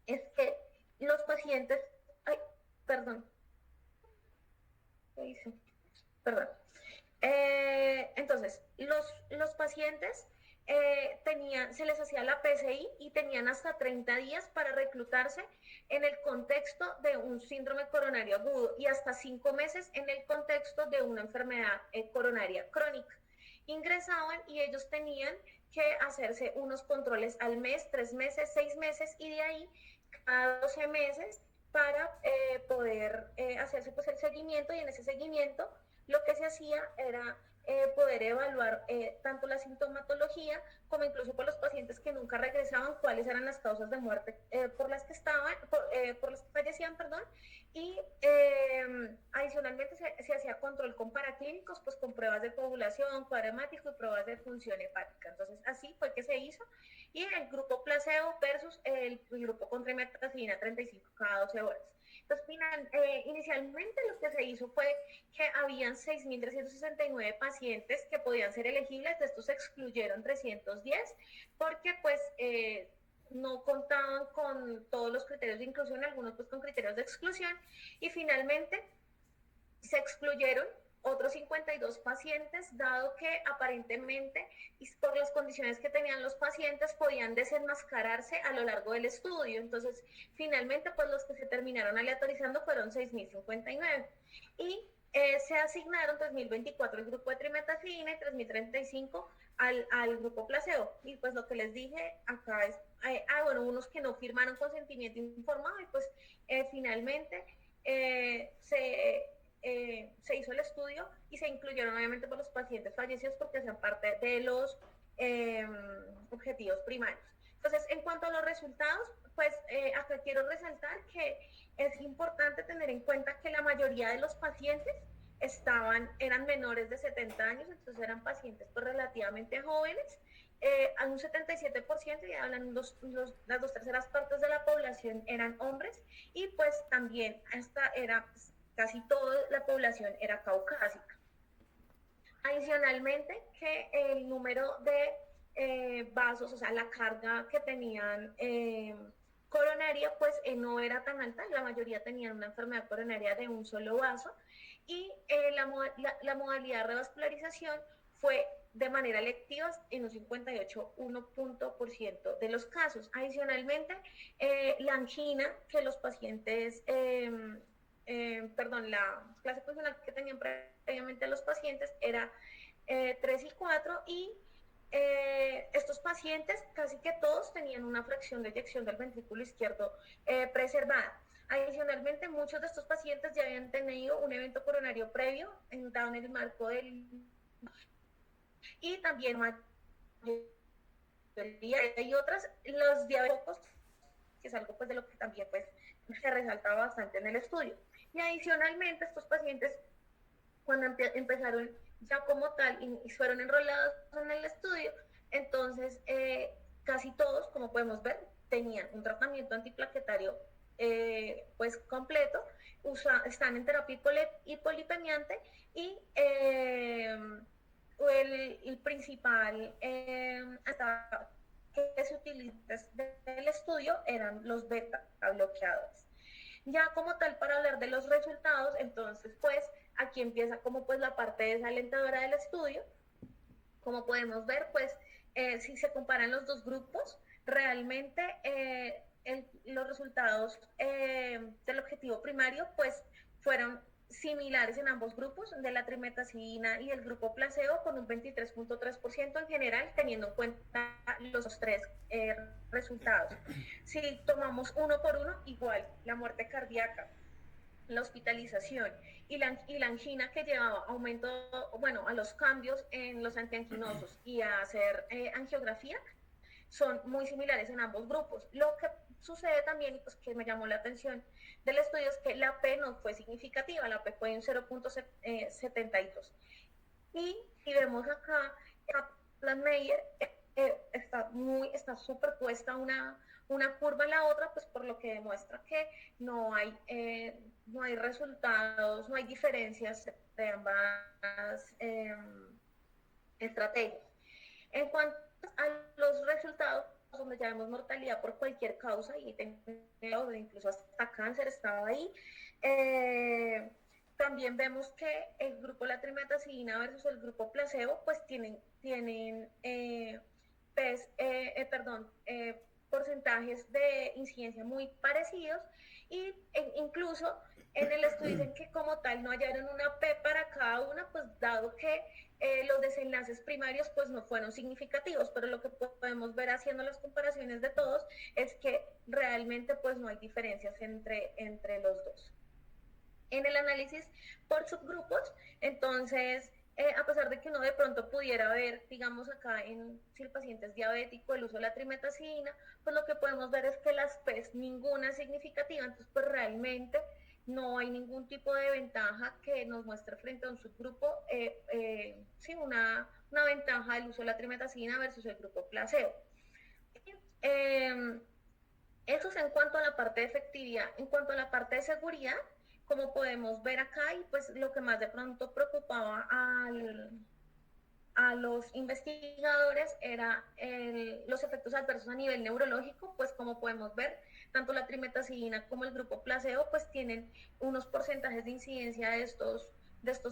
es que los pacientes, entonces los pacientes se les hacía la PCI y tenían hasta 30 días para reclutarse en el contexto de un síndrome coronario agudo y hasta 5 meses en el contexto de una enfermedad coronaria crónica. Ingresaban y ellos tenían que hacerse unos controles al mes, 3 meses, 6 meses y de ahí cada 12 meses para poder hacerse pues el seguimiento, y en ese seguimiento lo que se hacía era poder evaluar tanto la sintomatología como incluso por los pacientes que nunca regresaban, cuáles eran las causas de muerte por las que fallecían, y adicionalmente se hacía control con paraclínicos, pues con pruebas de coagulación, cuadro hemático y pruebas de función hepática. Entonces así fue que se hizo, y el grupo placebo versus el grupo con trimetazidina 35 cada 12 horas. Entonces, inicialmente lo que se hizo fue que habían 6.369 pacientes que podían ser elegibles. De estos se excluyeron 310 porque pues no contaban con todos los criterios de inclusión, algunos pues con criterios de exclusión, y finalmente se excluyeron otros 52 pacientes, dado que aparentemente, y por las condiciones que tenían los pacientes, podían desenmascararse a lo largo del estudio. Entonces, finalmente, pues los que se terminaron aleatorizando fueron 6.059. Y se asignaron 3.024 al grupo de trimetazidina y 3.035 al grupo placebo. Y pues lo que les dije acá es, unos que no firmaron consentimiento informado, y pues finalmente se hizo el estudio y se incluyeron obviamente por los pacientes fallecidos porque hacían parte de los objetivos primarios. Entonces, en cuanto a los resultados, pues acá quiero resaltar que es importante tener en cuenta que la mayoría de los pacientes eran menores de 70 años, entonces eran pacientes pues relativamente jóvenes. A un 77%, ya hablan las 2/3 partes de la población eran hombres, y pues también casi toda la población era caucásica. Adicionalmente, que el número de vasos, o sea, la carga que tenían coronaria, pues no era tan alta. La mayoría tenían una enfermedad coronaria de un solo vaso, y la modalidad de revascularización fue de manera electiva en un 58% de los casos. Adicionalmente, la angina que los pacientes... la clase funcional que tenían previamente los pacientes era 3 y 4, y estos pacientes casi que todos tenían una fracción de eyección del ventrículo izquierdo preservada. Adicionalmente, muchos de estos pacientes ya habían tenido un evento coronario previo dado en el marco del... Y también hay otras, los diabéticos, que es algo pues de lo que también pues se resalta bastante en el estudio. Y adicionalmente, estos pacientes, cuando empezaron ya como tal y fueron enrolados en el estudio, entonces casi todos, como podemos ver, tenían un tratamiento antiplaquetario pues completo, están en terapia hipolipemiante, y el principal que se utiliza del estudio eran los beta bloqueadores. Ya como tal, para hablar de los resultados, entonces pues aquí empieza como pues la parte desalentadora del estudio. Como podemos ver, pues si se comparan los dos grupos, realmente los resultados del objetivo primario pues fueron similares en ambos grupos, de la trimetazidina y el grupo placebo, con un 23.3% en general, teniendo en cuenta los tres resultados. Si tomamos uno por uno, igual la muerte cardíaca, la hospitalización y la angina, que llevaba aumento, a los cambios en los antianginosos y a hacer angiografía, son muy similares en ambos grupos. Lo que sucede también, pues que me llamó la atención del estudio, es que la P no fue significativa, la P fue en 0.72. Y si vemos acá, Kaplan-Meier está superpuesta una curva en la otra, pues por lo que demuestra que no hay resultados, no hay diferencias de ambas estrategias. En cuanto a los resultados, donde ya vemos mortalidad por cualquier causa, y incluso hasta cáncer estaba ahí, también vemos que el grupo latrimetazidina versus el grupo placebo, pues tienen porcentajes de incidencia muy parecidos, y incluso en el estudio dicen que como tal no hallaron una P para cada una, pues dado que los desenlaces primarios pues no fueron significativos, pero lo que podemos ver haciendo las comparaciones de todos es que realmente pues no hay diferencias entre los dos. En el análisis por subgrupos, entonces, a pesar de que uno de pronto pudiera ver, digamos acá, si el paciente es diabético, el uso de la trimetazidina, pues lo que podemos ver es que las PES ninguna es significativa, entonces pues realmente no hay ningún tipo de ventaja que nos muestre frente a un subgrupo, sí, una ventaja del uso de la trimetazidina versus el grupo placebo. Eso es en cuanto a la parte de efectividad. En cuanto a la parte de seguridad, como podemos ver acá, y pues lo que más de pronto preocupaba a los investigadores era los efectos adversos a nivel neurológico, pues como podemos ver, tanto la trimetazidina como el grupo placebo pues tienen unos porcentajes de incidencia de estos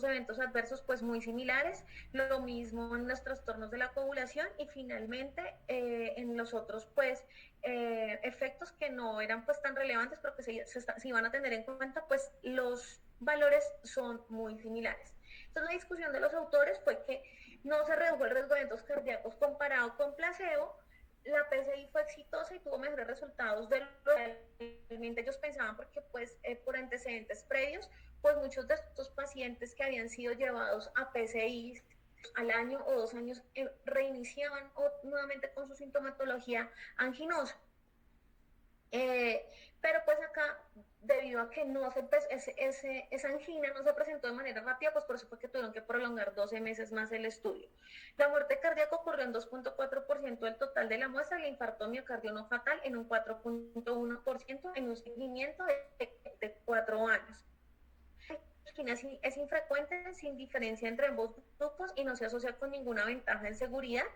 eventos adversos pues muy similares, lo mismo en los trastornos de la coagulación, y finalmente en los otros pues efectos que no eran pues tan relevantes, pero que se iban a tener en cuenta, pues los valores son muy similares. Entonces la discusión de los autores fue que no se redujo el riesgo de eventos cardíacos comparado con placebo, la PCI fue exitosa y tuvo mejores resultados de lo que realmente ellos pensaban, porque pues por antecedentes previos, pues muchos de estos pacientes que habían sido llevados a PCI al año o 2 años reiniciaban nuevamente con su sintomatología anginosa. Pero pues acá, debido a que esa angina no se presentó de manera rápida, pues por eso fue que tuvieron que prolongar 12 meses más el estudio. La muerte cardíaca ocurrió en 2.4% del total de la muestra, el infarto miocardio no fatal en un 4.1% en un seguimiento de 4 años. La angina es infrecuente, sin diferencia entre ambos grupos, y no se asocia con ninguna ventaja en seguridad,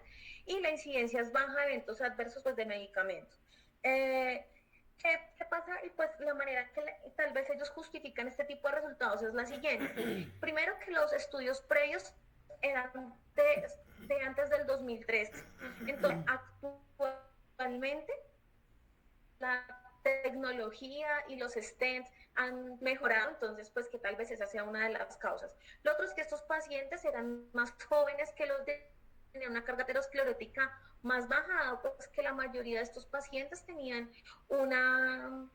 y la incidencia es baja de eventos adversos pues, de medicamentos. ¿Qué pasa? Y pues la manera que tal vez ellos justifican este tipo de resultados es la siguiente. Primero, que los estudios previos eran de antes del 2013. Entonces, actualmente la tecnología y los stents han mejorado, entonces pues que tal vez esa sea una de las causas. Lo otro es que estos pacientes eran más jóvenes que los tenían una carga aterosclerótica más baja, pues que la mayoría de estos pacientes tenían una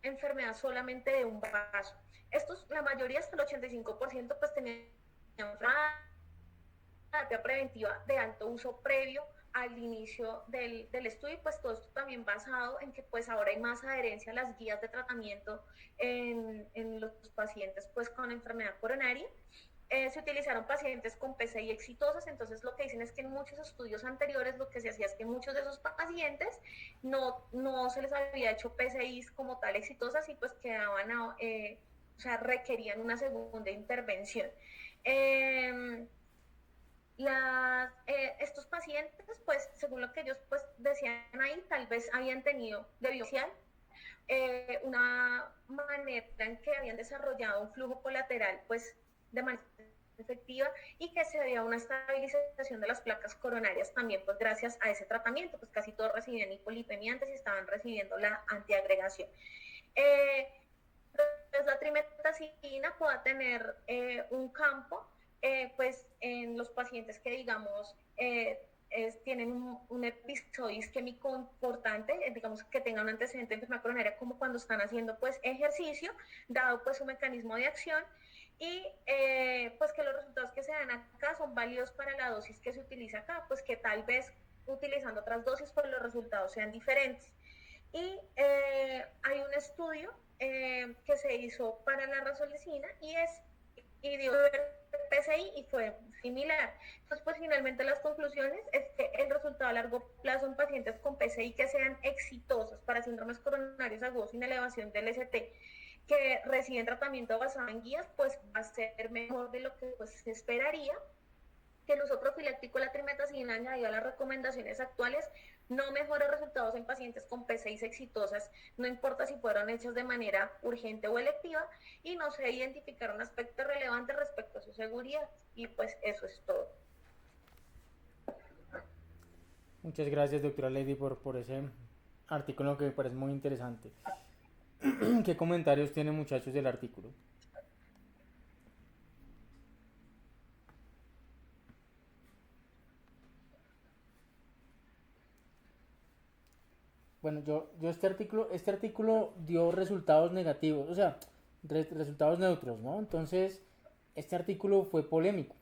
enfermedad solamente de un vaso. La mayoría, hasta el 85%, pues tenían una terapia preventiva de alto uso previo al inicio del estudio, pues todo esto también basado en que pues ahora hay más adherencia a las guías de tratamiento en los pacientes pues con enfermedad coronaria. Se utilizaron pacientes con PCI exitosas, entonces lo que dicen es que en muchos estudios anteriores lo que se hacía es que muchos de esos pacientes no se les había hecho PCIs como tal exitosas, y pues quedaban, requerían una segunda intervención. Estos pacientes, pues según lo que ellos pues decían ahí, tal vez habían tenido de biopsia una manera en que habían desarrollado un flujo colateral pues de manera efectiva, y que se había una estabilización de las placas coronarias también pues gracias a ese tratamiento, pues casi todos recibían hipolipemia antes y estaban recibiendo la antiagregación. Pues la trimetazidina pueda tener un campo pues en los pacientes que digamos tienen un episodio isquémico importante, digamos que tengan un antecedente de enfermedad coronaria, como cuando están haciendo pues ejercicio, dado pues su mecanismo de acción, y pues que los resultados que se dan acá son válidos para la dosis que se utiliza acá, pues que tal vez utilizando otras dosis pues los resultados sean diferentes. Y hay un estudio que se hizo para la rasolicina, y dio PCI y fue similar. Entonces, pues finalmente las conclusiones es que el resultado a largo plazo en pacientes con PCI que sean exitosos para síndromes coronarios agudos sin elevación del ST, que reciben tratamiento basado en guías, pues va a ser mejor de lo que pues, se esperaría. Que el uso profiláctico de la trimetacina añadido a las recomendaciones actuales no mejora resultados en pacientes con PCIs exitosas, no importa si fueron hechas de manera urgente o electiva, y no se identificaron aspectos relevantes respecto a su seguridad. Y pues eso es todo. Muchas gracias, doctora Lady, por ese artículo que me parece muy interesante. ¿Qué comentarios tienen, muchachos, del artículo? Bueno, yo este artículo dio resultados negativos, o sea, resultados neutros, ¿no? Entonces, este artículo fue polémico,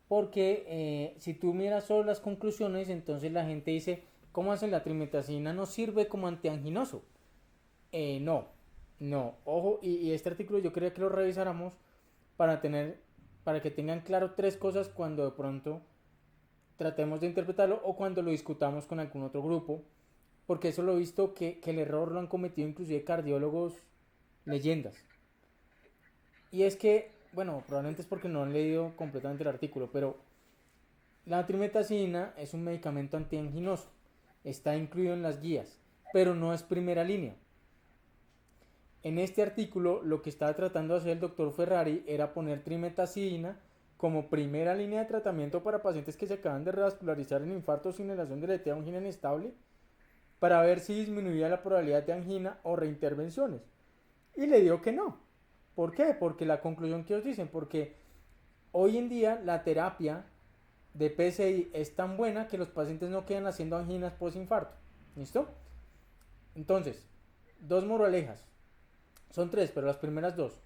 porque si tú miras solo las conclusiones, entonces la gente dice, ¿cómo hace la trimetacina? ¿No sirve como antianginoso? No, ojo, y este artículo yo quería que lo revisáramos para que tengan claro 3 cosas cuando de pronto tratemos de interpretarlo o cuando lo discutamos con algún otro grupo, porque eso lo he visto que el error lo han cometido inclusive cardiólogos leyendas. Y es que, bueno, probablemente es porque no han leído completamente el artículo, pero la trimetacina es un medicamento antianginoso, está incluido en las guías, pero no es primera línea. En este artículo lo que estaba tratando de hacer el doctor Ferrari era poner trimetacina como primera línea de tratamiento para pacientes que se acaban de revascularizar en infarto sin inhalación de letra angina inestable, para ver si disminuía la probabilidad de angina o reintervenciones. Y le dio que no. ¿Por qué? Porque la conclusión que ellos dicen, porque hoy en día la terapia de PCI es tan buena que los pacientes no quedan haciendo anginas post-infarto. ¿Listo? Entonces, 2 moralejas. Son 3, pero las primeras 2.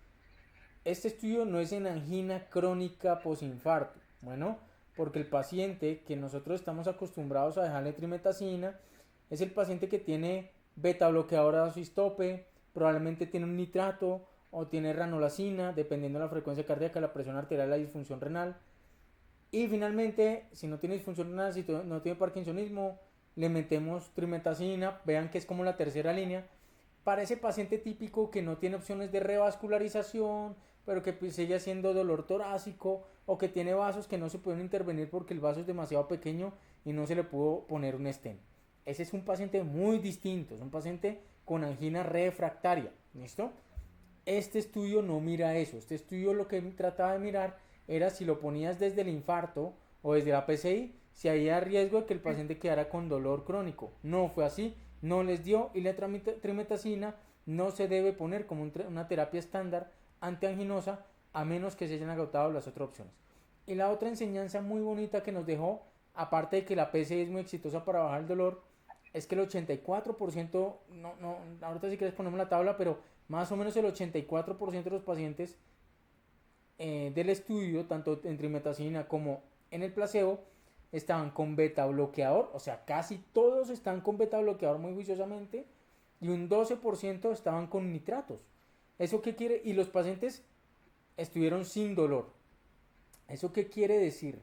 Este estudio no es en angina crónica post-infarto. Bueno, porque el paciente que nosotros estamos acostumbrados a dejarle trimetacina es el paciente que tiene beta bloqueador a dosis tope, probablemente tiene un nitrato o tiene ranolacina, dependiendo de la frecuencia cardíaca, la presión arterial, la disfunción renal. Y finalmente, si no tiene disfunción renal, si no tiene parkinsonismo, le metemos trimetacina, vean que es como la tercera línea, para ese paciente típico que no tiene opciones de revascularización, pero que sigue haciendo dolor torácico, o que tiene vasos que no se pueden intervenir porque el vaso es demasiado pequeño y no se le pudo poner un stent. Ese es un paciente muy distinto, es un paciente con angina refractaria, ¿listo? Este estudio no mira eso, este estudio lo que trataba de mirar era si lo ponías desde el infarto o desde la PCI, si había riesgo de que el paciente quedara con dolor crónico. No fue así, no les dio, y la trimetacina no se debe poner como una terapia estándar antianginosa a menos que se hayan agotado las otras opciones. Y la otra enseñanza muy bonita que nos dejó, aparte de que la PCI es muy exitosa para bajar el dolor, es que el 84%, ahorita si quieres ponemos la tabla, pero más o menos el 84% de los pacientes del estudio, tanto en trimetacina como en el placebo, estaban con beta bloqueador, o sea, casi todos están con beta bloqueador muy juiciosamente, y un 12% estaban con nitratos. ¿Eso qué quiere? Y los pacientes estuvieron sin dolor. ¿Eso qué quiere decir?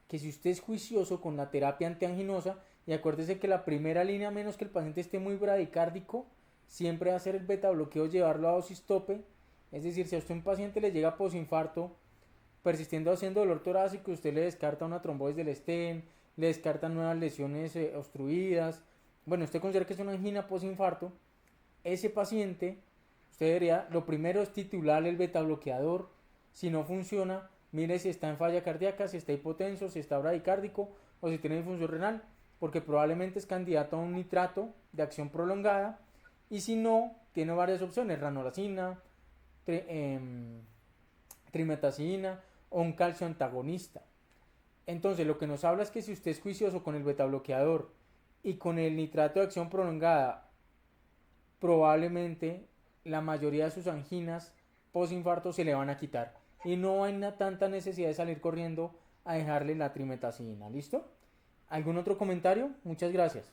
Que si usted es juicioso con la terapia antianginosa, y acuérdese que la primera línea, a menos que el paciente esté muy bradicárdico, siempre va a ser el beta bloqueo, llevarlo a dosis tope. Es decir, si a usted un paciente le llega posinfarto, persistiendo haciendo dolor torácico, usted le descarta una trombosis del stent, le descarta nuevas lesiones obstruidas, bueno, usted considera que es una angina posinfarto, ese paciente, usted debería, lo primero es titular el beta bloqueador. Si no funciona, mire si está en falla cardíaca, si está hipotenso, si está bradicárdico o si tiene disfunción renal, porque probablemente es candidato a un nitrato de acción prolongada. Y si no, tiene varias opciones: ranolacina, trimetacina o un calcio antagonista. Entonces, lo que nos habla es que si usted es juicioso con el beta bloqueador y con el nitrato de acción prolongada, probablemente la mayoría de sus anginas postinfarto se le van a quitar y no hay tanta necesidad de salir corriendo a dejarle la trimetacina. ¿Listo? ¿Algún otro comentario? Muchas gracias.